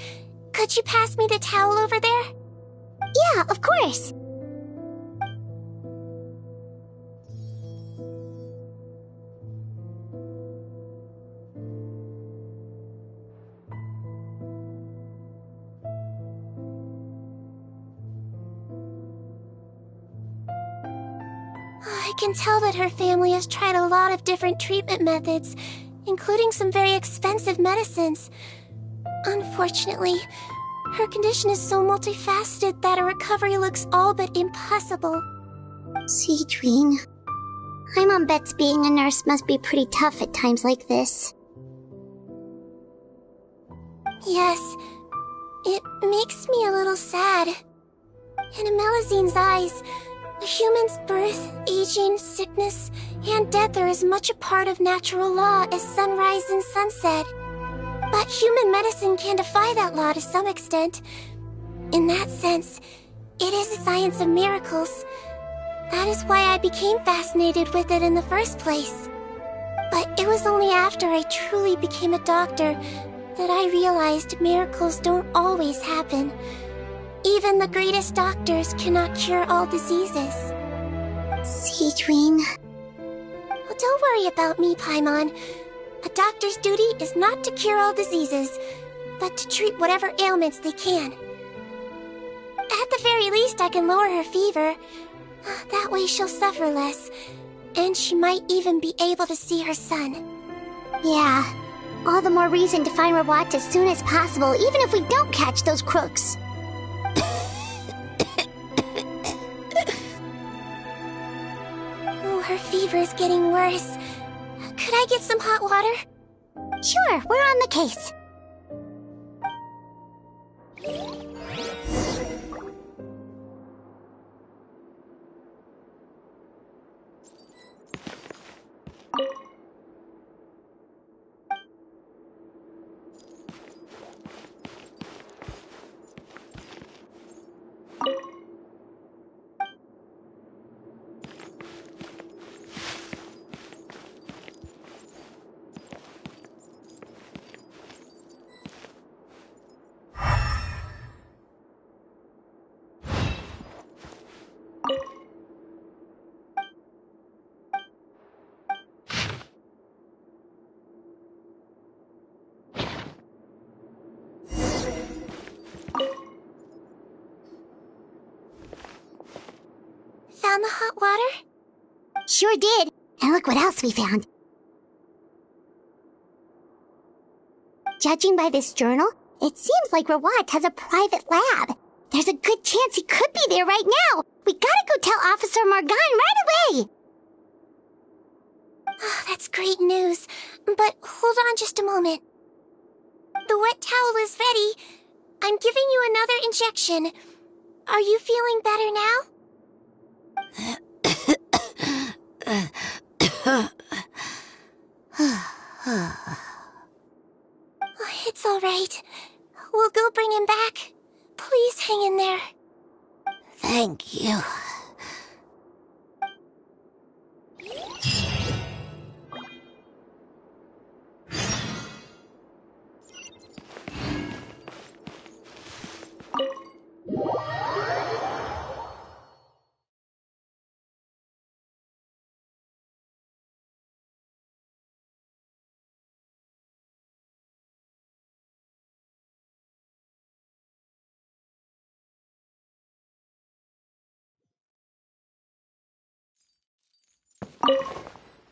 Could you pass me the towel over there? Yeah, of course. I can tell that her family has tried a lot of different treatment methods, including some very expensive medicines. Unfortunately, her condition is so multifaceted that a recovery looks all but impossible. Citrin. My mom bets being a nurse must be pretty tough at times like this. Yes, it makes me a little sad. In Amelazine's eyes, a human's birth, aging, sickness, and death are as much a part of natural law as sunrise and sunset. But human medicine can defy that law to some extent. In that sense, it is a science of miracles. That is why I became fascinated with it in the first place. But it was only after I truly became a doctor that I realized miracles don't always happen. Even the greatest doctors cannot cure all diseases. Citrin. Oh, don't worry about me, Paimon. A doctor's duty is not to cure all diseases, but to treat whatever ailments they can. At the very least, I can lower her fever. That way she'll suffer less, and she might even be able to see her son. Yeah, all the more reason to find Rawat as soon as possible, even if we don't catch those crooks. Oh, her fever is getting worse. Could I get some hot water? Sure, we're on the case. Found the hot water? Sure did. And look what else we found. Judging by this journal, it seems like Rawat has a private lab. There's a good chance he could be there right now. We gotta go tell Officer Morgan right away. Oh, that's great news. But hold on just a moment. The wet towel is ready. I'm giving you another injection. Are you feeling better now? It's all right. We'll go bring him back. Please hang in there. Thank you.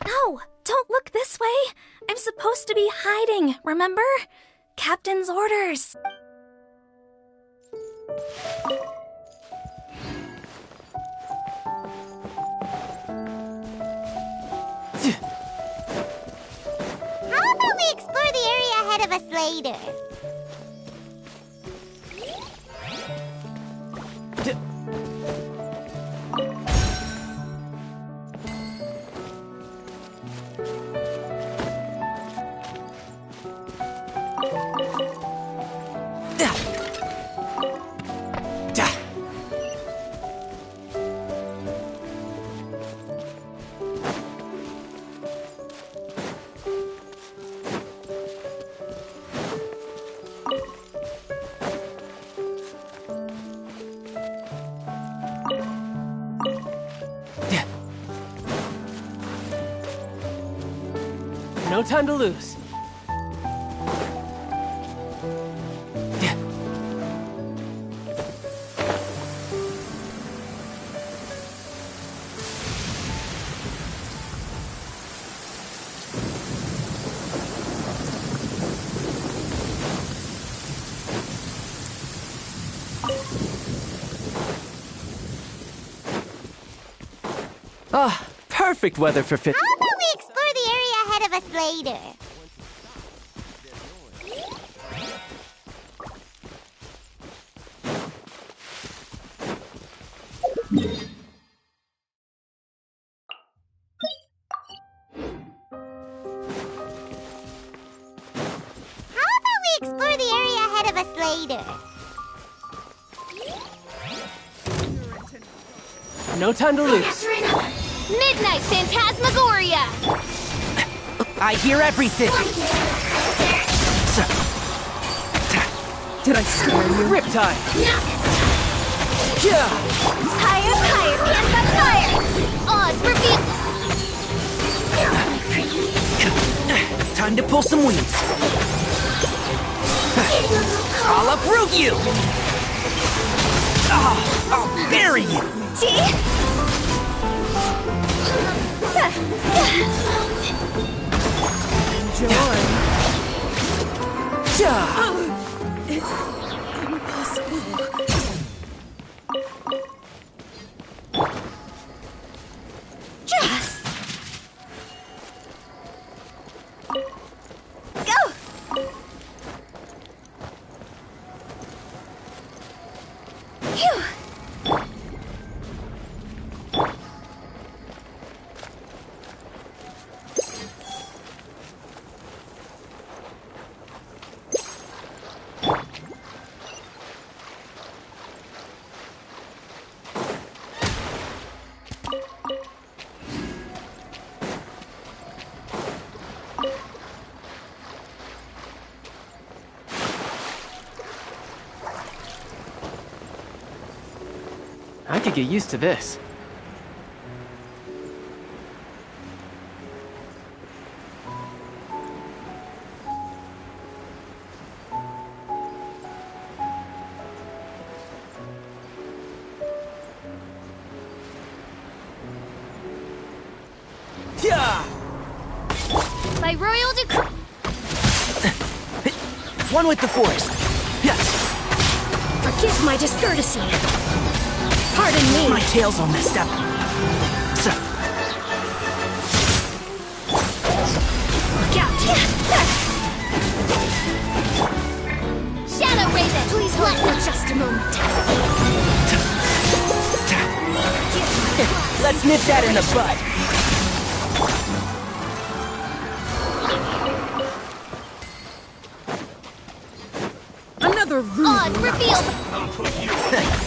No, don't look this way. I'm supposed to be hiding, remember? Captain's orders. How about we explore the area ahead of us later? No time to lose. Ah, perfect weather for fit. How about we explore the area ahead of us later? How about we explore the area ahead of us later? No time to lose. Midnight Phantasmagoria! I hear everything. Did I scare you? Riptide. Yeah. Higher, higher, Panther fire! Oz reveal! Time to pull some weeds. I'll uproot you! I'll bury you! Enjoy. I could get used to this. By royal decree. One with the forest. Forgive my discourtesy. Pardon me. My tail's all messed up. Shadow Raven. Please hold for just a moment. Let's nip that in the bud. Another rude on reveal.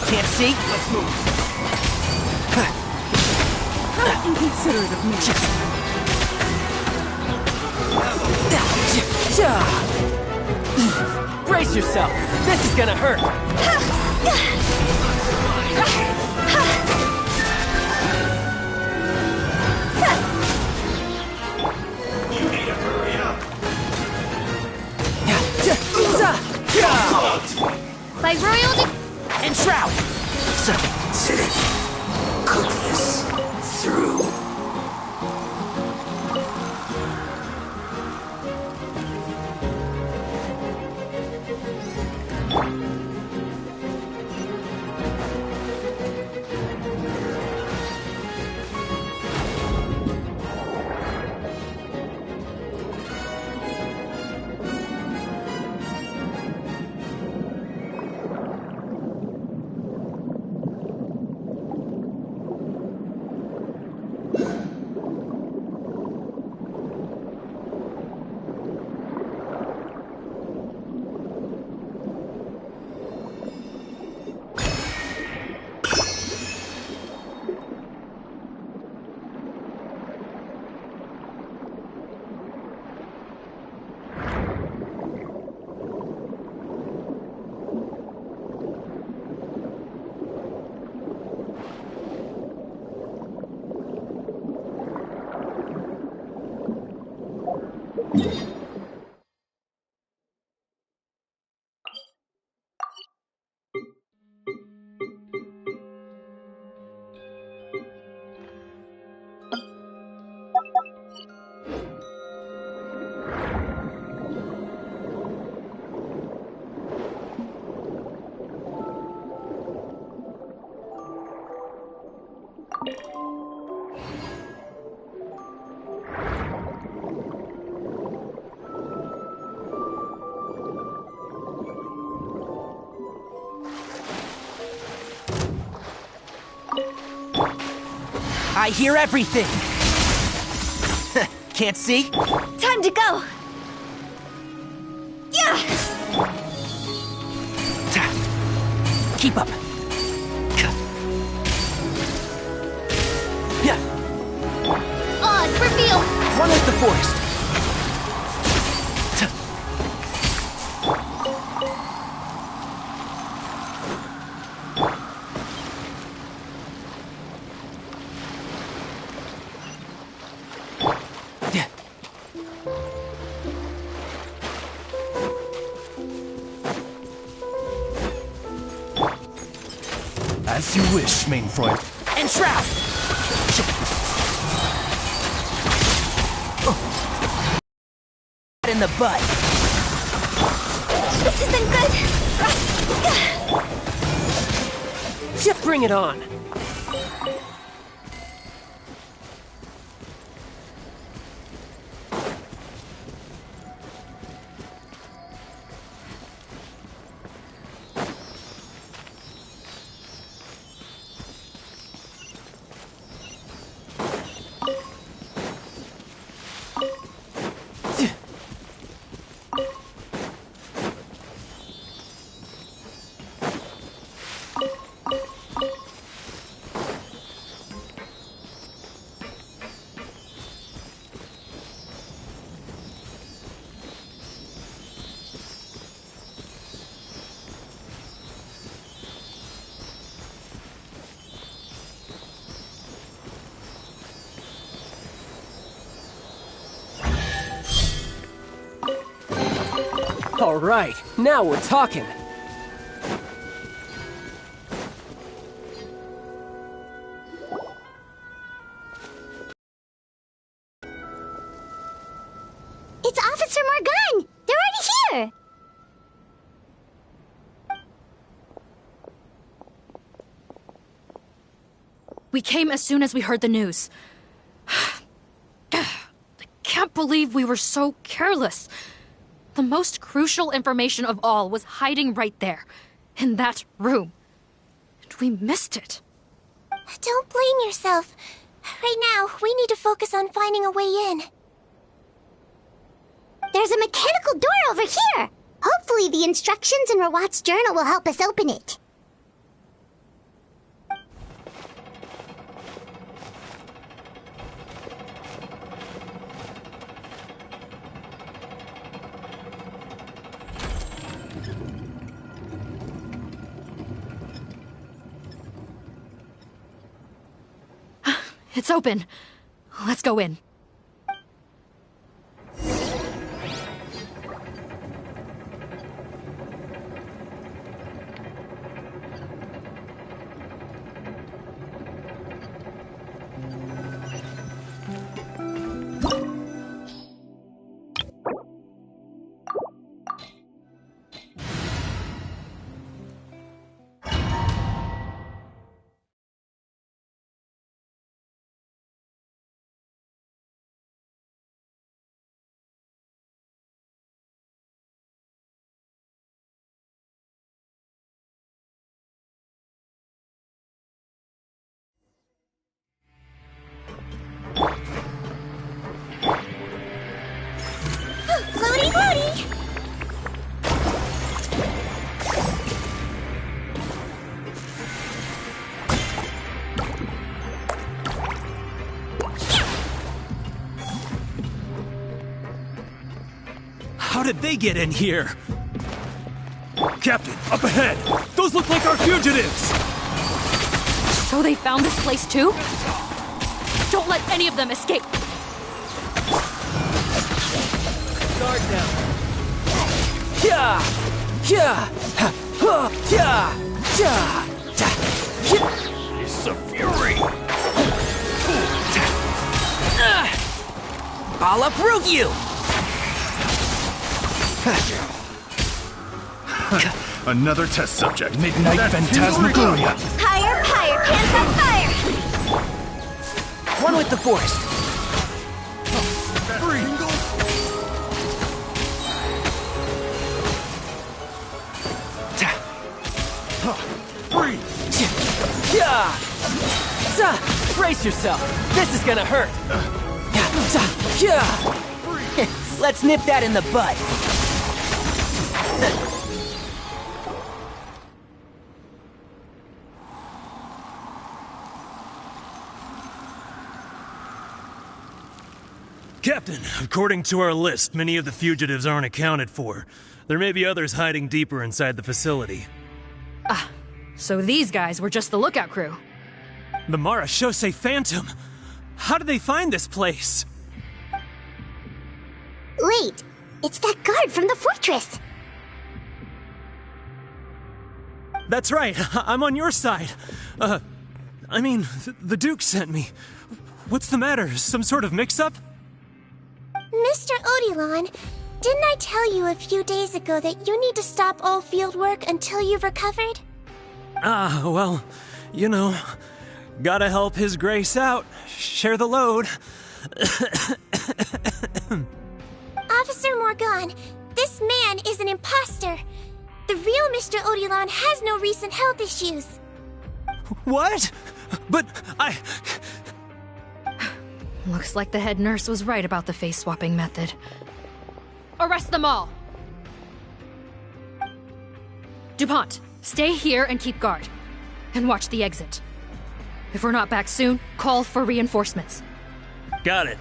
Can't see? Let's move. How inconsiderate of me. Brace yourself. This is gonna hurt. You need to hurry up. By royal and shroud. Cook this through. I hear everything. Can't see? Time to go. Yeah. Keep up. Yeah. On reveal. One with the forest. As you wish, Mainfreund. And shroud! In the butt. This isn't good. Just bring it on. All right, now we're talking. It's Officer Morgan! They're already here! We came as soon as we heard the news. I can't believe we were so careless. The most crucial information of all was hiding right there, in that room. And we missed it. Don't blame yourself. Right now, we need to focus on finding a way in. There's a mechanical door over here! Hopefully the instructions in Rawat's journal will help us open it. It's open. Let's go in. Floaty, floaty! How did they get in here? Captain, up ahead! Those look like our fugitives! So they found this place too? Don't let any of them escape! Guard down. Yeah! Yeah! Yeah! Yeah! It's a fury! I'll uproot you! Another test subject. Midnight Phantasmagoria. Higher, higher, pants on fire! One with the forest. Yeah! Brace yourself. This is gonna hurt. Let's nip that in the bud. Captain, according to our list, many of the fugitives aren't accounted for. There may be others hiding deeper inside the facility. Ah, so these guys were just the lookout crew. The Marashose Phantom! How did they find this place? Wait, it's that guard from the fortress! That's right, I'm on your side. The Duke sent me. What's the matter? Some sort of mix-up? Mr. Odilon, didn't I tell you a few days ago that you need to stop all field work until you've recovered? Well, you know, gotta help His Grace out. Share the load. Officer Morgan, this man is an imposter. The real Mr. Odilon has no recent health issues. What? But I... Looks like the head nurse was right about the face-swapping method. Arrest them all! DuPont, stay here and keep guard. And watch the exit. If we're not back soon, call for reinforcements. Got it.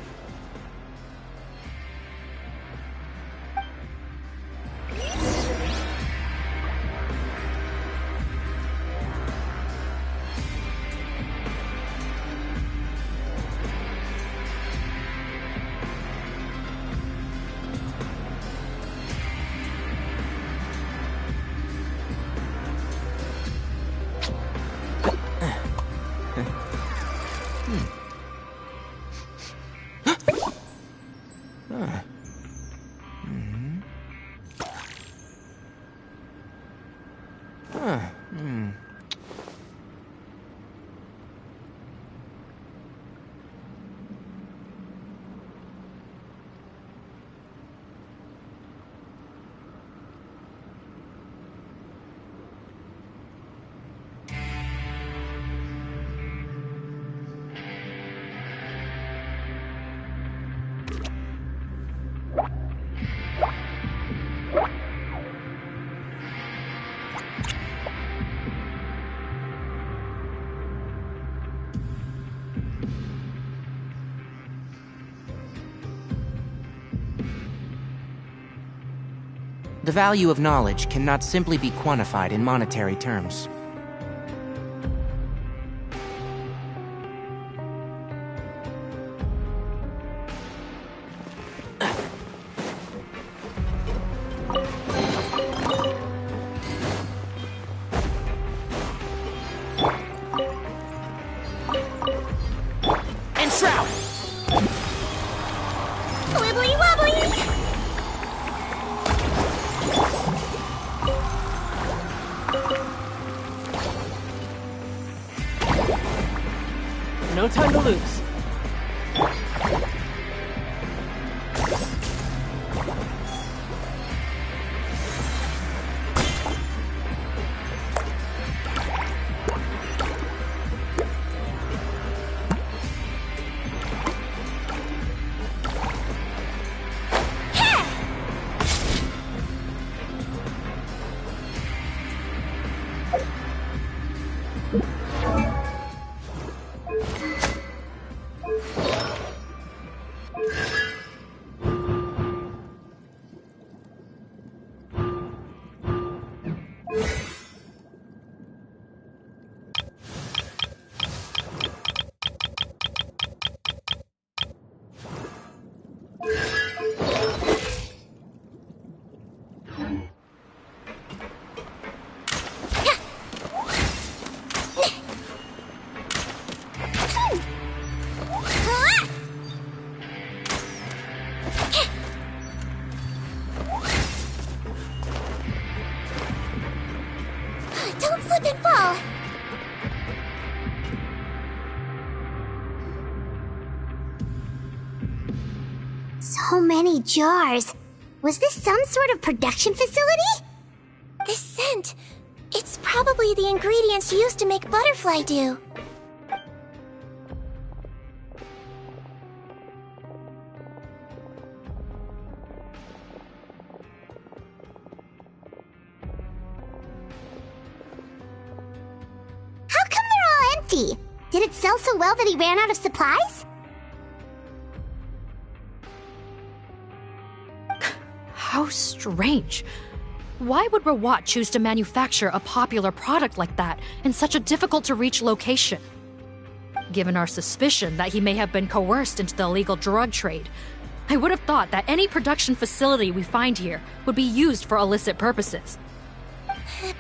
The value of knowledge cannot simply be quantified in monetary terms. Wibbly wobbly! No time to lose. Don't slip and fall! So many jars. Was this some sort of production facility? This scent. It's probably the ingredients used to make butterfly dew. How come they're all empty? Did it sell so well that he ran out of supplies? How strange. Why would Rawat choose to manufacture a popular product like that in such a difficult-to-reach location? Given our suspicion that he may have been coerced into the illegal drug trade, I would have thought that any production facility we find here would be used for illicit purposes.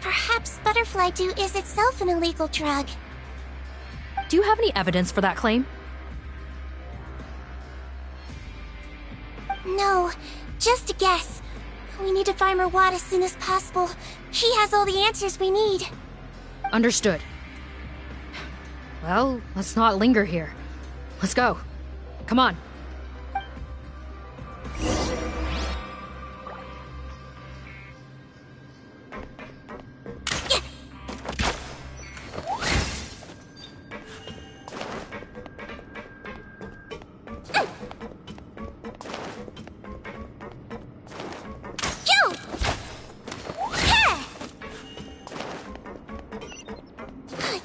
Perhaps butterfly dew is itself an illegal drug. Do you have any evidence for that claim? No, just a guess. We need to find Rawat as soon as possible. He has all the answers we need. Understood. Well, let's not linger here. Let's go. Come on.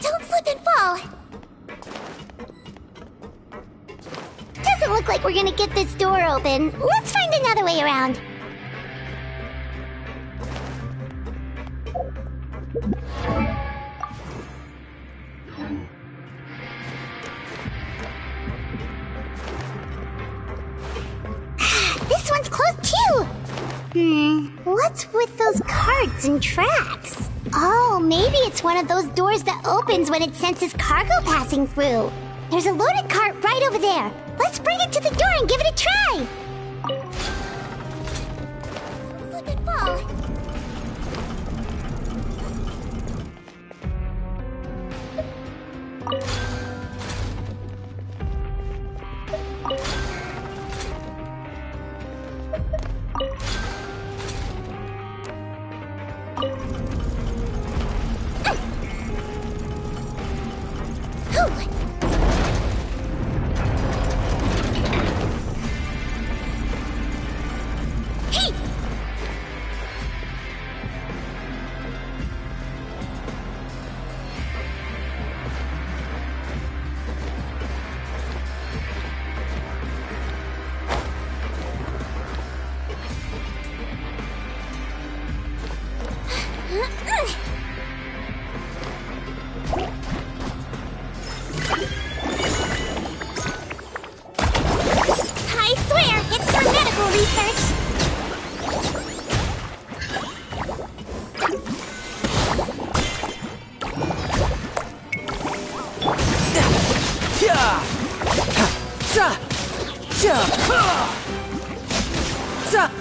Don't slip and fall! Doesn't look like we're gonna get this door open. Let's find another way around. This one's closed too! What's with those carts and tracks? Oh, maybe it's one of those doors that opens when it senses cargo passing through. There's a loaded cart right over there. Let's bring it to the door and give it a try. Slip and fall.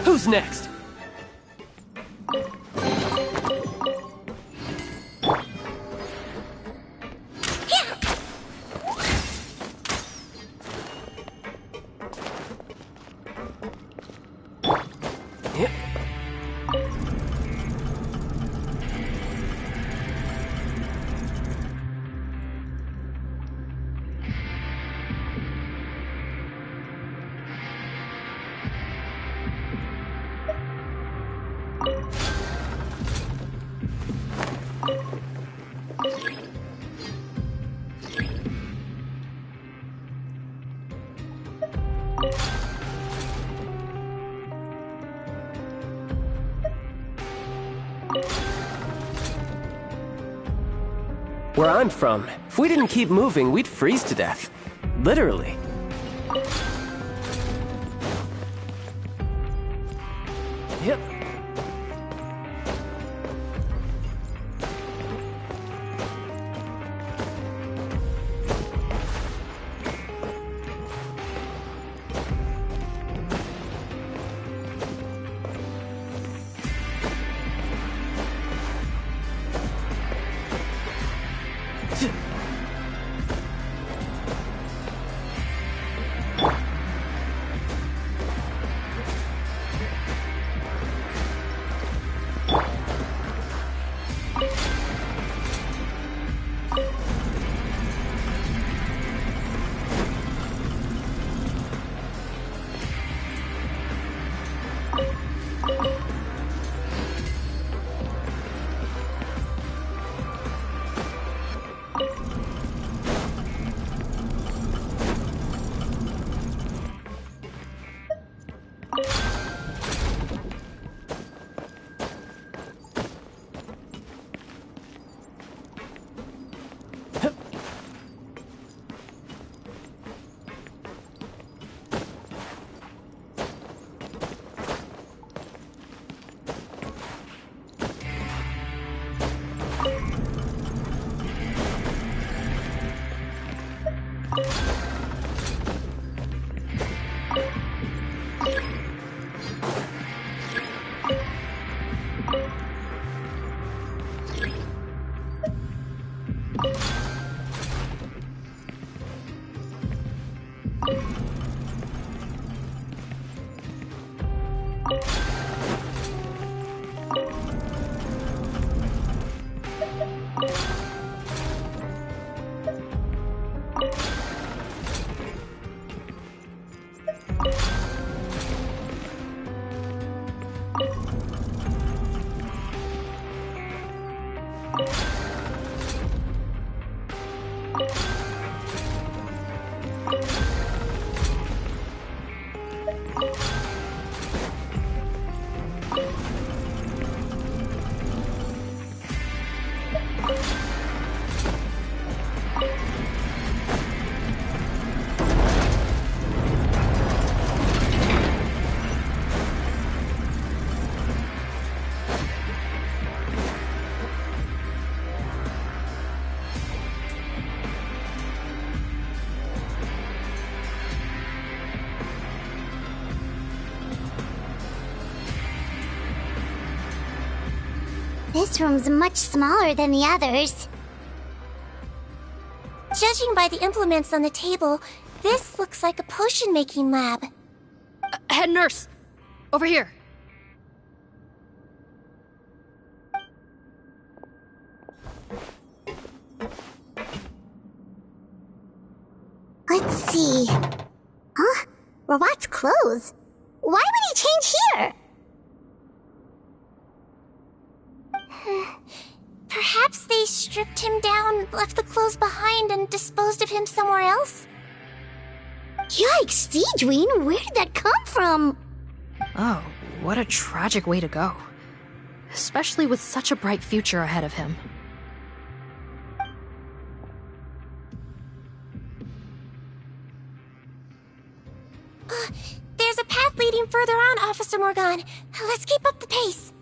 Who's next? Where I'm from, if we didn't keep moving, we'd freeze to death. Literally. Yep. This room's much smaller than the others. Judging by the implements on the table, this looks like a potion-making lab. Head nurse! Over here. Let's see. Huh? Robot's clothes? Why would he change here? Perhaps they stripped him down, left the clothes behind, and disposed of him somewhere else? Yikes, Deedween, where did that come from? Oh, what a tragic way to go. Especially with such a bright future ahead of him. There's a path leading further on, Officer Morgan. Let's keep up the pace.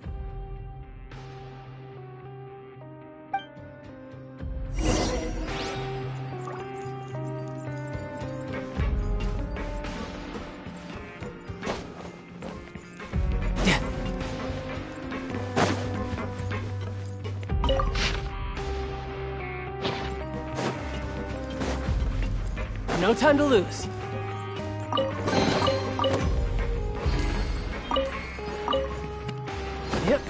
No time to lose. Yep.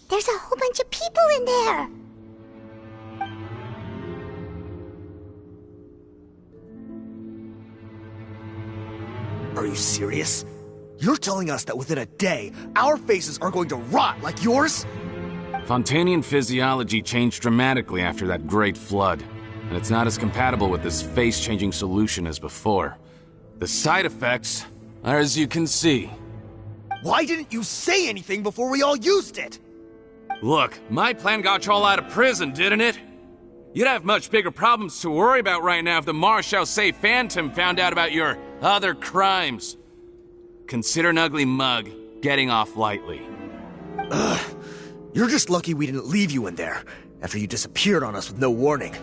There's a whole bunch of people in there. Are you serious? You're telling us that within a day, our faces are going to rot like yours? Fontanian physiology changed dramatically after that great flood, and it's not as compatible with this face-changing solution as before. The side effects are as you can see. Why didn't you say anything before we all used it? Look, my plan got you all out of prison, didn't it? You'd have much bigger problems to worry about right now if the Marshal Say Phantom found out about your other crimes. Consider an ugly mug getting off lightly. Ugh. You're just lucky we didn't leave you in there after you disappeared on us with no warning.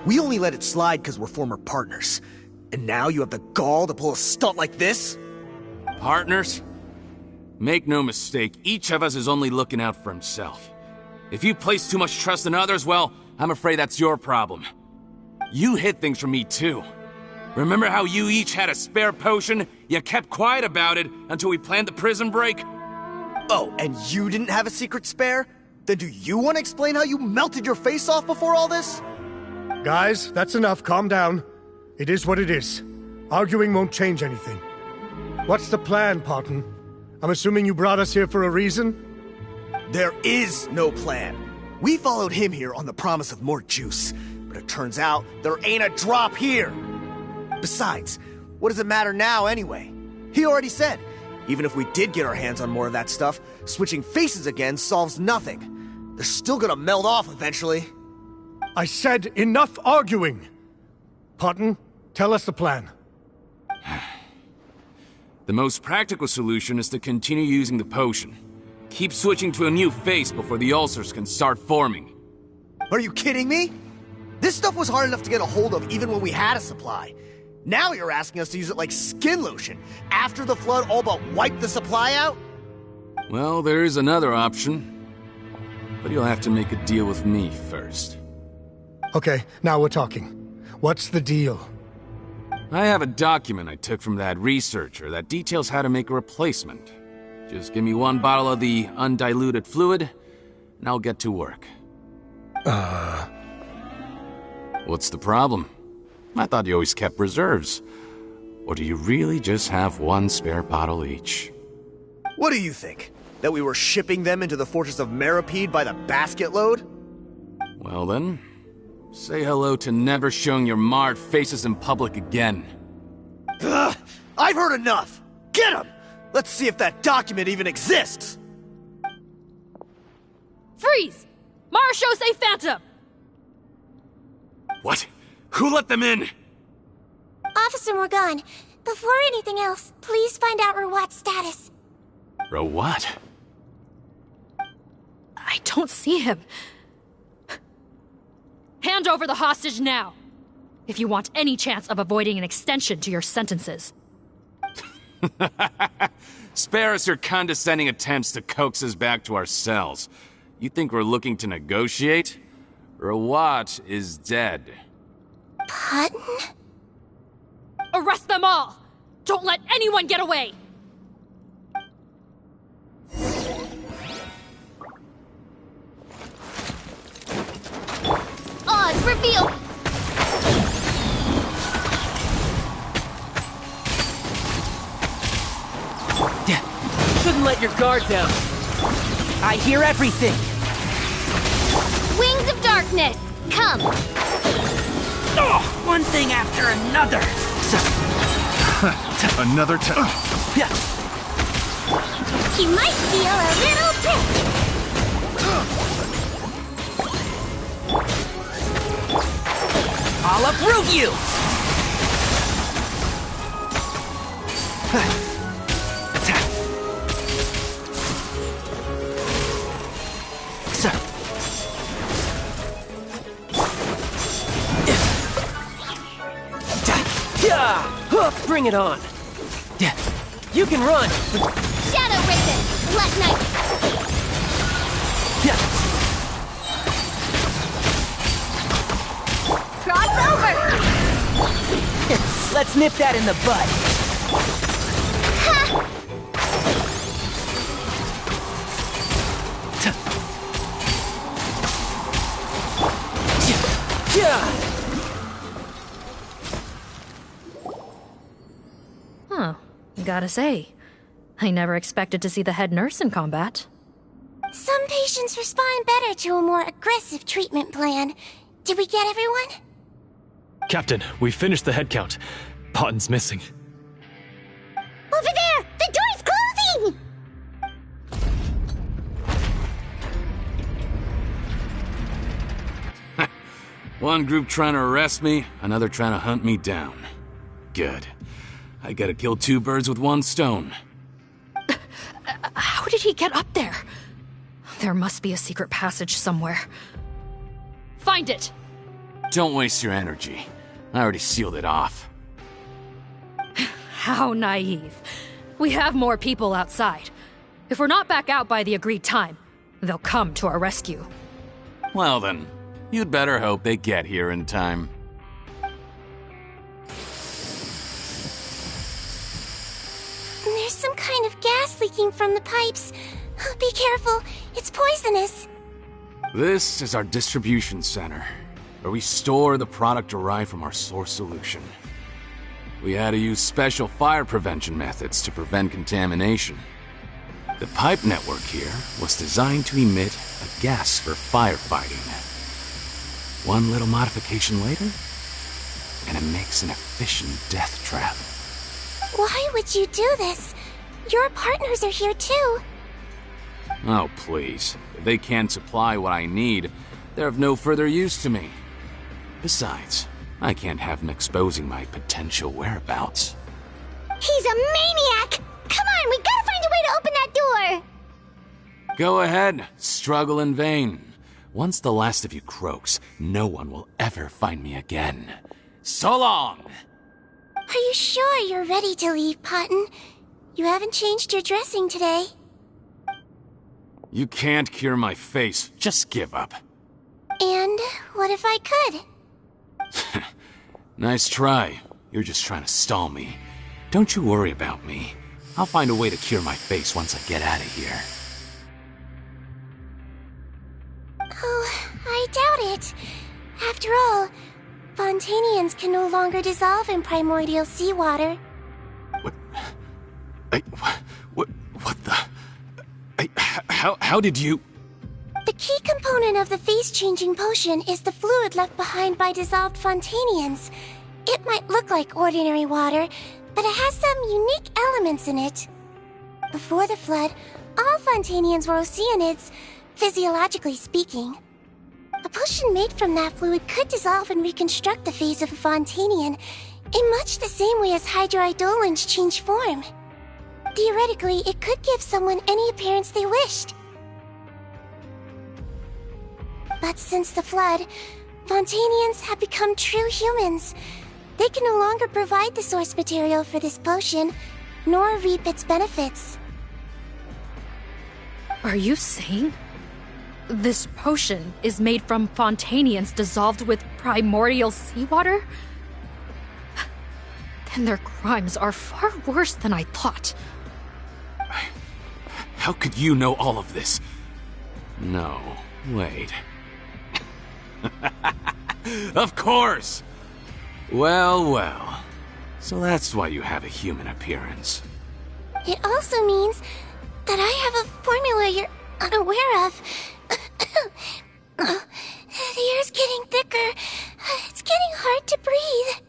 We only let it slide because we're former partners. And now you have the gall to pull a stunt like this? Partners? Make no mistake, each of us is only looking out for himself. If you place too much trust in others, well, I'm afraid that's your problem. You hid things from me too. Remember how you each had a spare potion? You kept quiet about it until we planned the prison break? Oh, and you didn't have a secret spare? Then do you want to explain how you melted your face off before all this? Guys, that's enough. Calm down. It is what it is. Arguing won't change anything. What's the plan, Parton? I'm assuming you brought us here for a reason? There is no plan. We followed him here on the promise of more juice, but it turns out there ain't a drop here. Besides, what does it matter now anyway? He already said, even if we did get our hands on more of that stuff, switching faces again solves nothing. They're still gonna melt off eventually. I said enough arguing! Parton, tell us the plan. The most practical solution is to continue using the potion. Keep switching to a new face before the ulcers can start forming. Are you kidding me? This stuff was hard enough to get a hold of even when we had a supply. Now you're asking us to use it like skin lotion, after the flood all but wiped the supply out? Well, there is another option. But you'll have to make a deal with me first. Okay, now we're talking. What's the deal? I have a document I took from that researcher that details how to make a replacement. Just give me one bottle of the undiluted fluid, and I'll get to work. What's the problem? I thought you always kept reserves. Or do you really just have one spare bottle each? What do you think? That we were shipping them into the fortress of Meripede by the basket load? Well then, say hello to never showing your marred faces in public again. Ugh, I've heard enough! Get him! Let's see if that document even exists! Freeze! Marshal Say Phantom! What? Who let them in? Officer Morgan, before anything else, please find out Rawat's status. Rawat? I don't see him. Hand over the hostage now, if you want any chance of avoiding an extension to your sentences. Spare us your condescending attempts to coax us back to our cells. You think we're looking to negotiate? Rawat is dead. Parton? Arrest them all! Don't let anyone get away! Oz, reveal! Shouldn't let your guard down. I hear everything. Wings of darkness, come! Oh, one thing after another. Another test. He might feel a little prick. I'll uproot you! Bring it on. You can run. Shadow Raven, Black Knight. Cross over. Let's nip that in the bud. Ha! Huh. Gotta say, I never expected to see the head nurse in combat. Some patients respond better to a more aggressive treatment plan. Did we get everyone? Captain, we finished the head count. Potten's missing. Over there! The door's closing! One group trying to arrest me, another trying to hunt me down. Good. I gotta kill two birds with one stone. How did he get up there? There must be a secret passage somewhere. Find it! Don't waste your energy. I already sealed it off. How naive. We have more people outside. If we're not back out by the agreed time, they'll come to our rescue. Well then, you'd better hope they get here in time. There's some kind of gas leaking from the pipes. Be careful, it's poisonous. This is our distribution center, where we store the product derived from our source solution. We had to use special fire prevention methods to prevent contamination. The pipe network here was designed to emit a gas for firefighting. One little modification later, and it makes an efficient death trap. Why would you do this? Your partners are here too. Oh, please. If they can't supply what I need, they're of no further use to me. Besides, I can't have them exposing my potential whereabouts. He's a maniac! Come on, we gotta find a way to open that door! Go ahead, struggle in vain. Once the last of you croaks, no one will ever find me again. So long! Are you sure you're ready to leave, Potten? You haven't changed your dressing today. You can't cure my face. Just give up. And what if I could? Nice try. You're just trying to stall me. Don't you worry about me. I'll find a way to cure my face once I get out of here. Oh, I doubt it. After all, Fontanians can no longer dissolve in primordial seawater. What the... How did you... The key component of the face-changing potion is the fluid left behind by dissolved Fontanians. It might look like ordinary water, but it has some unique elements in it. Before the flood, all Fontanians were oceanids, physiologically speaking. A potion made from that fluid could dissolve and reconstruct the face of a Fontanian in much the same way as hydroidolins change form. Theoretically, it could give someone any appearance they wished. But since the flood, Fontanians have become true humans. They can no longer provide the source material for this potion, nor reap its benefits. Are you saying this potion is made from Fontanians dissolved with primordial seawater? Then their crimes are far worse than I thought. How could you know all of this? No, wait. Of course! Well. So that's why you have a human appearance. It also means that I have a formula you're unaware of. The air's getting thicker. It's getting hard to breathe.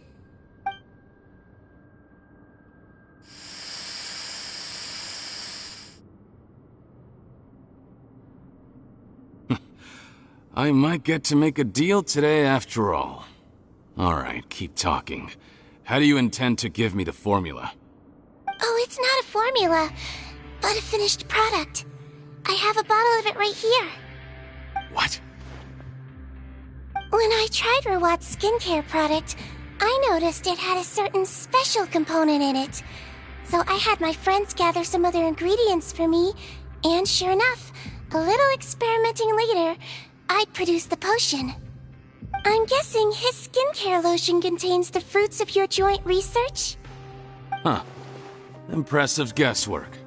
I might get to make a deal today after all. Alright, keep talking. How do you intend to give me the formula? Oh, it's not a formula, but a finished product. I have a bottle of it right here. What? When I tried Rawat's skincare product, I noticed it had a certain special component in it. So I had my friends gather some other ingredients for me, and sure enough, a little experimenting later, I produced the potion. I'm guessing his skincare lotion contains the fruits of your joint research? Huh. Impressive guesswork.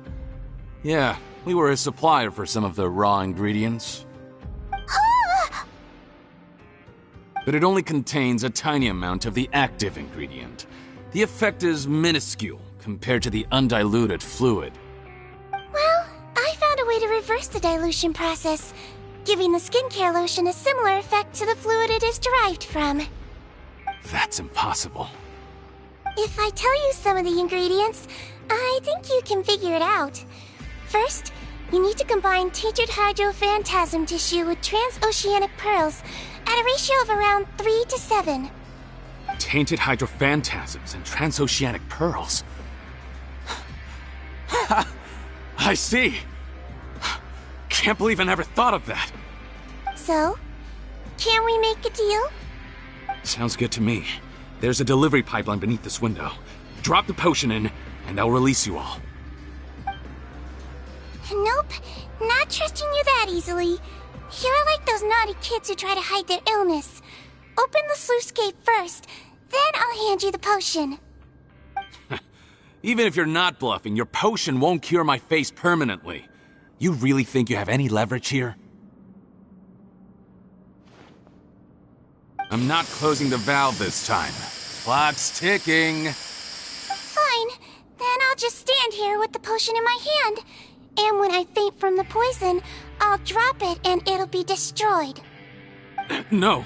Yeah, we were his supplier for some of the raw ingredients. But it only contains a tiny amount of the active ingredient. The effect is minuscule compared to the undiluted fluid. Well, I found a way to reverse the dilution process, giving the skincare lotion a similar effect to the fluid it is derived from. That's impossible. If I tell you some of the ingredients, I think you can figure it out. First, you need to combine tainted hydrophantasm tissue with transoceanic pearls at a ratio of around 3 to 7. Tainted hydrophantasms and transoceanic pearls. I see. Can't believe I never thought of that. So, can we make a deal? Sounds good to me. There's a delivery pipeline beneath this window. Drop the potion in, and I'll release you all. Nope, not trusting you that easily. You're like those naughty kids who try to hide their illness. Open the sluice gate first, then I'll hand you the potion. Even if you're not bluffing, your potion won't cure my face permanently. You really think you have any leverage here? I'm not closing the valve this time. Clock's ticking. Fine, then I'll just stand here with the potion in my hand. And when I faint from the poison, I'll drop it and it'll be destroyed. No.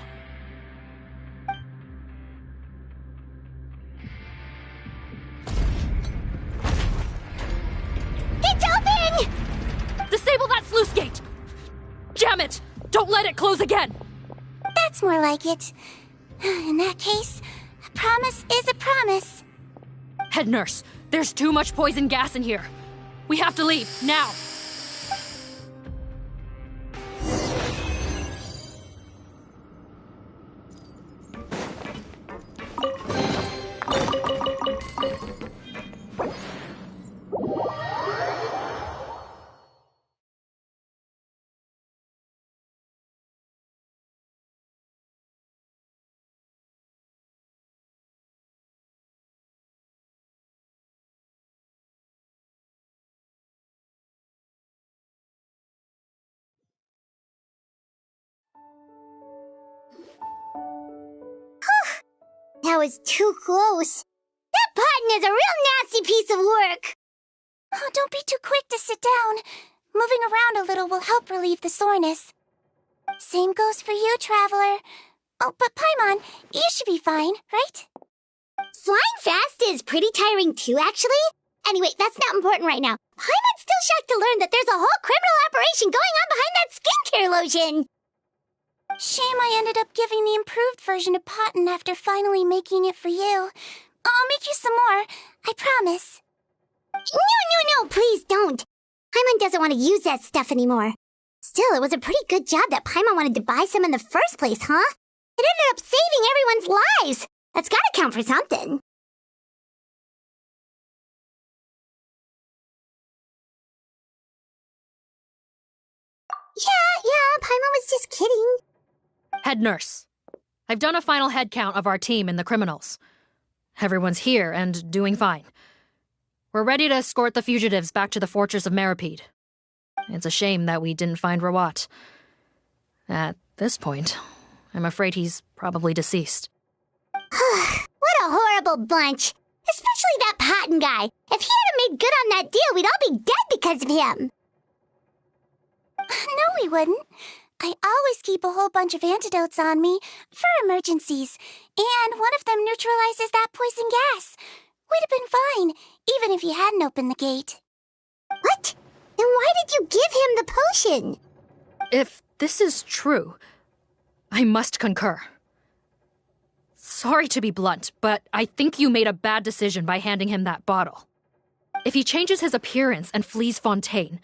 It's open! Disable that sluice gate! Jam it! Don't let it close again! That's more like it. In that case, a promise is a promise. Head nurse, there's too much poison gas in here. We have to leave, now! That was too close. That button is a real nasty piece of work. Oh, don't be too quick to sit down. Moving around a little will help relieve the soreness. Same goes for you, Traveler. Oh, but Paimon, you should be fine, right? Flying fast is pretty tiring too, actually. Anyway, that's not important right now. Paimon's still shocked to learn that there's a whole criminal operation going on behind that skincare lotion. Shame I ended up giving the improved version to Potten after finally making it for you. I'll make you some more, I promise. No, please don't. Paimon doesn't want to use that stuff anymore. Still, it was a pretty good job that Paimon wanted to buy some in the first place, huh? It ended up saving everyone's lives. That's gotta count for something. Yeah, Paimon was just kidding. Head nurse, I've done a final head count of our team and the criminals. Everyone's here and doing fine. We're ready to escort the fugitives back to the fortress of Meripede. It's a shame that we didn't find Rawat. At this point, I'm afraid he's probably deceased. What a horrible bunch. Especially that Potten guy. If he hadn't made good on that deal, we'd all be dead because of him. No, we wouldn't. I always keep a whole bunch of antidotes on me for emergencies, and one of them neutralizes that poison gas. We'd have been fine, even if you hadn't opened the gate. What? Then why did you give him the potion? If this is true, I must concur. Sorry to be blunt, but I think you made a bad decision by handing him that bottle. If he changes his appearance and flees Fontaine,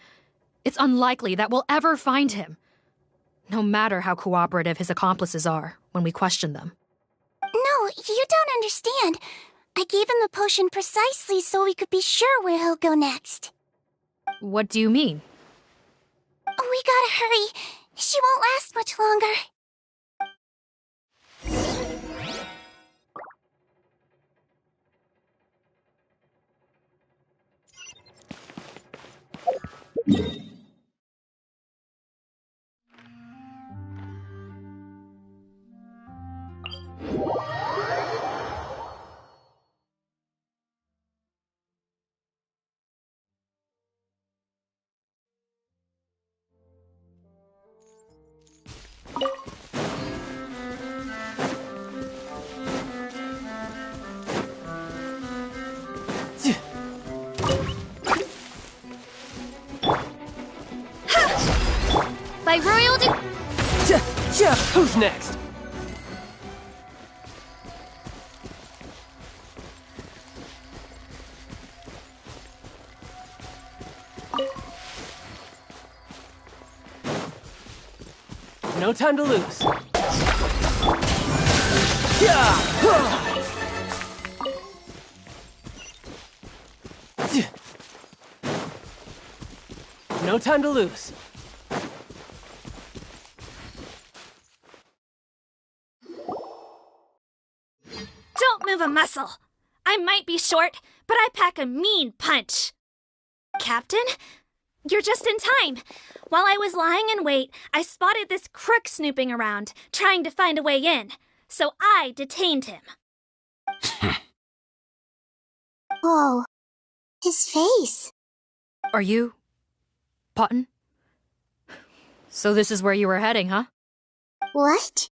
it's unlikely that we'll ever find him. No matter how cooperative his accomplices are when we question them. No, You don't understand. I gave him the potion precisely so we could be sure where he'll go next. What do you mean? We gotta hurry. She won't last much longer. By royal Who's next? No time to lose. No time to lose. Don't move a muscle. I might be short, but I pack a mean punch. Captain? You're just in time. While I was lying in wait, I spotted this crook snooping around, trying to find a way in. So I detained him. Oh, his face. Are you... Potton? So this is where you were heading, huh? What?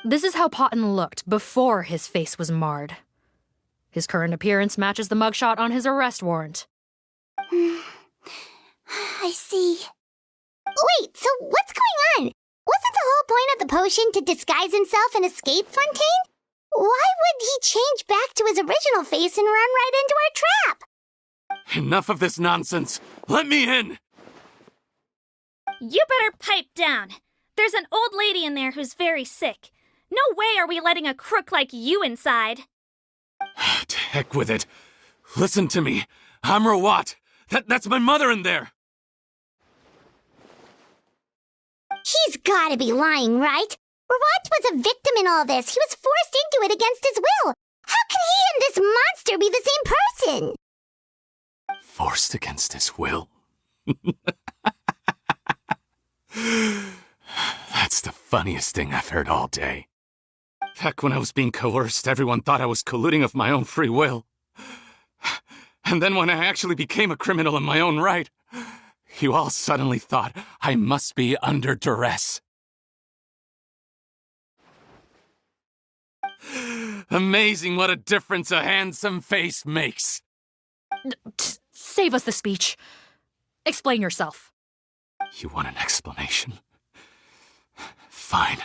This is how Potton looked before his face was marred. His current appearance matches the mugshot on his arrest warrant. I see. Wait, so what's going on? Wasn't the whole point of the potion to disguise himself and escape Fontaine? Why would he change back to his original face and run right into our trap? Enough of this nonsense. Let me in! You better pipe down. There's an old lady in there who's very sick. No way are we letting a crook like you inside. To heck with it. Listen to me. I'm Rawat. That's my mother in there. He's gotta be lying, right? Rawat was a victim in all this. He was forced into it against his will. How can he and this monster be the same person? Forced against his will? That's the funniest thing I've heard all day. Back when I was being coerced, everyone thought I was colluding of my own free will. And then when I actually became a criminal in my own right, you all suddenly thought I must be under duress. Amazing what a difference a handsome face makes. Save us the speech. Explain yourself. You want an explanation? Fine.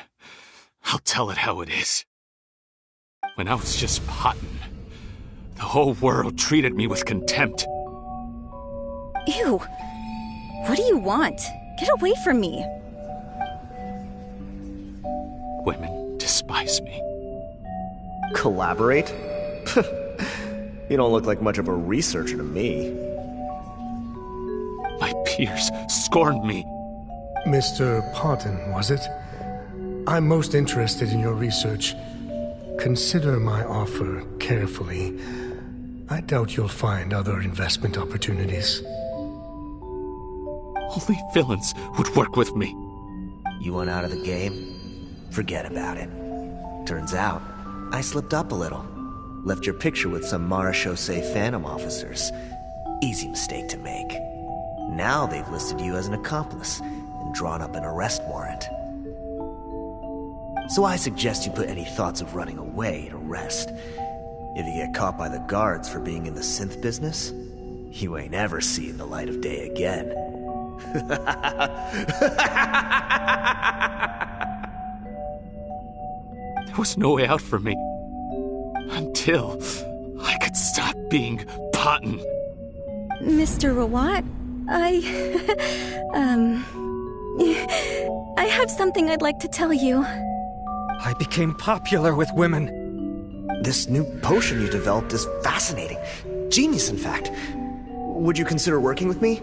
I'll tell it how it is. When I was just Potton, the whole world treated me with contempt. Ew. What do you want? Get away from me. Women despise me. Collaborate? You don't look like much of a researcher to me. My peers scorned me. Mr. Potton, was it? I'm most interested in your research. Consider my offer carefully. I doubt you'll find other investment opportunities. Only villains would work with me. You want out of the game? Forget about it. Turns out, I slipped up a little. Left your picture with some Marechaussee Phantom officers. Easy mistake to make. Now they've listed you as an accomplice and drawn up an arrest warrant. So I suggest you put any thoughts of running away to rest. If you get caught by the guards for being in the synth business, you ain't ever seeing the light of day again. There was no way out for me. Until I could stop being Potton. Mr. Rawat, I have something I'd like to tell you. I became popular with women. This new potion you developed is fascinating. Genius, in fact. Would you consider working with me?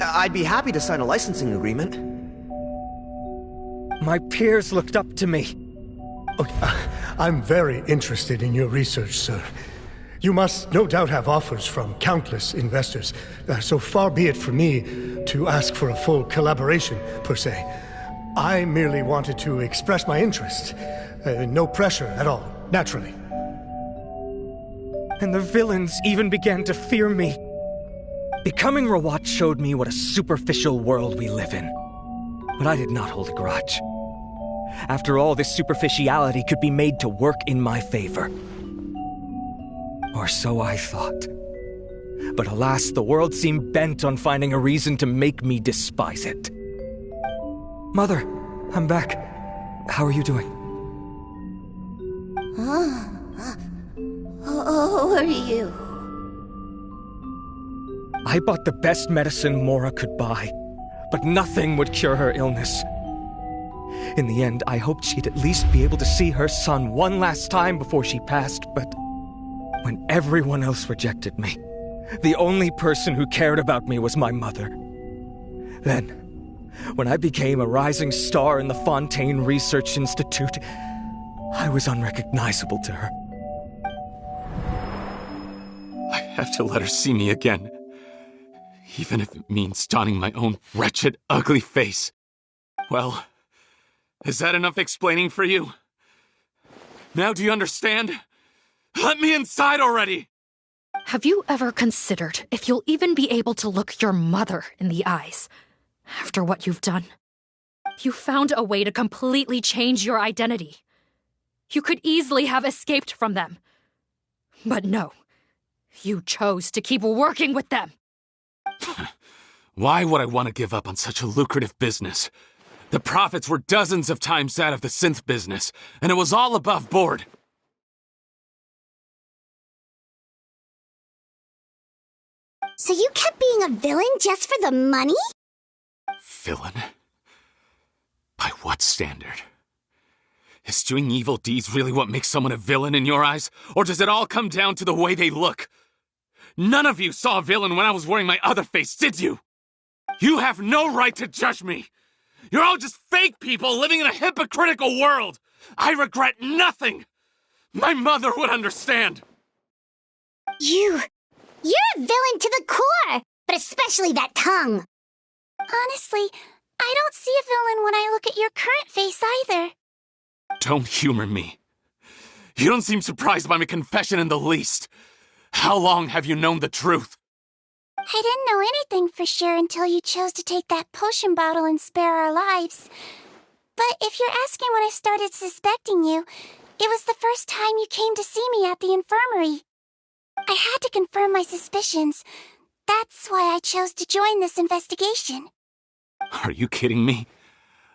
I'd be happy to sign a licensing agreement. My peers looked up to me. I'm very interested in your research, sir. You must no doubt have offers from countless investors, so far be it for me to ask for a full collaboration, per se. I merely wanted to express my interest. No pressure at all, naturally. And the villains even began to fear me. Becoming Rawat showed me what a superficial world we live in. But I did not hold a grudge. After all, this superficiality could be made to work in my favor. Or so I thought. But alas, the world seemed bent on finding a reason to make me despise it. Mother, I'm back. How are you doing? Who are you? I bought the best medicine Mora could buy, but nothing would cure her illness. In the end, I hoped she'd at least be able to see her son one last time before she passed, but when everyone else rejected me, the only person who cared about me was my mother. Then, when I became a rising star in the Fontaine Research Institute, I was unrecognizable to her. I have to let her see me again. Even if it means donning my own wretched, ugly face. Well, is that enough explaining for you? Now do you understand? Let me inside already! Have you ever considered if you'll even be able to look your mother in the eyes after what you've done? You found a way to completely change your identity. You could easily have escaped from them. But no, you chose to keep working with them. Why would I want to give up on such a lucrative business? The profits were dozens of times that of the synth business, and it was all above board. So you kept being a villain just for the money? Villain? By what standard? Is doing evil deeds really what makes someone a villain in your eyes? Or does it all come down to the way they look? None of you saw a villain when I was wearing my other face, did you? You have no right to judge me! You're all just fake people living in a hypocritical world! I regret nothing! My mother would understand! You're a villain to the core! But especially that tongue! Honestly, I don't see a villain when I look at your current face either. Don't humor me. You don't seem surprised by my confession in the least. How long have you known the truth? I didn't know anything for sure until you chose to take that potion bottle and spare our lives. But if you're asking when I started suspecting you, it was the first time you came to see me at the infirmary. I had to confirm my suspicions. That's why I chose to join this investigation. Are you kidding me?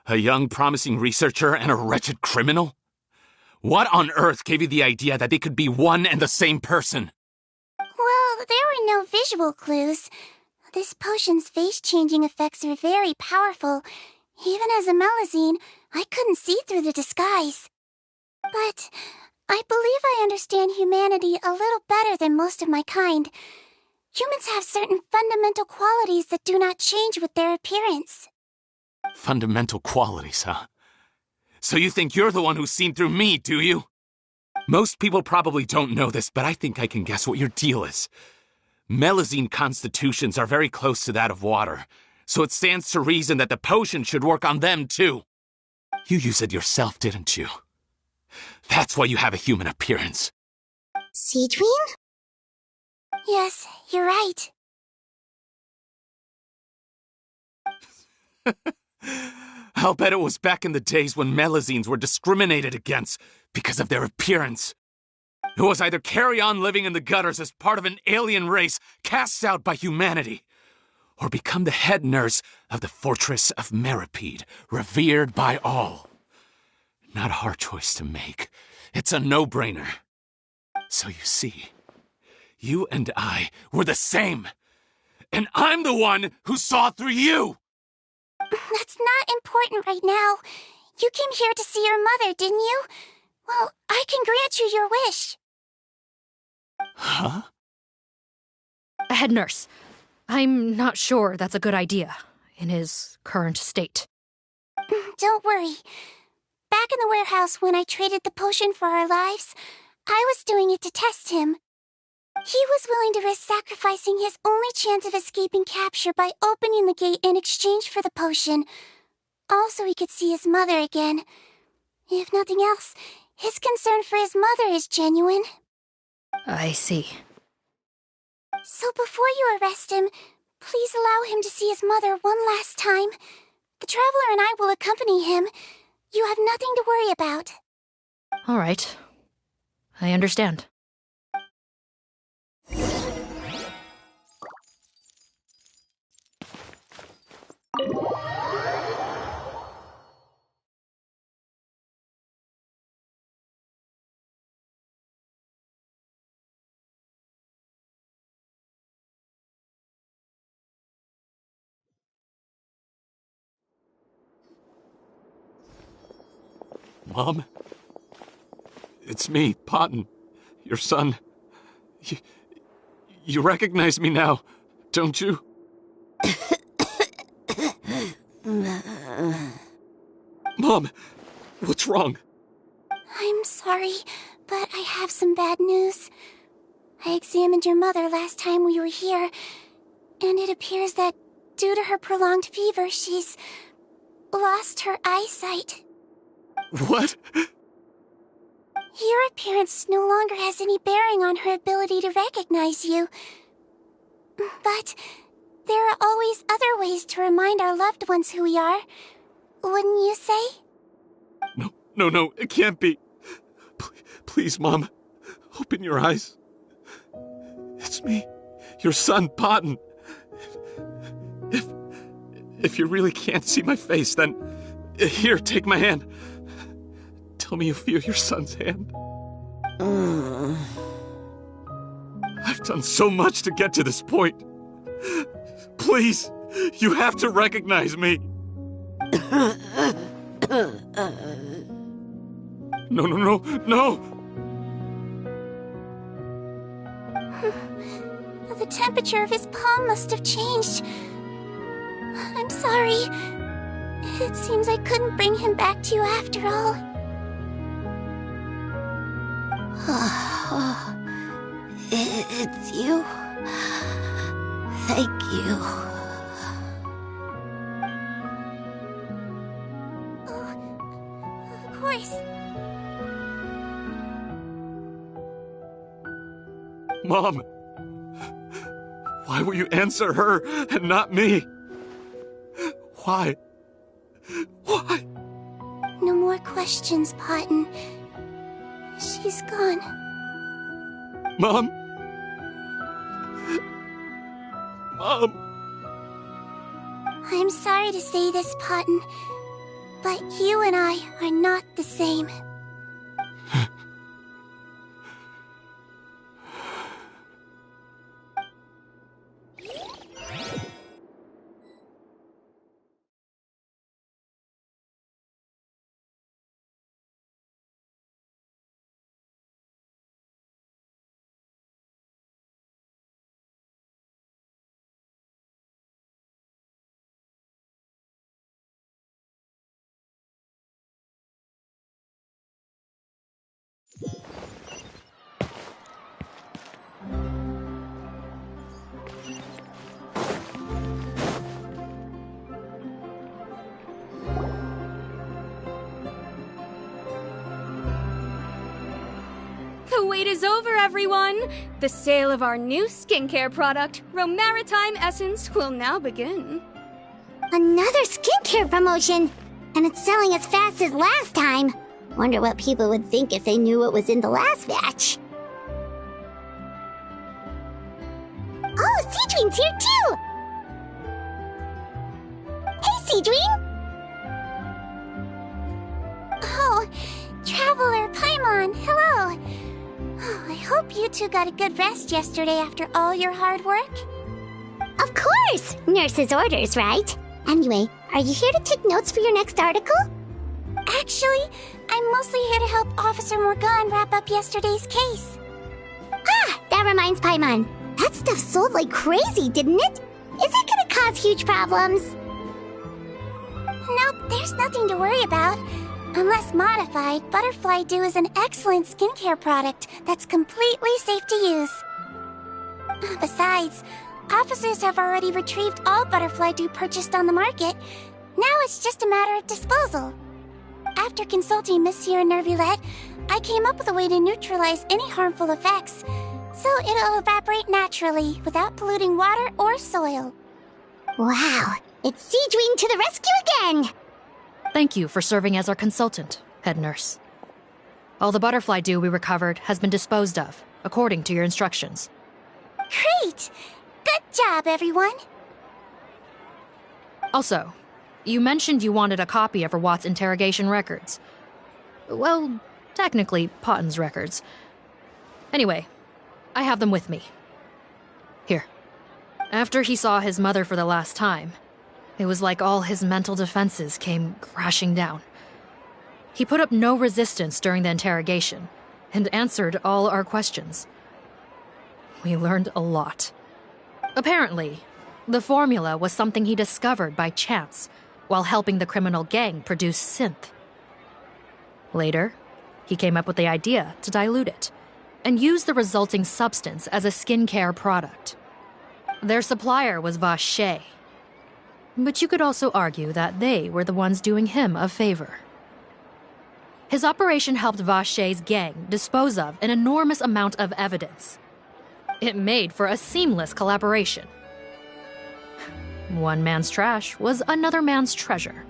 A young, promising researcher and a wretched criminal? What on earth gave you the idea that they could be one and the same person? Well, there were no visual clues. This potion's face-changing effects are very powerful. Even as a Melazine, I couldn't see through the disguise. But I believe I understand humanity a little better than most of my kind. Humans have certain fundamental qualities that do not change with their appearance. Fundamental qualities, huh? So you think you're the one who's seen through me, do you? Most people probably don't know this, but I think I can guess what your deal is. Melazine constitutions are very close to that of water, so it stands to reason that the potion should work on them too. You used it yourself, didn't you? That's why you have a human appearance. Seedween? Yes, you're right. I'll bet it was back in the days when Melazines were discriminated against because of their appearance. It was either carry on living in the gutters as part of an alien race cast out by humanity, or become the head nurse of the fortress of Meripede, revered by all. Not a hard choice to make. It's a no-brainer. So you see, you and I were the same. And I'm the one who saw through you! That's not important right now. You came here to see your mother, didn't you? Well, I can grant you your wish. Huh? Head nurse, I'm not sure that's a good idea in his current state. Don't worry. Back in the warehouse when I traded the potion for our lives, I was doing it to test him. He was willing to risk sacrificing his only chance of escaping capture by opening the gate in exchange for the potion. Also, he could see his mother again. If nothing else, his concern for his mother is genuine. I see. So before you arrest him, please allow him to see his mother one last time. The Traveler and I will accompany him. You have nothing to worry about. All right. I understand. Mom? It's me, Potten, your son. You recognize me now, don't you? Mom, what's wrong? I'm sorry, but I have some bad news. I examined your mother last time we were here, and it appears that due to her prolonged fever, she's lost her eyesight. What? Your appearance no longer has any bearing on her ability to recognize you. But there are always other ways to remind our loved ones who we are. Wouldn't you say? No, it can't be. Please, Mom, open your eyes. It's me, your son, Potten. If you really can't see my face, then here, take my hand. Tell me you feel your son's hand. I've done so much to get to this point. Please, you have to recognize me. No. The temperature of his palm must have changed. I'm sorry. It seems I couldn't bring him back to you after all. It's you. Thank you. Oh, of course. Mom, why will you answer her and not me? Why? No more questions, Potten. She's gone. Mom? I'm sorry to say this, Potten, but you and I are not the same. The wait is over, everyone! The sale of our new skincare product, Romaritime Essence, will now begin. Another skincare promotion! And it's selling as fast as last time. Wonder what people would think if they knew what was in the last batch. Oh, Seedream's here too! Hey, Seedream! Oh, Traveler Paimon, hello! Oh, I hope you two got a good rest yesterday after all your hard work. Of course! Nurse's orders, right? Anyway, are you here to take notes for your next article? Actually, I'm mostly here to help Officer Morgan wrap up yesterday's case. Ah, that reminds Paimon. That stuff sold like crazy, didn't it? Is it gonna cause huge problems? Nope, there's nothing to worry about. Unless modified, Butterfly Dew is an excellent skincare product that's completely safe to use. Besides, officers have already retrieved all Butterfly Dew purchased on the market. Now it's just a matter of disposal. After consulting Monsieur Nervulette, I came up with a way to neutralize any harmful effects, so it'll evaporate naturally without polluting water or soil. Wow, it's Seedwing to the rescue again! Thank you for serving as our consultant, head nurse. All the butterfly dew we recovered has been disposed of, according to your instructions. Great! Good job, everyone! Also, you mentioned you wanted a copy of Rawat's interrogation records. Well, technically, Potten's records. Anyway, I have them with me. Here. After he saw his mother for the last time, it was like all his mental defenses came crashing down. He put up no resistance during the interrogation, and answered all our questions. We learned a lot. Apparently, the formula was something he discovered by chance, while helping the criminal gang produce synth. Later, he came up with the idea to dilute it, and use the resulting substance as a skincare product. Their supplier was Vache, but you could also argue that they were the ones doing him a favor. His operation helped Vache's gang dispose of an enormous amount of evidence. It made for a seamless collaboration. One man's trash was another man's treasure,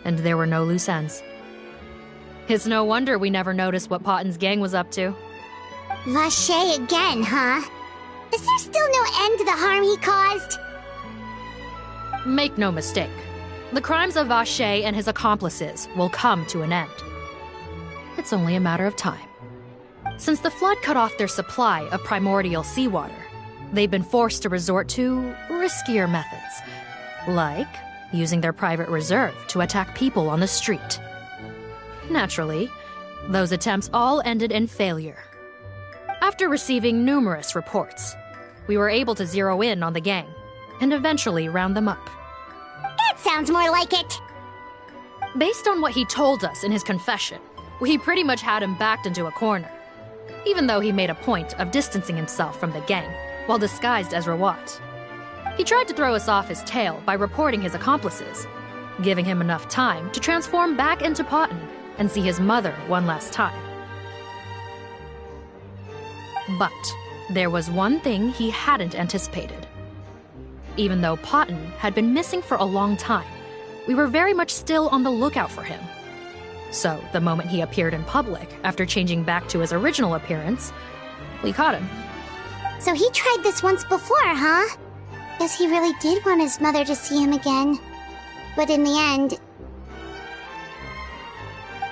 and there were no loose ends. It's no wonder we never noticed what Potten's gang was up to. Vache again, huh? Is there still no end to the harm he caused? Make no mistake, the crimes of Vache and his accomplices will come to an end. It's only a matter of time. Since the flood cut off their supply of primordial seawater, they've been forced to resort to riskier methods, like using their private reserve to attack people on the street. Naturally, those attempts all ended in failure. After receiving numerous reports, we were able to zero in on the gang and eventually round them up. That sounds more like it! Based on what he told us in his confession, we pretty much had him backed into a corner, even though he made a point of distancing himself from the gang while disguised as Rawat. He tried to throw us off his tail by reporting his accomplices, giving him enough time to transform back into Potten and see his mother one last time. But there was one thing he hadn't anticipated. Even though Potten had been missing for a long time, we were very much still on the lookout for him. So, the moment he appeared in public, after changing back to his original appearance, we caught him. So he tried this once before, huh? Guess he really did want his mother to see him again. But in the end...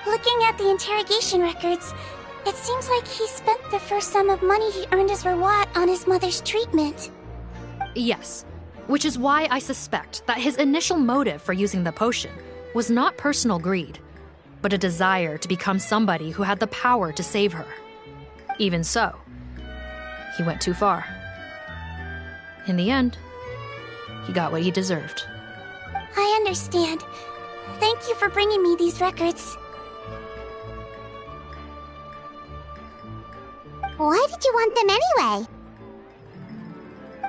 Looking at the interrogation records, it seems like he spent the first sum of money he earned as Rawat on his mother's treatment. Yes, which is why I suspect that his initial motive for using the potion was not personal greed, but a desire to become somebody who had the power to save her. Even so, he went too far. In the end, he got what he deserved. I understand. Thank you for bringing me these records. Why did you want them anyway?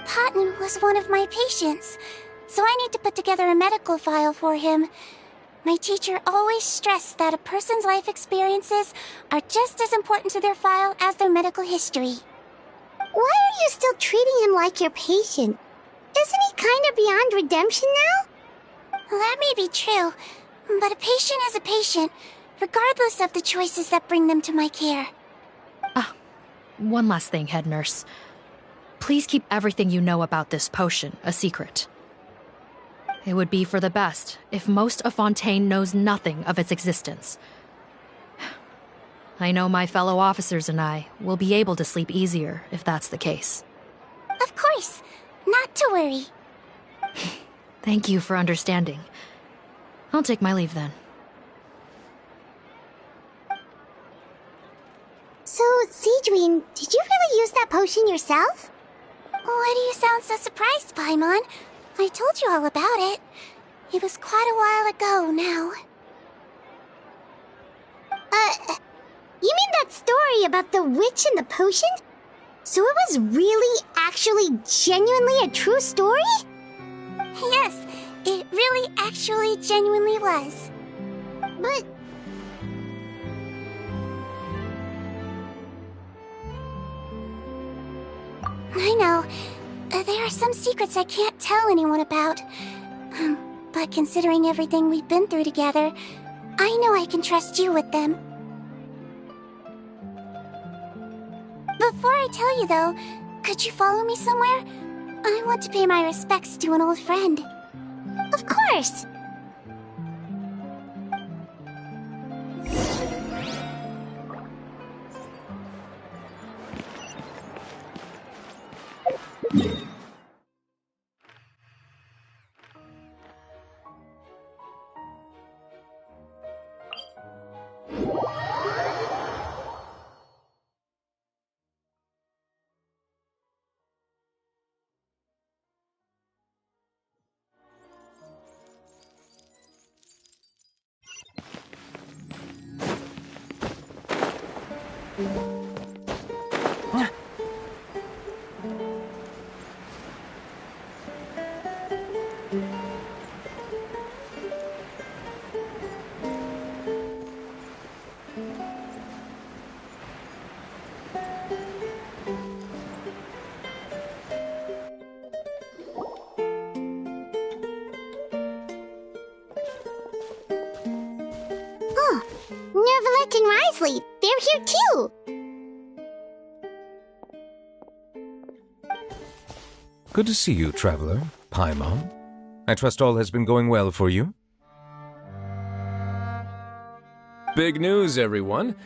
Potten was one of my patients, so I need to put together a medical file for him. My teacher always stressed that a person's life experiences are just as important to their file as their medical history. Why are you still treating him like your patient? Isn't he kind of beyond redemption now? That may be true, but a patient is a patient, regardless of the choices that bring them to my care. One last thing, head nurse. Please keep everything you know about this potion a secret. It would be for the best if most of Fontaine knows nothing of its existence. I know my fellow officers and I will be able to sleep easier if that's the case. Of course. Not to worry. Thank you for understanding. I'll take my leave then. So, Sejuin, did you really use that potion yourself? Why do you sound so surprised, Paimon? I told you all about it. It was quite a while ago now. You mean that story about the witch and the potion? So it was really, actually, genuinely a true story? Yes, it really, actually, genuinely was. But... I know. There are some secrets I can't tell anyone about. But considering everything we've been through together, I know I can trust you with them. Before I tell you, though, could you follow me somewhere? I want to pay my respects to an old friend. Of course! Nervalette and Risley, they're here too! Good to see you, traveler. Paimon. I trust all has been going well for you? Big news, everyone.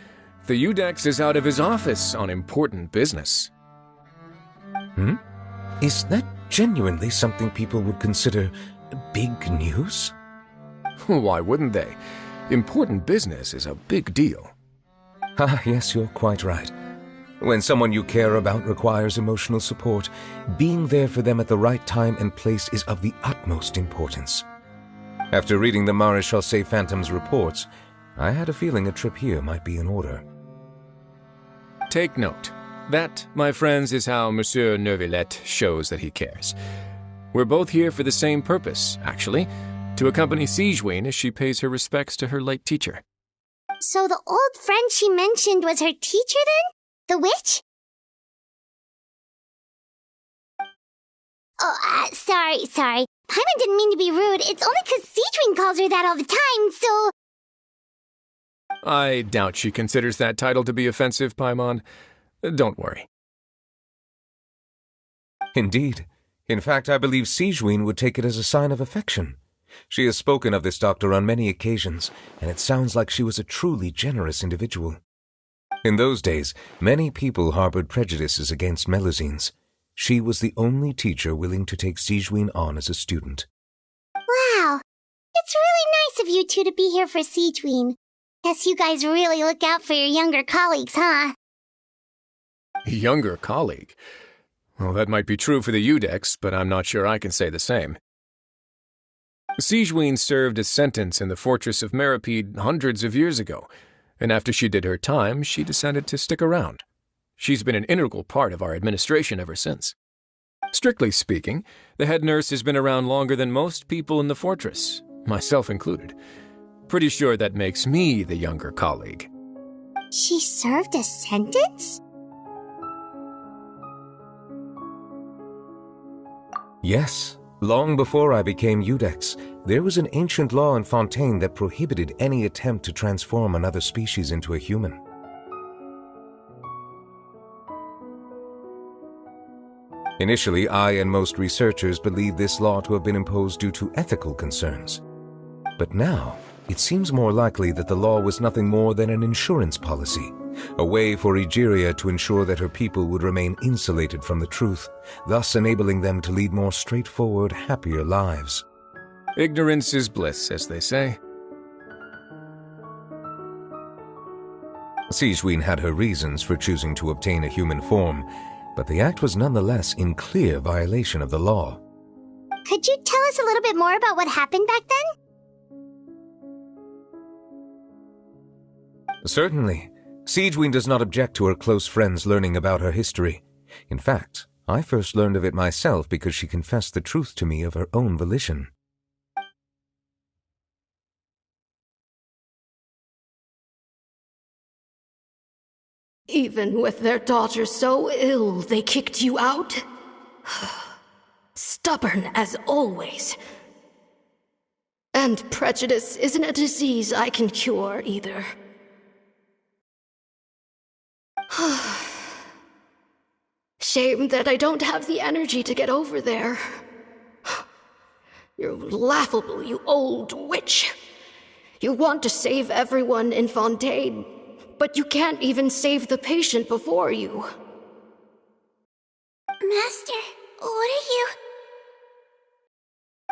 The Udex is out of his office on important business. Is that genuinely something people would consider big news? Why wouldn't they? Important business is a big deal. Ah, yes, you're quite right. When someone you care about requires emotional support, being there for them at the right time and place is of the utmost importance. After reading the Maréchal Phantom's reports, I had a feeling a trip here might be in order. Take note. That, my friends, is how Monsieur Nervalette shows that he cares. We're both here for the same purpose, actually, to accompany Sejuin as she pays her respects to her late teacher. So the old friend she mentioned was her teacher then? The witch? Oh, sorry. Paimon didn't mean to be rude. It's only 'cause Sejuin calls her that all the time, so... I doubt she considers that title to be offensive, Paimon. Don't worry. Indeed. In fact, I believe Sejuin would take it as a sign of affection. She has spoken of this doctor on many occasions, and it sounds like she was a truly generous individual. In those days, many people harbored prejudices against Melusines. She was the only teacher willing to take Sejuin on as a student. Wow. It's really nice of you two to be here for Sejuin. Guess you guys really look out for your younger colleagues, huh? Younger colleague? Well, that might be true for the Udex, but I'm not sure I can say the same. Sejuin served a sentence in the fortress of Meripede hundreds of years ago, and after she did her time, she decided to stick around. She's been an integral part of our administration ever since. Strictly speaking, the head nurse has been around longer than most people in the fortress, myself included. Pretty sure that makes me the younger colleague. She served a sentence? Yes. Long before I became Udex, there was an ancient law in Fontaine that prohibited any attempt to transform another species into a human. Initially, I and most researchers believed this law to have been imposed due to ethical concerns. But now, it seems more likely that the law was nothing more than an insurance policy, a way for Egeria to ensure that her people would remain insulated from the truth, thus enabling them to lead more straightforward, happier lives. Ignorance is bliss, as they say. Sigewinne had her reasons for choosing to obtain a human form, but the act was nonetheless in clear violation of the law. Could you tell us a little bit more about what happened back then? Certainly. Sigewinne does not object to her close friends learning about her history. In fact, I first learned of it myself because she confessed the truth to me of her own volition. Even with their daughter so ill, they kicked you out? Stubborn as always. And prejudice isn't a disease I can cure either. Shame that I don't have the energy to get over there. You're laughable, you old witch. You want to save everyone in Fontaine, but you can't even save the patient before you. Master, what are you...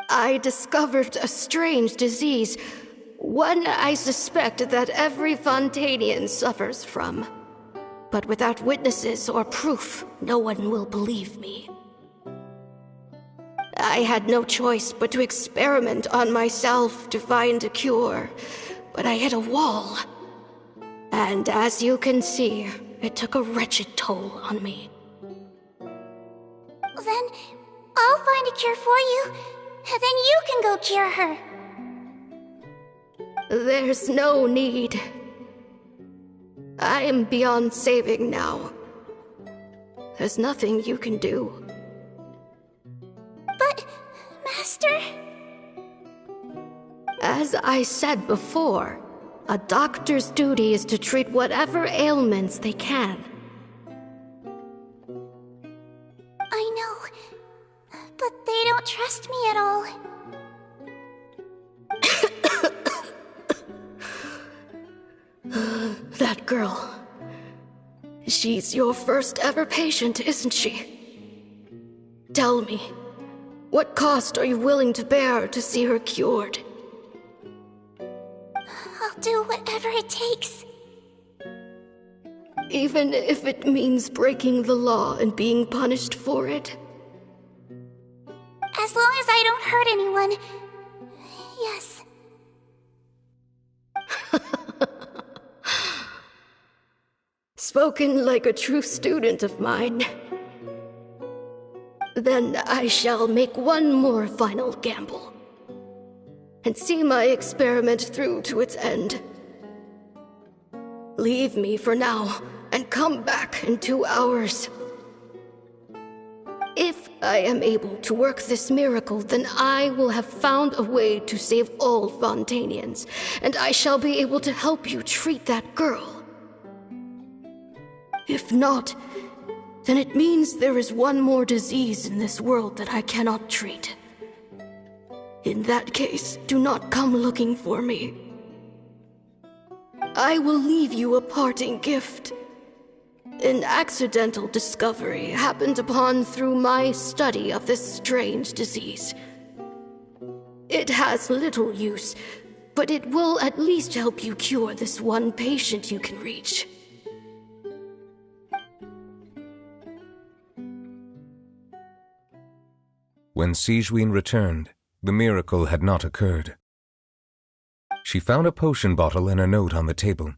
I discovered a strange disease, one I suspect that every Fontainian suffers from. But without witnesses or proof, no one will believe me. I had no choice but to experiment on myself to find a cure, but I hit a wall. And as you can see, it took a wretched toll on me. Then I'll find a cure for you, and then you can go cure her. There's no need. I am beyond saving now. There's nothing you can do. But, Master... As I said before, a doctor's duty is to treat whatever ailments they can. I know, but they don't trust me at all. That girl. She's your first ever patient, isn't she? Tell me, what cost are you willing to bear to see her cured? I'll do whatever it takes. Even if it means breaking the law and being punished for it? As long as I don't hurt anyone, yes. Spoken like a true student of mine. Then I shall make one more final gamble, and see my experiment through to its end. Leave me for now, and come back in 2 hours. If I am able to work this miracle, then I will have found a way to save all Fontainians, and I shall be able to help you treat that girl. If not, then it means there is one more disease in this world that I cannot treat. In that case, do not come looking for me. I will leave you a parting gift. An accidental discovery happened upon through my study of this strange disease. It has little use, but it will at least help you cure this one patient you can reach. When Sigewinne returned, the miracle had not occurred. She found a potion bottle and a note on the table.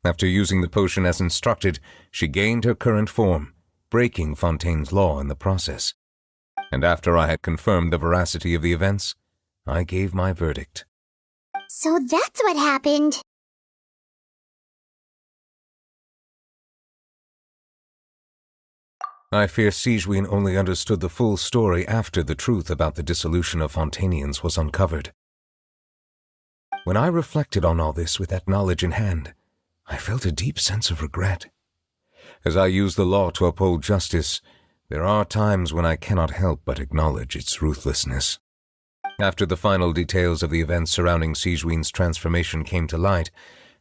After using the potion as instructed, she gained her current form, breaking Fontaine's law in the process. And after I had confirmed the veracity of the events, I gave my verdict. So that's what happened. I fear Sigewinne only understood the full story after the truth about the dissolution of Fontainians was uncovered. When I reflected on all this with that knowledge in hand, I felt a deep sense of regret. As I use the law to uphold justice, there are times when I cannot help but acknowledge its ruthlessness. After the final details of the events surrounding Sigewinne's transformation came to light,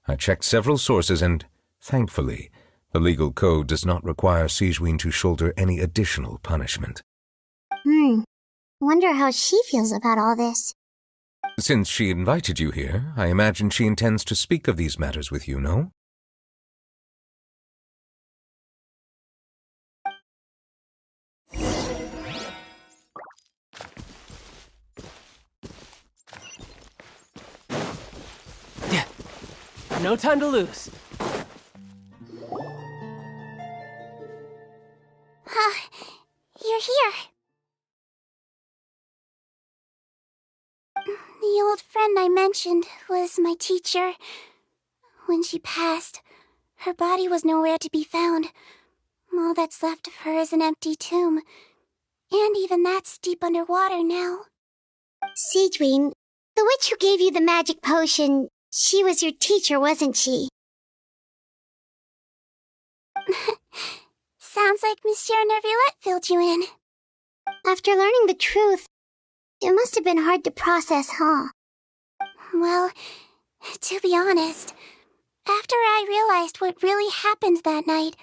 I checked several sources and, thankfully, the legal code does not require Sigewinne to shoulder any additional punishment. Wonder how she feels about all this. Since she invited you here, I imagine she intends to speak of these matters with you, no? No time to lose. You're here. The old friend I mentioned was my teacher. When she passed, her body was nowhere to be found. All that's left of her is an empty tomb. And even that's deep underwater now. Seedween, the witch who gave you the magic potion, she was your teacher, wasn't she? Sounds like Monsieur Neuvillette filled you in. After learning the truth, it must have been hard to process, huh? Well, to be honest, after I realized what really happened that night,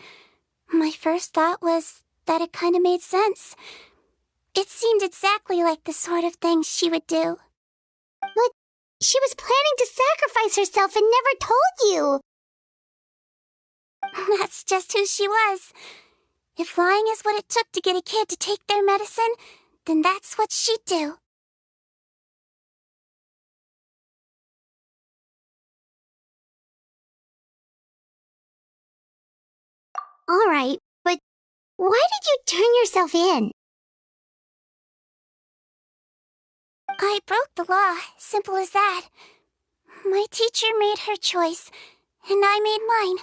my first thought was that it kinda made sense. It seemed exactly like the sort of thing she would do. But she was planning to sacrifice herself and never told you! That's just who she was. If lying is what it took to get a kid to take their medicine, then that's what she'd do. Alright, but why did you turn yourself in? I broke the law, simple as that. My teacher made her choice, and I made mine.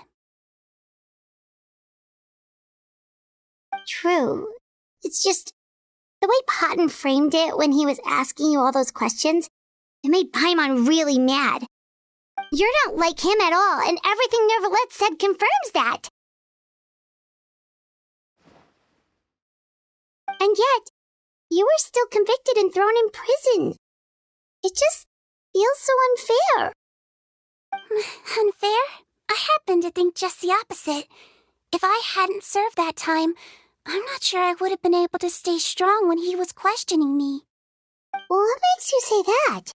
True. It's just, the way Patton framed it when he was asking you all those questions, it made Paimon really mad. You're not like him at all, and everything Neuvillette said confirms that. And yet, you were still convicted and thrown in prison. It just feels so unfair. Unfair? I happen to think just the opposite. If I hadn't served that time, I'm not sure I would have been able to stay strong when he was questioning me. What makes you say that?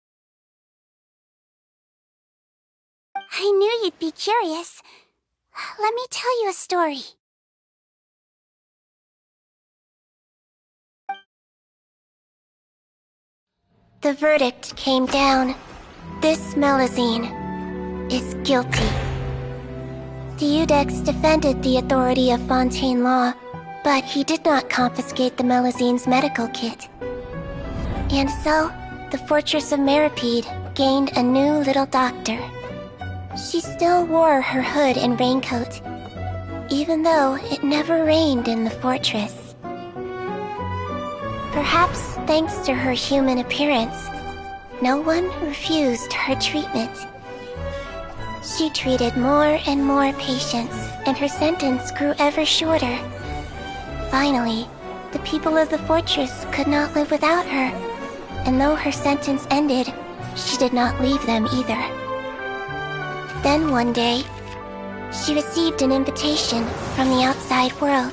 I knew you'd be curious. Let me tell you a story. The verdict came down. This Melusine is guilty. The Iudex defended the authority of Fontaine law, but he did not confiscate the Melusine's medical kit. And so, the fortress of Meripede gained a new little doctor. She still wore her hood and raincoat, even though it never rained in the fortress. Perhaps thanks to her human appearance, no one refused her treatment. She treated more and more patients, and her sentence grew ever shorter. Finally, the people of the fortress could not live without her, and though her sentence ended, she did not leave them either. Then one day, she received an invitation from the outside world.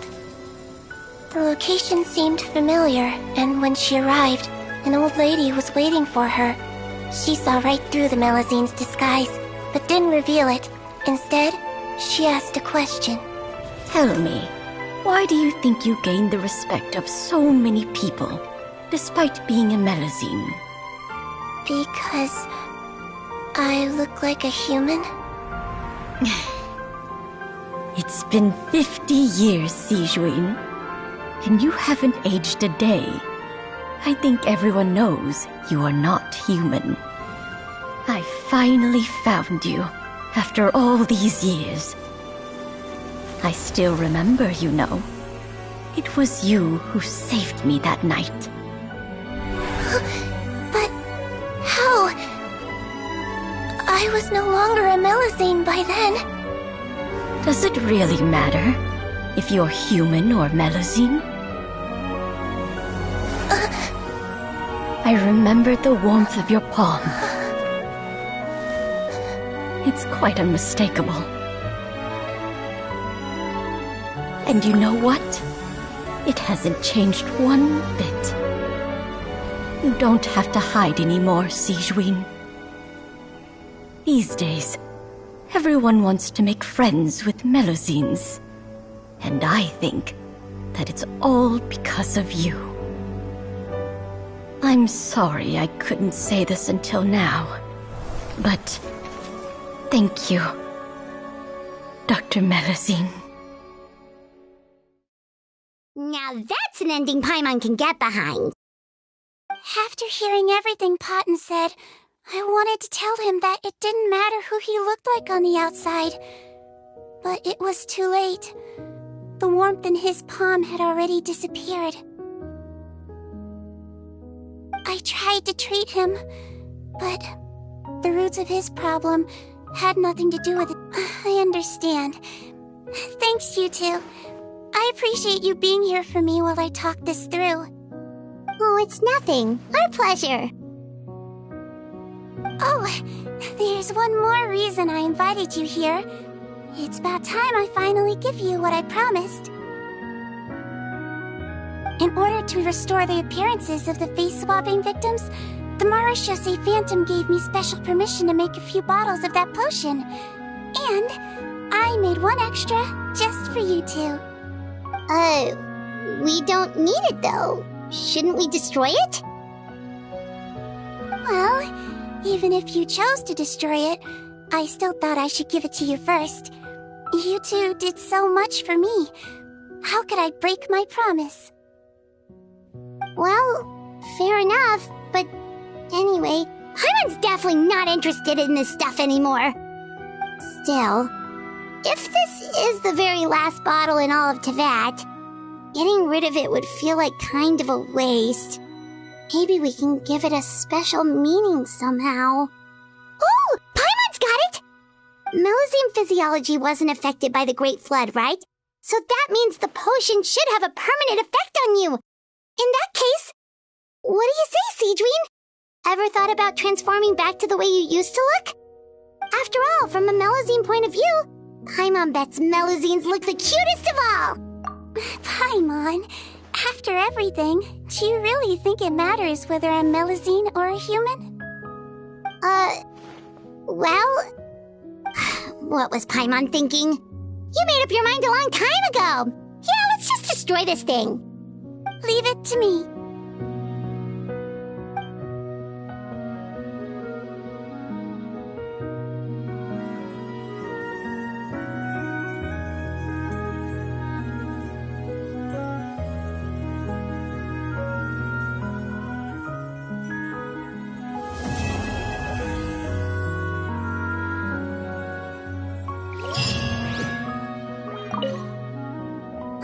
The location seemed familiar, and when she arrived, an old lady was waiting for her. She saw right through the Melusine's disguise, but didn't reveal it. Instead, she asked a question. Tell me, why do you think you gained the respect of so many people, despite being a Melusine? Because I look like a human? It's been 50 years, Sejuin, and you haven't aged a day. I think everyone knows you are not human. I finally found you, after all these years. I still remember, you know. It was you who saved me that night. But how? I was no longer a Melusine by then. Does it really matter if you're human or Melusine? I remember the warmth of your palm. It's quite unmistakable. And you know what? It hasn't changed one bit. You don't have to hide anymore, Sejuin. These days, everyone wants to make friends with Melusines. And I think that it's all because of you. I'm sorry I couldn't say this until now, but Thank you, Dr. Melusine. Now that's an ending Paimon can get behind. After hearing everything Potten said, I wanted to tell him that it didn't matter who he looked like on the outside. But it was too late. The warmth in his palm had already disappeared. I tried to treat him, but the roots of his problem had nothing to do with it. I understand. Thanks, you two. I appreciate you being here for me while I talk this through. Oh, it's nothing. Our pleasure. Oh, there's one more reason I invited you here. It's about time I finally give you what I promised. In order to restore the appearances of the face-swapping victims, the Marashose Phantom gave me special permission to make a few bottles of that potion. And I made one extra just for you two. We don't need it though. Shouldn't we destroy it? Well, even if you chose to destroy it, I still thought I should give it to you first. You two did so much for me. How could I break my promise? Well, fair enough, but anyway, Paimon's definitely not interested in this stuff anymore. Still, if this is the very last bottle in all of Teyvat, getting rid of it would feel like kind of a waste. Maybe we can give it a special meaning somehow. Oh, Paimon's got it! Melusine physiology wasn't affected by the Great Flood, right? So that means the potion should have a permanent effect on you. In that case, what do you say, Seedreen? Ever thought about transforming back to the way you used to look? After all, from a Melusine point of view, Paimon bets Melusines look the cutest of all! Paimon, after everything, do you really think it matters whether I'm Melusine or a human? Well... What was Paimon thinking? You made up your mind a long time ago! Yeah, let's just destroy this thing! Leave it to me.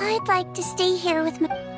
I'd like to stay here with my...